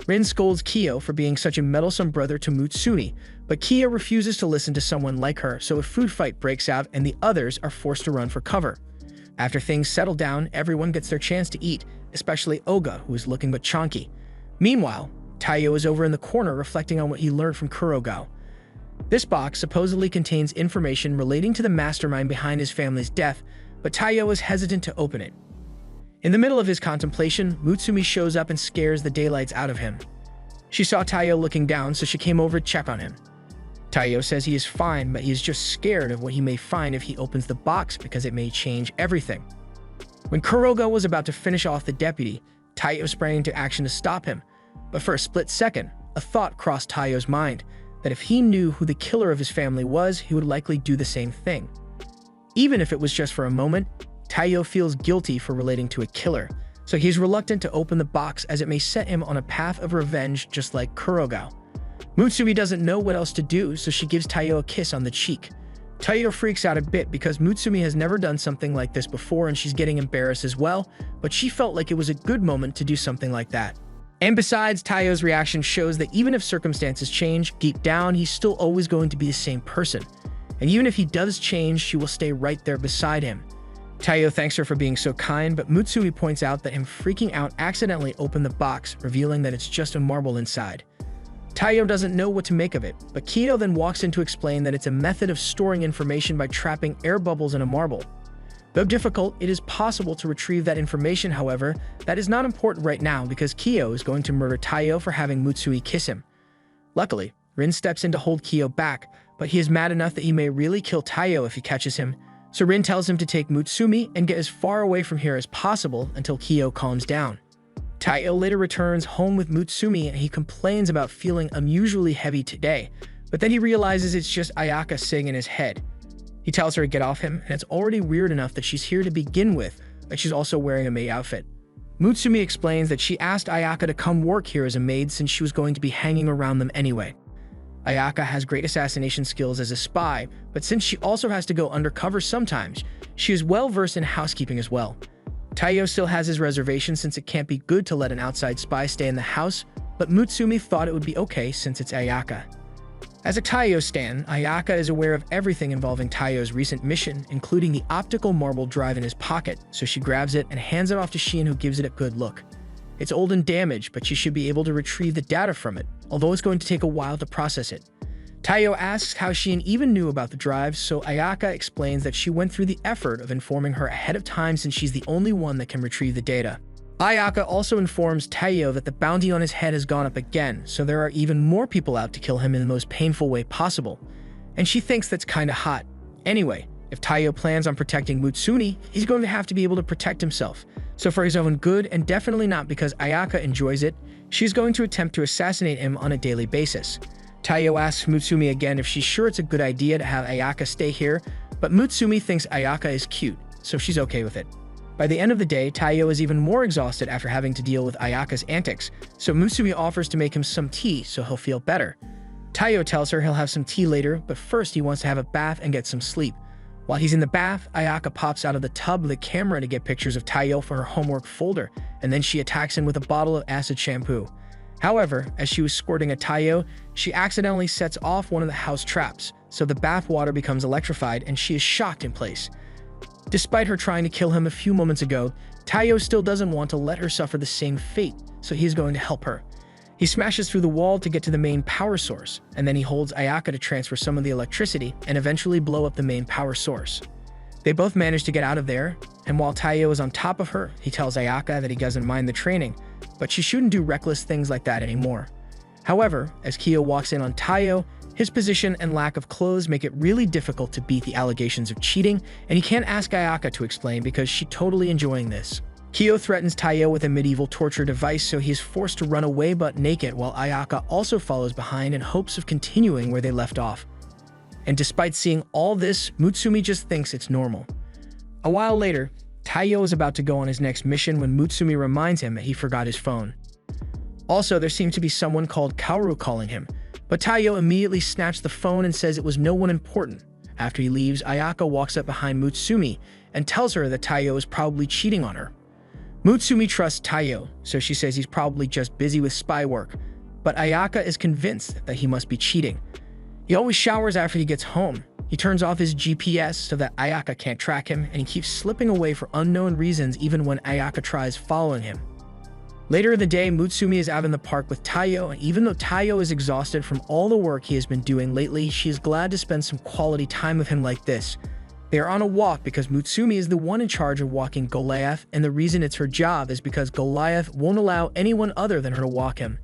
Rin scolds Kiyo for being such a meddlesome brother to Mutsui, but Kiyo refuses to listen to someone like her, so a food fight breaks out and the others are forced to run for cover. After things settle down, everyone gets their chance to eat, especially Oga, who is looking but chonky. Meanwhile, Taiyo is over in the corner reflecting on what he learned from Kurogo. This box supposedly contains information relating to the mastermind behind his family's death, but Taiyo is hesitant to open it. In the middle of his contemplation, Mutsumi shows up and scares the daylights out of him. She saw Taiyo looking down, so she came over to check on him. Taiyo says he is fine, but he is just scared of what he may find if he opens the box because it may change everything. When Kurogo was about to finish off the deputy, Taiyo sprang into action to stop him, but for a split second, a thought crossed Taiyo's mind that if he knew who the killer of his family was, he would likely do the same thing. Even if it was just for a moment, Taiyo feels guilty for relating to a killer, so he's reluctant to open the box as it may set him on a path of revenge just like Kurogo. Mutsumi doesn't know what else to do, so she gives Taiyo a kiss on the cheek. Taiyo freaks out a bit because Mutsumi has never done something like this before and she's getting embarrassed as well, but she felt like it was a good moment to do something like that. And besides, Taiyo's reaction shows that even if circumstances change, deep down, he's still always going to be the same person. And even if he does change, she will stay right there beside him. Taiyo thanks her for being so kind, but Mutsumi points out that him freaking out accidentally opened the box, revealing that it's just a marble inside. Taiyo doesn't know what to make of it, but Kiyo then walks in to explain that it's a method of storing information by trapping air bubbles in a marble. Though difficult, it is possible to retrieve that information. However, that is not important right now because Kiyo is going to murder Taiyo for having Mutsui kiss him. Luckily, Rin steps in to hold Kiyo back, but he is mad enough that he may really kill Taiyo if he catches him, so Rin tells him to take Mutsumi and get as far away from here as possible until Kiyo calms down. Taiyo later returns home with Mutsumi and he complains about feeling unusually heavy today, but then he realizes it's just Ayaka sitting in his head. He tells her to get off him, and it's already weird enough that she's here to begin with, like she's also wearing a maid outfit. Mutsumi explains that she asked Ayaka to come work here as a maid since she was going to be hanging around them anyway. Ayaka has great assassination skills as a spy, but since she also has to go undercover sometimes, she is well versed in housekeeping as well. Taiyo still has his reservation since it can't be good to let an outside spy stay in the house, but Mutsumi thought it would be okay since it's Ayaka. As a Taiyo stan, Ayaka is aware of everything involving Taiyo's recent mission, including the optical marble drive in his pocket, so she grabs it and hands it off to Shien, who gives it a good look. It's old and damaged, but she should be able to retrieve the data from it, although it's going to take a while to process it. Taiyo asks how Shien even knew about the drive, so Ayaka explains that she went through the effort of informing her ahead of time since she's the only one that can retrieve the data. Ayaka also informs Taiyo that the bounty on his head has gone up again, so there are even more people out to kill him in the most painful way possible. And she thinks that's kinda hot. Anyway, if Taiyo plans on protecting Mutsumi, he's going to have to be able to protect himself. So for his own good, and definitely not because Ayaka enjoys it, she's going to attempt to assassinate him on a daily basis. Taiyo asks Mutsumi again if she's sure it's a good idea to have Ayaka stay here, but Mutsumi thinks Ayaka is cute, so she's okay with it. By the end of the day, Taiyo is even more exhausted after having to deal with Ayaka's antics, so Mutsumi offers to make him some tea so he'll feel better. Taiyo tells her he'll have some tea later, but first he wants to have a bath and get some sleep. While he's in the bath, Ayaka pops out of the tub with a camera to get pictures of Taiyo for her homework folder, and then she attacks him with a bottle of acid shampoo. However, as she was squirting at Taiyo, she accidentally sets off one of the house traps, so the bath water becomes electrified and she is shocked in place. Despite her trying to kill him a few moments ago, Taiyo still doesn't want to let her suffer the same fate, so he is going to help her. He smashes through the wall to get to the main power source, and then he holds Ayaka to transfer some of the electricity and eventually blow up the main power source. They both manage to get out of there, and while Taiyo is on top of her, he tells Ayaka that he doesn't mind the training, but she shouldn't do reckless things like that anymore. However, as Kiyo walks in on Taiyo, his position and lack of clothes make it really difficult to beat the allegations of cheating, and he can't ask Ayaka to explain because she's totally enjoying this. Kiyo threatens Taiyo with a medieval torture device, so he is forced to run away butt naked, while Ayaka also follows behind in hopes of continuing where they left off. And despite seeing all this, Mutsumi just thinks it's normal. A while later, Taiyo is about to go on his next mission when Mutsumi reminds him that he forgot his phone. Also, there seemed to be someone called Kaoru calling him, but Taiyo immediately snatched the phone and says it was no one important. After he leaves, Ayaka walks up behind Mutsumi and tells her that Taiyo is probably cheating on her. Mutsumi trusts Taiyo, so she says he's probably just busy with spy work, but Ayaka is convinced that he must be cheating. He always showers after he gets home. He turns off his GPS so that Ayaka can't track him, and he keeps slipping away for unknown reasons even when Ayaka tries following him. Later in the day, Mutsumi is out in the park with Taiyo, and even though Taiyo is exhausted from all the work he has been doing lately, she is glad to spend some quality time with him like this. They are on a walk because Mutsumi is the one in charge of walking Goliath, and the reason it's her job is because Goliath won't allow anyone other than her to walk him.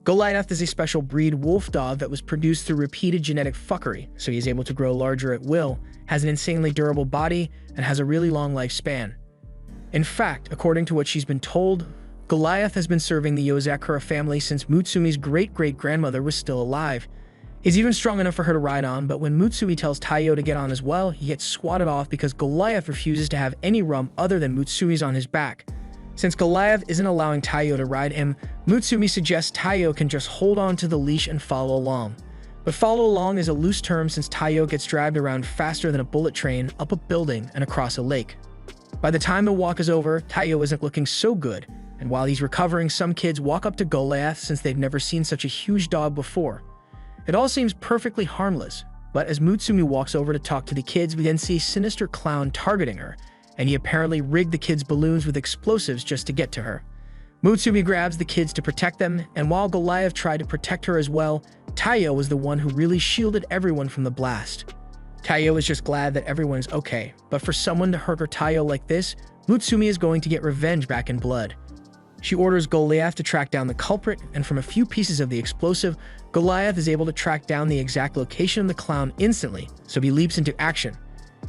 Goliath is a special breed wolf dog that was produced through repeated genetic fuckery, so he is able to grow larger at will, has an insanely durable body, and has a really long lifespan. In fact, according to what she's been told, Goliath has been serving the Yozakura family since Mutsumi's great-great-grandmother was still alive. He's even strong enough for her to ride on, but when Mutsumi tells Taiyo to get on as well, he gets swatted off because Goliath refuses to have any rump other than Mutsumi's on his back. Since Goliath isn't allowing Taiyo to ride him, Mutsumi suggests Taiyo can just hold on to the leash and follow along. But follow along is a loose term since Taiyo gets dragged around faster than a bullet train, up a building, and across a lake. By the time the walk is over, Taiyo isn't looking so good, and while he's recovering, some kids walk up to Goliath since they've never seen such a huge dog before. It all seems perfectly harmless, but as Mutsumi walks over to talk to the kids, we then see a sinister clown targeting her, and he apparently rigged the kids' balloons with explosives just to get to her. Mutsumi grabs the kids to protect them, and while Goliath tried to protect her as well, Taiyo was the one who really shielded everyone from the blast. Taiyo is just glad that everyone is okay, but for someone to hurt her Taiyo like this, Mutsumi is going to get revenge back in blood. She orders Goliath to track down the culprit, and from a few pieces of the explosive, Goliath is able to track down the exact location of the clown instantly, so he leaps into action.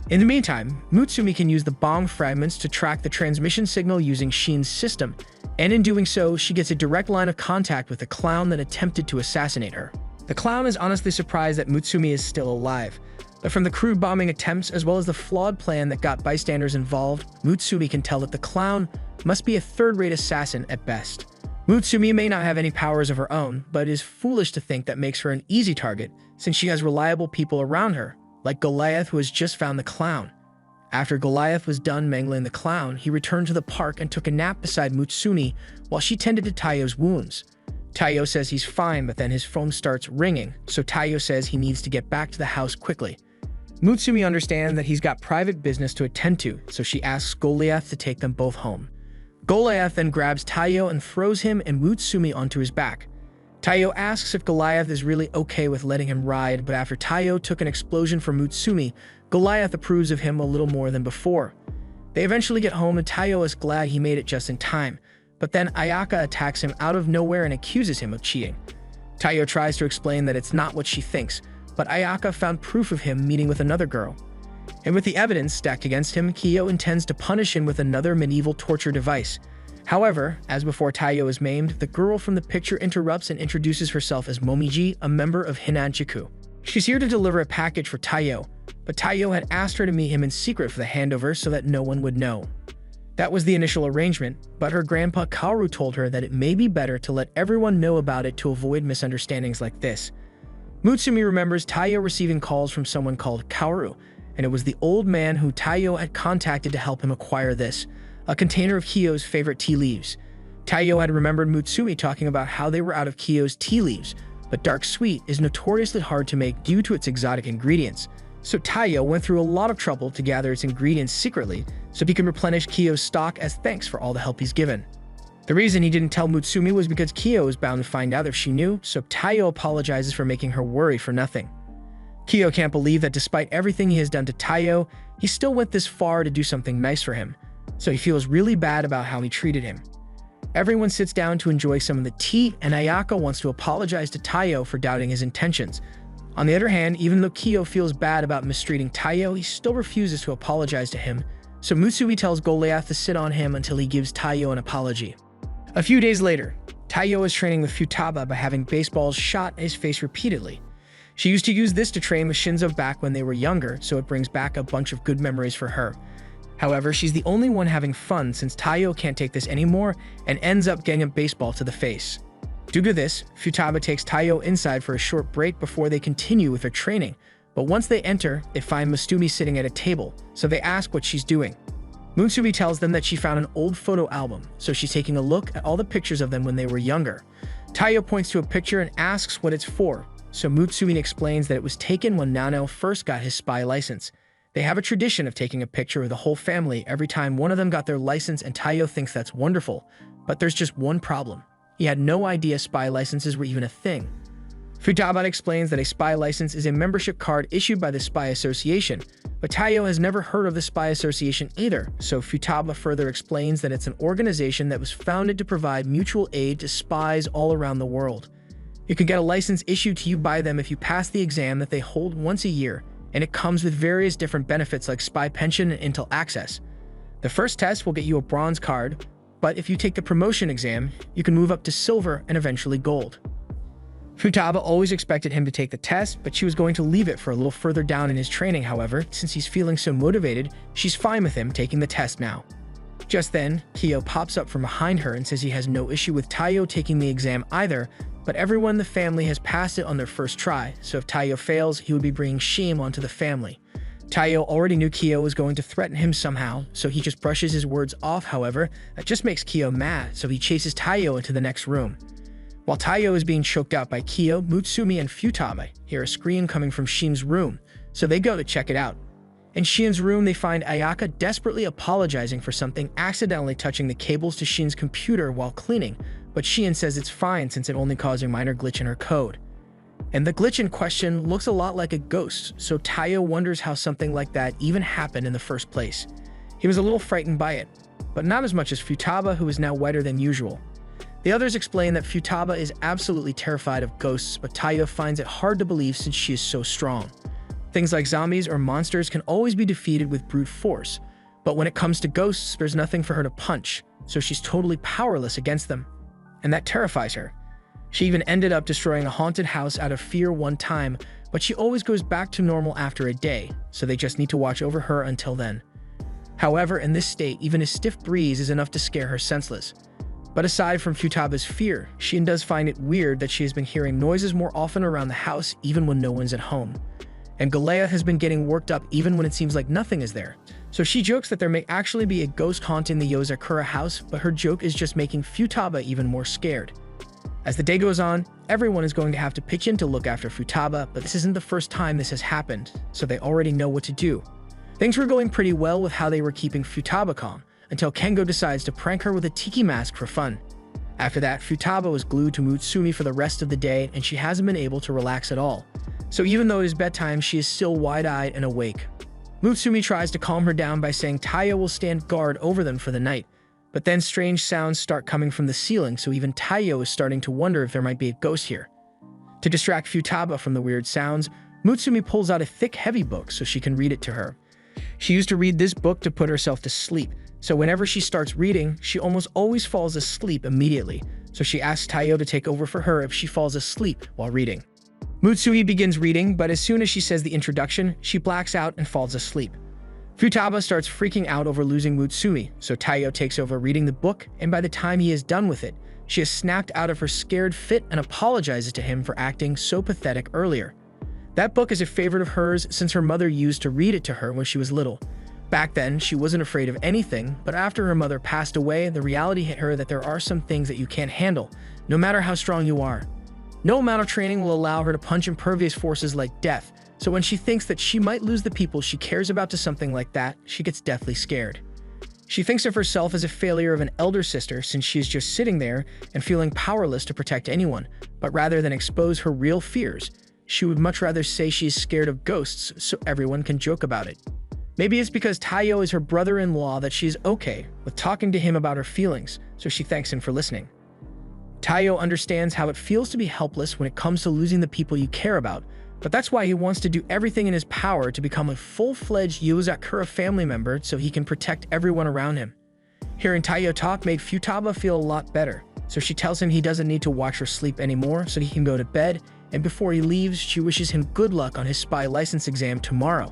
In the meantime, Mutsumi can use the bomb fragments to track the transmission signal using Shin's system, and in doing so, she gets a direct line of contact with the clown that attempted to assassinate her. The clown is honestly surprised that Mutsumi is still alive, but from the crude bombing attempts as well as the flawed plan that got bystanders involved, Mutsumi can tell that the clown must be a third-rate assassin at best. Mutsumi may not have any powers of her own, but it is foolish to think that makes her an easy target since she has reliable people around her, like Goliath who has just found the clown. After Goliath was done mangling the clown, he returned to the park and took a nap beside Mutsumi while she tended to Taiyo's wounds. Taiyo says he's fine, but then his phone starts ringing, so Taiyo says he needs to get back to the house quickly. Mutsumi understands that he's got private business to attend to, so she asks Goliath to take them both home. Goliath then grabs Taiyo and throws him and Mutsumi onto his back. Taiyo asks if Goliath is really okay with letting him ride, but after Taiyo took an explosion from Mutsumi, Goliath approves of him a little more than before. They eventually get home and Taiyo is glad he made it just in time, but then Ayaka attacks him out of nowhere and accuses him of cheating. Taiyo tries to explain that it's not what she thinks, but Ayaka found proof of him meeting with another girl. And with the evidence stacked against him, Kiyo intends to punish him with another medieval torture device. However, as before Taiyo is maimed, the girl from the picture interrupts and introduces herself as Momiji, a member of Hinanchiku. She's here to deliver a package for Taiyo, but Taiyo had asked her to meet him in secret for the handover so that no one would know. That was the initial arrangement, but her grandpa Kaoru told her that it may be better to let everyone know about it to avoid misunderstandings like this. Mutsumi remembers Taiyo receiving calls from someone called Kaoru, and it was the old man who Taiyo had contacted to help him acquire this, a container of Kiyo's favorite tea leaves. Taiyo had remembered Mutsumi talking about how they were out of Kiyo's tea leaves, but dark sweet is notoriously hard to make due to its exotic ingredients. So Taiyo went through a lot of trouble to gather its ingredients secretly so he can replenish Kiyo's stock as thanks for all the help he's given. The reason he didn't tell Mutsumi was because Kiyo was bound to find out if she knew, so Taiyo apologizes for making her worry for nothing. Kiyo can't believe that despite everything he has done to Taiyo, he still went this far to do something nice for him, so he feels really bad about how he treated him. Everyone sits down to enjoy some of the tea, and Ayaka wants to apologize to Taiyo for doubting his intentions. On the other hand, even though Kiyo feels bad about mistreating Taiyo, he still refuses to apologize to him, so Mutsumi tells Goliath to sit on him until he gives Taiyo an apology. A few days later, Taiyo is training with Futaba by having baseballs shot at his face repeatedly. She used to use this to train with Shinzo back when they were younger, so it brings back a bunch of good memories for her. However, she's the only one having fun since Taiyo can't take this anymore and ends up getting a baseball to the face. Due to this, Futaba takes Taiyo inside for a short break before they continue with their training, but once they enter, they find Mutsumi sitting at a table, so they ask what she's doing. Mutsumi tells them that she found an old photo album, so she's taking a look at all the pictures of them when they were younger. Taiyo points to a picture and asks what it's for, so Mutsumi explains that it was taken when Nano first got his spy license. They have a tradition of taking a picture of the whole family every time one of them got their license, and Taiyo thinks that's wonderful, but there's just one problem. He had no idea spy licenses were even a thing. Futaba explains that a spy license is a membership card issued by the Spy Association, but Taiyo has never heard of the Spy Association either, so Futaba further explains that it's an organization that was founded to provide mutual aid to spies all around the world. You can get a license issued to you by them if you pass the exam that they hold once a year, and it comes with various different benefits like spy pension and intel access. The first test will get you a bronze card, but if you take the promotion exam, you can move up to silver and eventually gold. Futaba always expected him to take the test, but she was going to leave it for a little further down in his training. However, since he's feeling so motivated, she's fine with him taking the test now. Just then, Kiyo pops up from behind her and says he has no issue with Taiyo taking the exam either, but everyone in the family has passed it on their first try, so if Taiyo fails, he would be bringing shame onto the family. Taiyo already knew Kiyo was going to threaten him somehow, so he just brushes his words off. However, that just makes Kiyo mad, so he chases Taiyo into the next room. While Taiyo is being choked out by Kiyo, Mutsumi and Futaba hear a scream coming from Shin's room, so they go to check it out. In Shin's room, they find Ayaka desperately apologizing for something accidentally touching the cables to Shin's computer while cleaning, but Shin says it's fine since it only caused a minor glitch in her code. And the glitch in question looks a lot like a ghost, so Taiyo wonders how something like that even happened in the first place. He was a little frightened by it, but not as much as Futaba, who is now whiter than usual. The others explain that Futaba is absolutely terrified of ghosts, but Taiyo finds it hard to believe since she is so strong. Things like zombies or monsters can always be defeated with brute force, but when it comes to ghosts, there's nothing for her to punch, so she's totally powerless against them. And that terrifies her. She even ended up destroying a haunted house out of fear one time, but she always goes back to normal after a day, so they just need to watch over her until then. However, in this state, even a stiff breeze is enough to scare her senseless. But aside from Futaba's fear, Shin does find it weird that she has been hearing noises more often around the house even when no one's at home. And Galea has been getting worked up even when it seems like nothing is there. So she jokes that there may actually be a ghost haunting the Yozakura house, but her joke is just making Futaba even more scared. As the day goes on, everyone is going to have to pitch in to look after Futaba, but this isn't the first time this has happened, so they already know what to do. Things were going pretty well with how they were keeping Futaba calm, until Kengo decides to prank her with a tiki mask for fun. After that, Futaba was glued to Mutsumi for the rest of the day, and she hasn't been able to relax at all. So even though it is bedtime, she is still wide-eyed and awake. Mutsumi tries to calm her down by saying Taiyo will stand guard over them for the night, but then strange sounds start coming from the ceiling, so even Taiyo is starting to wonder if there might be a ghost here. To distract Futaba from the weird sounds, Mutsumi pulls out a thick, heavy book so she can read it to her. She used to read this book to put herself to sleep, so whenever she starts reading, she almost always falls asleep immediately, so she asks Taiyo to take over for her if she falls asleep while reading. Mutsumi begins reading, but as soon as she says the introduction, she blacks out and falls asleep. Futaba starts freaking out over losing Mutsumi, so Taiyo takes over reading the book, and by the time he is done with it, she has snapped out of her scared fit and apologizes to him for acting so pathetic earlier. That book is a favorite of hers since her mother used to read it to her when she was little. Back then, she wasn't afraid of anything, but after her mother passed away, the reality hit her that there are some things that you can't handle, no matter how strong you are. No amount of training will allow her to punch impervious forces like death, so when she thinks that she might lose the people she cares about to something like that, she gets deathly scared. She thinks of herself as a failure of an elder sister since she is just sitting there and feeling powerless to protect anyone, but rather than expose her real fears, she would much rather say she is scared of ghosts so everyone can joke about it. Maybe it's because Taiyo is her brother-in-law that she is okay with talking to him about her feelings, so she thanks him for listening. Taiyo understands how it feels to be helpless when it comes to losing the people you care about, but that's why he wants to do everything in his power to become a full-fledged Yozakura family member so he can protect everyone around him. Hearing Taiyo talk made Futaba feel a lot better, so she tells him he doesn't need to watch her sleep anymore so he can go to bed, and before he leaves, she wishes him good luck on his spy license exam tomorrow.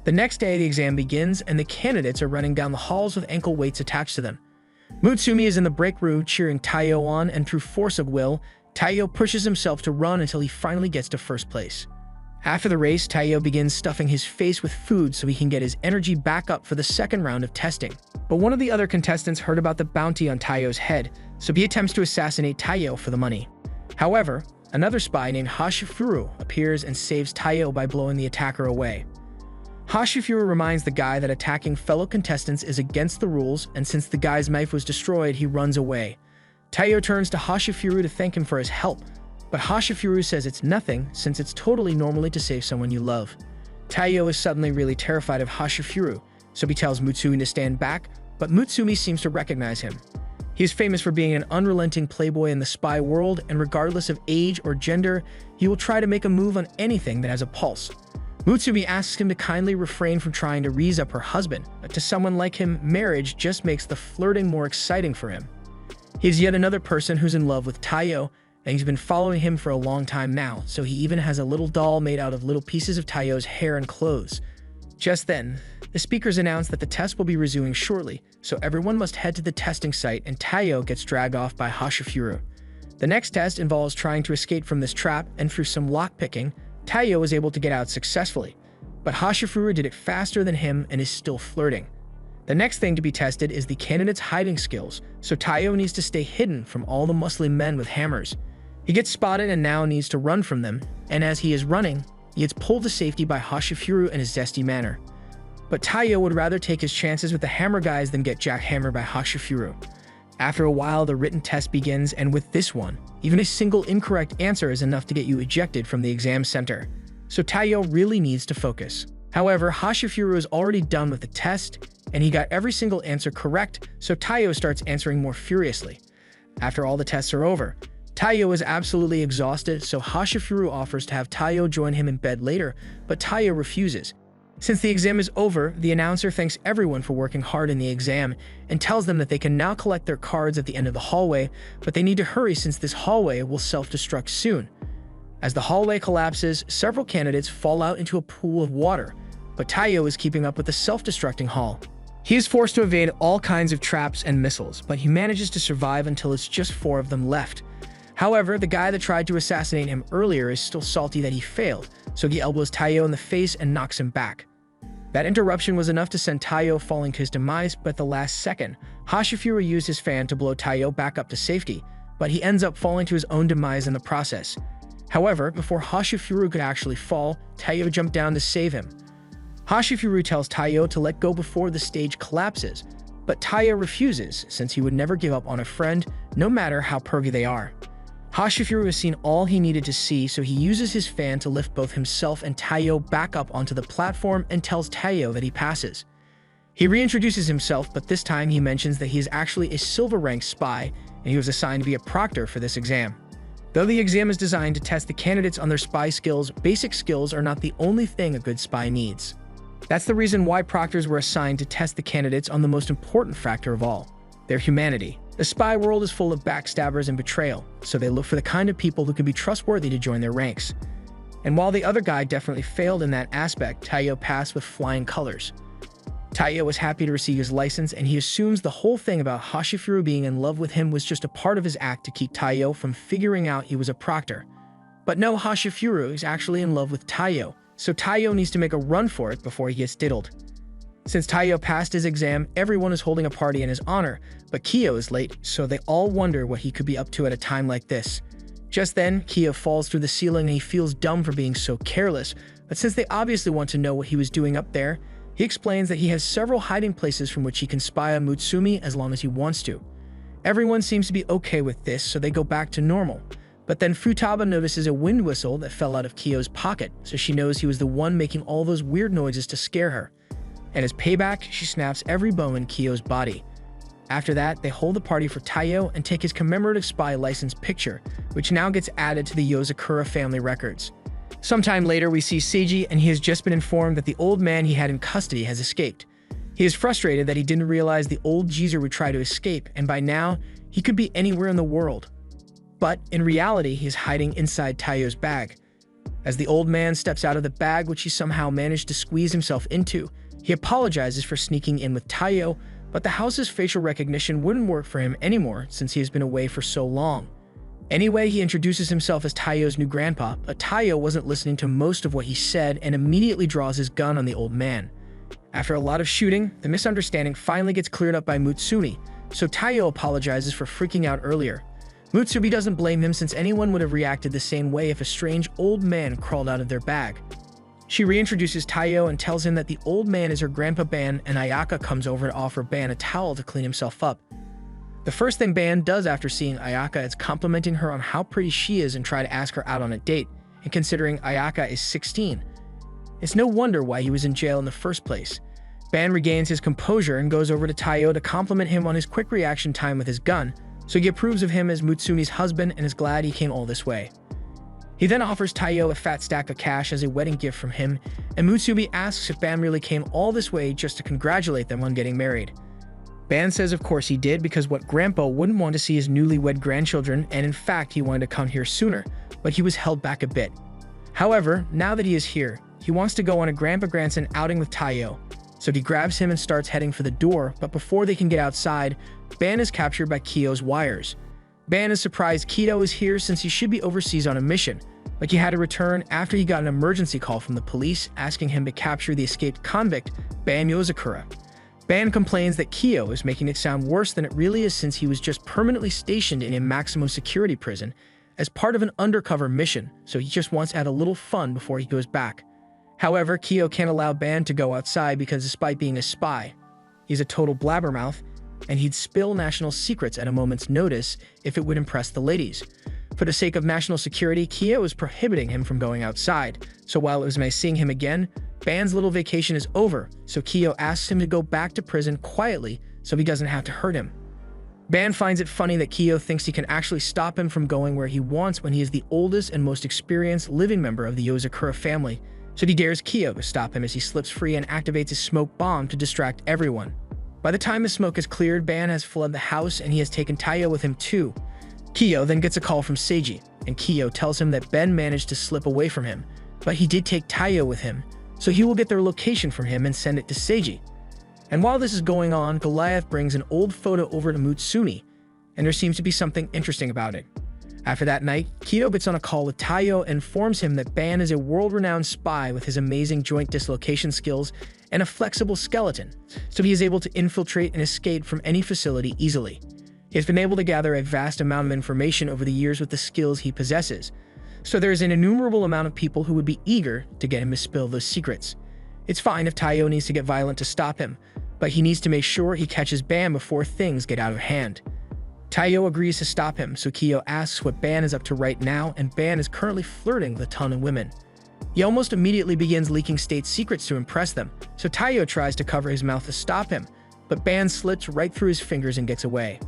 The next day, the exam begins, and the candidates are running down the halls with ankle weights attached to them. Mutsumi is in the break room cheering Taiyo on, and through force of will, Taiyo pushes himself to run until he finally gets to first place. After the race, Taiyo begins stuffing his face with food so he can get his energy back up for the second round of testing. But one of the other contestants heard about the bounty on Taiyo's head, so he attempts to assassinate Taiyo for the money. However, another spy named Hashifuru appears and saves Taiyo by blowing the attacker away. Hashifuru reminds the guy that attacking fellow contestants is against the rules, and since the guy's knife was destroyed, he runs away. Taiyo turns to Hashifuru to thank him for his help, but Hashifuru says it's nothing since it's totally normal to save someone you love. Taiyo is suddenly really terrified of Hashifuru, so he tells Mutsumi to stand back, but Mutsumi seems to recognize him. He is famous for being an unrelenting playboy in the spy world, and regardless of age or gender, he will try to make a move on anything that has a pulse. Mutsumi asks him to kindly refrain from trying to raise up her husband, but to someone like him, marriage just makes the flirting more exciting for him. He's yet another person who's in love with Taiyo, and he's been following him for a long time now, so he even has a little doll made out of little pieces of Taiyo's hair and clothes. Just then, the speakers announce that the test will be resuming shortly, so everyone must head to the testing site, and Taiyo gets dragged off by Hashifuru. The next test involves trying to escape from this trap, and through some lockpicking, Taiyo was able to get out successfully, but Hashifuru did it faster than him and is still flirting. The next thing to be tested is the candidate's hiding skills, so Taiyo needs to stay hidden from all the muscly men with hammers. He gets spotted and now needs to run from them, and as he is running, he gets pulled to safety by Hashifuru in his zesty manner. But Taiyo would rather take his chances with the hammer guys than get jackhammered by Hashifuru. After a while, the written test begins, and with this one, even a single incorrect answer is enough to get you ejected from the exam center. So Taiyo really needs to focus. However, Hashifuru is already done with the test, and he got every single answer correct, so Taiyo starts answering more furiously. After all the tests are over, Taiyo is absolutely exhausted, so Hashifuru offers to have Taiyo join him in bed later, but Taiyo refuses. Since the exam is over, the announcer thanks everyone for working hard in the exam and tells them that they can now collect their cards at the end of the hallway, but they need to hurry since this hallway will self-destruct soon. As the hallway collapses, several candidates fall out into a pool of water, but Taiyo is keeping up with the self-destructing hall. He is forced to evade all kinds of traps and missiles, but he manages to survive until it's just 4 of them left. However, the guy that tried to assassinate him earlier is still salty that he failed, so he elbows Taiyo in the face and knocks him back. That interruption was enough to send Taiyo falling to his demise, but at the last second, Hashifuru used his fan to blow Taiyo back up to safety, but he ends up falling to his own demise in the process. However, before Hashifuru could actually fall, Taiyo jumped down to save him. Hashifuru tells Taiyo to let go before the stage collapses, but Taiyo refuses since he would never give up on a friend, no matter how pervy they are. Hashifuru has seen all he needed to see, so he uses his fan to lift both himself and Taiyo back up onto the platform and tells Taiyo that he passes. He reintroduces himself, but this time he mentions that he is actually a silver-ranked spy, and he was assigned to be a proctor for this exam. Though the exam is designed to test the candidates on their spy skills, basic skills are not the only thing a good spy needs. That's the reason why proctors were assigned to test the candidates on the most important factor of all, their humanity. The spy world is full of backstabbers and betrayal, so they look for the kind of people who can be trustworthy to join their ranks. And while the other guy definitely failed in that aspect, Taiyo passed with flying colors. Taiyo was happy to receive his license, and he assumes the whole thing about Hashifuru being in love with him was just a part of his act to keep Taiyo from figuring out he was a proctor. But no, Hashifuru is actually in love with Taiyo, so Taiyo needs to make a run for it before he gets diddled. Since Taiyo passed his exam, everyone is holding a party in his honor, but Kiyo is late, so they all wonder what he could be up to at a time like this. Just then, Kiyo falls through the ceiling and he feels dumb for being so careless, but since they obviously want to know what he was doing up there, he explains that he has several hiding places from which he can spy on Mutsumi as long as he wants to. Everyone seems to be okay with this, so they go back to normal. But then Futaba notices a wind whistle that fell out of Kiyo's pocket, so she knows he was the one making all those weird noises to scare her. And as payback, she snaps every bone in Kiyo's body. After that, they hold the party for Taiyo and take his commemorative spy license picture, which now gets added to the Yozakura family records. Sometime later, we see Seiji, and he has just been informed that the old man he had in custody has escaped. He is frustrated that he didn't realize the old geezer would try to escape, and by now, he could be anywhere in the world. But in reality, he is hiding inside Taiyo's bag. As the old man steps out of the bag, which he somehow managed to squeeze himself into, he apologizes for sneaking in with Taiyo, but the house's facial recognition wouldn't work for him anymore since he has been away for so long. Anyway, he introduces himself as Taiyo's new grandpa, but Taiyo wasn't listening to most of what he said and immediately draws his gun on the old man. After a lot of shooting, the misunderstanding finally gets cleared up by Mutsumi, so Taiyo apologizes for freaking out earlier. Mutsumi doesn't blame him since anyone would have reacted the same way if a strange old man crawled out of their bag. She reintroduces Taiyo and tells him that the old man is her grandpa Ban, and Ayaka comes over to offer Ban a towel to clean himself up. The first thing Ban does after seeing Ayaka is complimenting her on how pretty she is and try to ask her out on a date, and considering Ayaka is 16. It's no wonder why he was in jail in the first place. Ban regains his composure and goes over to Taiyo to compliment him on his quick reaction time with his gun, so he approves of him as Mutsumi's husband and is glad he came all this way. He then offers Taiyo a fat stack of cash as a wedding gift from him, and Mutsumi asks if Ban really came all this way just to congratulate them on getting married. Ban says of course he did because what Grandpa wouldn't want to see his newlywed grandchildren, and in fact he wanted to come here sooner, but he was held back a bit. However, now that he is here, he wants to go on a grandpa-grandson outing with Taiyo, so he grabs him and starts heading for the door, but before they can get outside, Ban is captured by Kiyo's wires. Ban is surprised Kido is here since he should be overseas on a mission, but he had to return after he got an emergency call from the police asking him to capture the escaped convict, Ban Yozakura. Ban complains that Kiyo is making it sound worse than it really is since he was just permanently stationed in a maximum security prison as part of an undercover mission, so he just wants to have a little fun before he goes back. However, Kiyo can't allow Ban to go outside because despite being a spy, he's a total blabbermouth, and he'd spill national secrets at a moment's notice if it would impress the ladies. For the sake of national security, Kiyo is prohibiting him from going outside, so while it was nice seeing him again, Ban's little vacation is over, so Kiyo asks him to go back to prison quietly so he doesn't have to hurt him. Ban finds it funny that Kiyo thinks he can actually stop him from going where he wants when he is the oldest and most experienced living member of the Yozakura family, so he dares Kiyo to stop him as he slips free and activates a smoke bomb to distract everyone. By the time the smoke is cleared, Ban has fled the house and he has taken Taiyo with him too. Kiyo then gets a call from Seiji, and Kiyo tells him that Ben managed to slip away from him, but he did take Taiyo with him, so he will get their location from him and send it to Seiji. And while this is going on, Goliath brings an old photo over to Mutsumi, and there seems to be something interesting about it. After that night, Kiyo gets on a call with Taiyo and informs him that Ban is a world-renowned spy with his amazing joint dislocation skills and a flexible skeleton, so he is able to infiltrate and escape from any facility easily. He has been able to gather a vast amount of information over the years with the skills he possesses, so there is an innumerable amount of people who would be eager to get him to spill those secrets. It's fine if Taiyo needs to get violent to stop him, but he needs to make sure he catches Ban before things get out of hand. Taiyo agrees to stop him, so Kiyo asks what Ban is up to right now, and Ban is currently flirting with a ton of women. He almost immediately begins leaking state secrets to impress them, so Taiyo tries to cover his mouth to stop him, but Ban slits right through his fingers and gets away.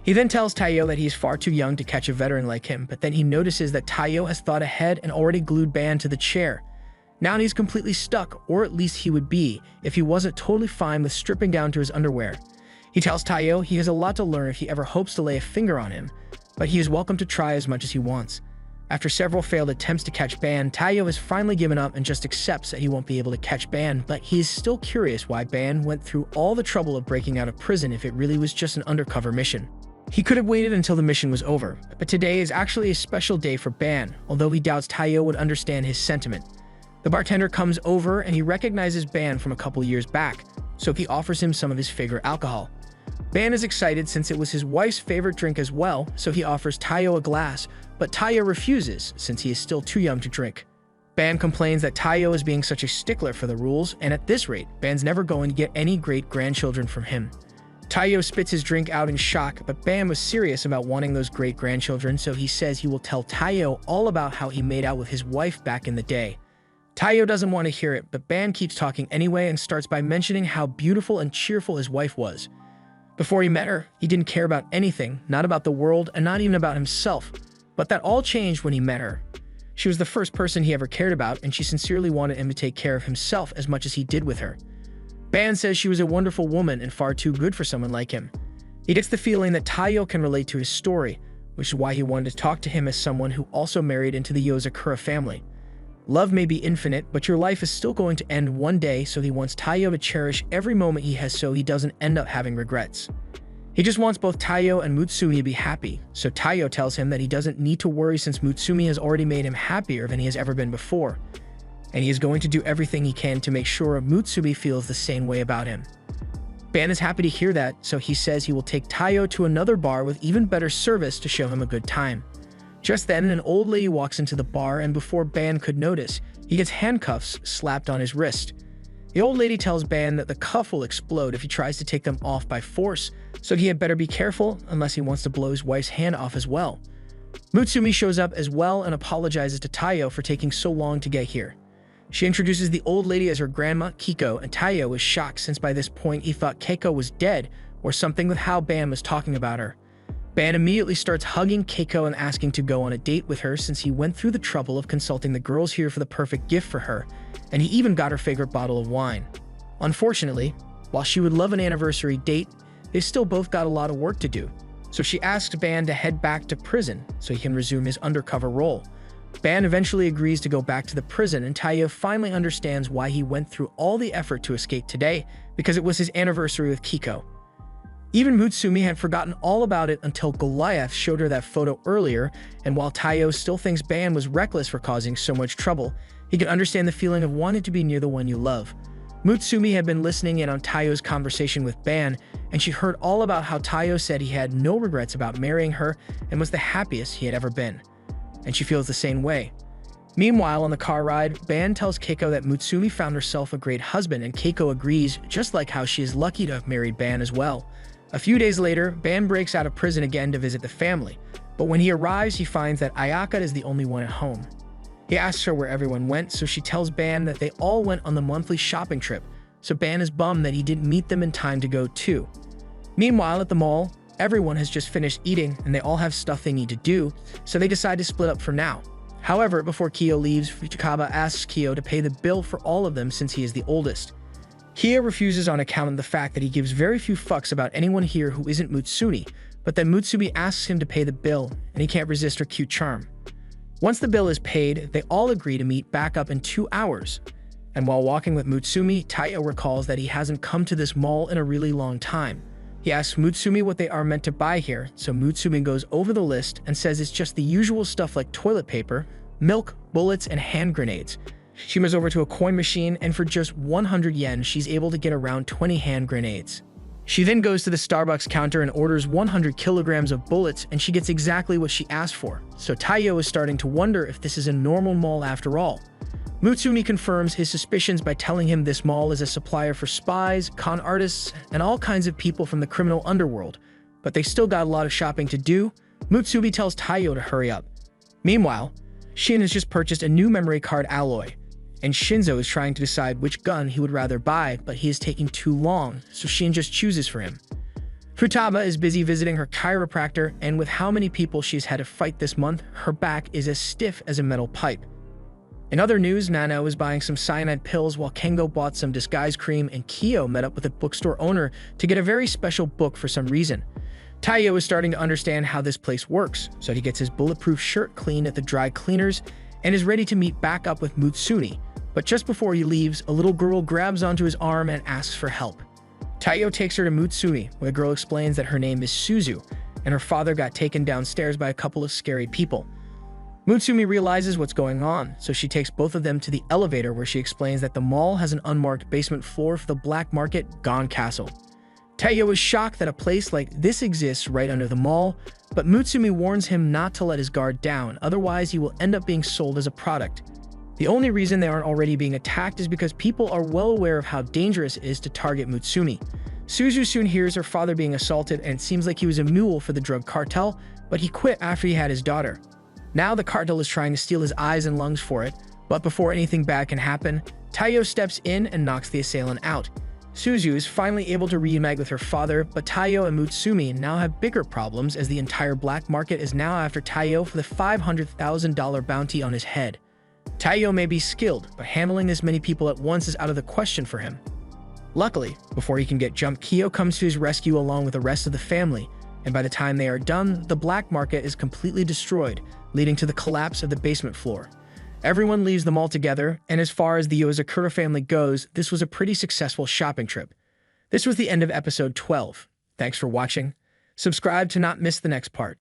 He then tells Taiyo that he is far too young to catch a veteran like him, but then he notices that Taiyo has thought ahead and already glued Ban to the chair. Now he's completely stuck, or at least he would be, if he wasn't totally fine with stripping down to his underwear. He tells Taiyo he has a lot to learn if he ever hopes to lay a finger on him, but he is welcome to try as much as he wants. After several failed attempts to catch Ban, Taiyo has finally given up and just accepts that he won't be able to catch Ban, but he is still curious why Ban went through all the trouble of breaking out of prison if it really was just an undercover mission. He could have waited until the mission was over, but today is actually a special day for Ban, although he doubts Taiyo would understand his sentiment. The bartender comes over and he recognizes Ban from a couple years back, so he offers him some of his favorite alcohol. Ban is excited since it was his wife's favorite drink as well, so he offers Taiyo a glass, but Taiyo refuses since he is still too young to drink. Ban complains that Taiyo is being such a stickler for the rules, and at this rate, Ban's never going to get any great-grandchildren from him. Taiyo spits his drink out in shock, but Ban was serious about wanting those great-grandchildren, so he says he will tell Taiyo all about how he made out with his wife back in the day. Taiyo doesn't want to hear it, but Ban keeps talking anyway and starts by mentioning how beautiful and cheerful his wife was. Before he met her, he didn't care about anything, not about the world and not even about himself, but that all changed when he met her. She was the first person he ever cared about, and she sincerely wanted him to take care of himself as much as he did with her. Ban says she was a wonderful woman and far too good for someone like him. He gets the feeling that Taiyo can relate to his story, which is why he wanted to talk to him as someone who also married into the Yozakura family. Love may be infinite, but your life is still going to end one day, so he wants Taiyo to cherish every moment he has so he doesn't end up having regrets. He just wants both Taiyo and Mutsumi to be happy, so Taiyo tells him that he doesn't need to worry since Mutsumi has already made him happier than he has ever been before, and he is going to do everything he can to make sure Mutsumi feels the same way about him. Ban is happy to hear that, so he says he will take Taiyo to another bar with even better service to show him a good time. Just then, an old lady walks into the bar, and before Ban could notice, he gets handcuffs slapped on his wrist. The old lady tells Ban that the cuff will explode if he tries to take them off by force, so he had better be careful unless he wants to blow his wife's hand off as well. Mutsumi shows up as well and apologizes to Taiyo for taking so long to get here. She introduces the old lady as her grandma, Kiko, and Taiyo is shocked since by this point he thought Keiko was dead or something with how Ban was talking about her. Ban immediately starts hugging Keiko and asking to go on a date with her since he went through the trouble of consulting the girls here for the perfect gift for her, and he even got her favorite bottle of wine. Unfortunately, while she would love an anniversary date, they still both got a lot of work to do, so she asks Ban to head back to prison so he can resume his undercover role. Ban eventually agrees to go back to the prison, and Taiyo finally understands why he went through all the effort to escape today, because it was his anniversary with Kiko. Even Mutsumi had forgotten all about it until Goliath showed her that photo earlier, and while Taiyo still thinks Ban was reckless for causing so much trouble, he can understand the feeling of wanting to be near the one you love. Mutsumi had been listening in on Taiyo's conversation with Ban, and she heard all about how Taiyo said he had no regrets about marrying her and was the happiest he had ever been. And she feels the same way. Meanwhile, on the car ride, Ban tells Keiko that Mutsumi found herself a great husband, and Keiko agrees, just like how she is lucky to have married Ban as well. A few days later, Ban breaks out of prison again to visit the family, but when he arrives, he finds that Ayaka is the only one at home. He asks her where everyone went, so she tells Ban that they all went on the monthly shopping trip, so Ban is bummed that he didn't meet them in time to go too. Meanwhile, at the mall, everyone has just finished eating and they all have stuff they need to do, so they decide to split up for now. However, before Kyo leaves, Fuchikaba asks Kyo to pay the bill for all of them since he is the oldest. Kyo refuses on account of the fact that he gives very few fucks about anyone here who isn't Mutsumi, but then Mutsumi asks him to pay the bill, and he can't resist her cute charm. Once the bill is paid, they all agree to meet back up in 2 hours. And while walking with Mutsumi, Taiyo recalls that he hasn't come to this mall in a really long time. He asks Mutsumi what they are meant to buy here, so Mutsumi goes over the list and says it's just the usual stuff like toilet paper, milk, bullets, and hand grenades. She moves over to a coin machine, and for just 100 yen, she's able to get around 20 hand grenades. She then goes to the Starbucks counter and orders 100 kilograms of bullets, and she gets exactly what she asked for, so Taiyo is starting to wonder if this is a normal mall after all. Mutsumi confirms his suspicions by telling him this mall is a supplier for spies, con artists, and all kinds of people from the criminal underworld, but they still got a lot of shopping to do. Mutsumi tells Taiyo to hurry up. Meanwhile, Shin has just purchased a new memory card alloy, and Shinzo is trying to decide which gun he would rather buy, but he is taking too long, so Shin just chooses for him. Futaba is busy visiting her chiropractor, and with how many people she's had to fight this month, her back is as stiff as a metal pipe. In other news, Nano is buying some cyanide pills while Kengo bought some disguise cream, and Kyo met up with a bookstore owner to get a very special book for some reason. Taiyo is starting to understand how this place works, so he gets his bulletproof shirt cleaned at the dry cleaners and is ready to meet back up with Mutsumi. But just before he leaves, a little girl grabs onto his arm and asks for help. Taiyo takes her to Mutsumi, where the girl explains that her name is Suzu, and her father got taken downstairs by a couple of scary people. Mutsumi realizes what's going on, so she takes both of them to the elevator where she explains that the mall has an unmarked basement floor for the black market Gon Castle. Taiyo is shocked that a place like this exists right under the mall, but Mutsumi warns him not to let his guard down, otherwise he will end up being sold as a product. The only reason they aren't already being attacked is because people are well aware of how dangerous it is to target Mutsumi. Suzu soon hears her father being assaulted, and it seems like he was a mule for the drug cartel, but he quit after he had his daughter. Now the cartel is trying to steal his eyes and lungs for it, but before anything bad can happen, Taiyo steps in and knocks the assailant out. Suzu is finally able to reunite with her father, but Taiyo and Mutsumi now have bigger problems as the entire black market is now after Taiyo for the $500,000 bounty on his head. Taiyo may be skilled, but handling this many people at once is out of the question for him. Luckily, before he can get jumped, Kyo comes to his rescue along with the rest of the family, and by the time they are done, the black market is completely destroyed, leading to the collapse of the basement floor. Everyone leaves the mall together, and as far as the Yozakura family goes, this was a pretty successful shopping trip. This was the end of episode 12. Thanks for watching. Subscribe to not miss the next part.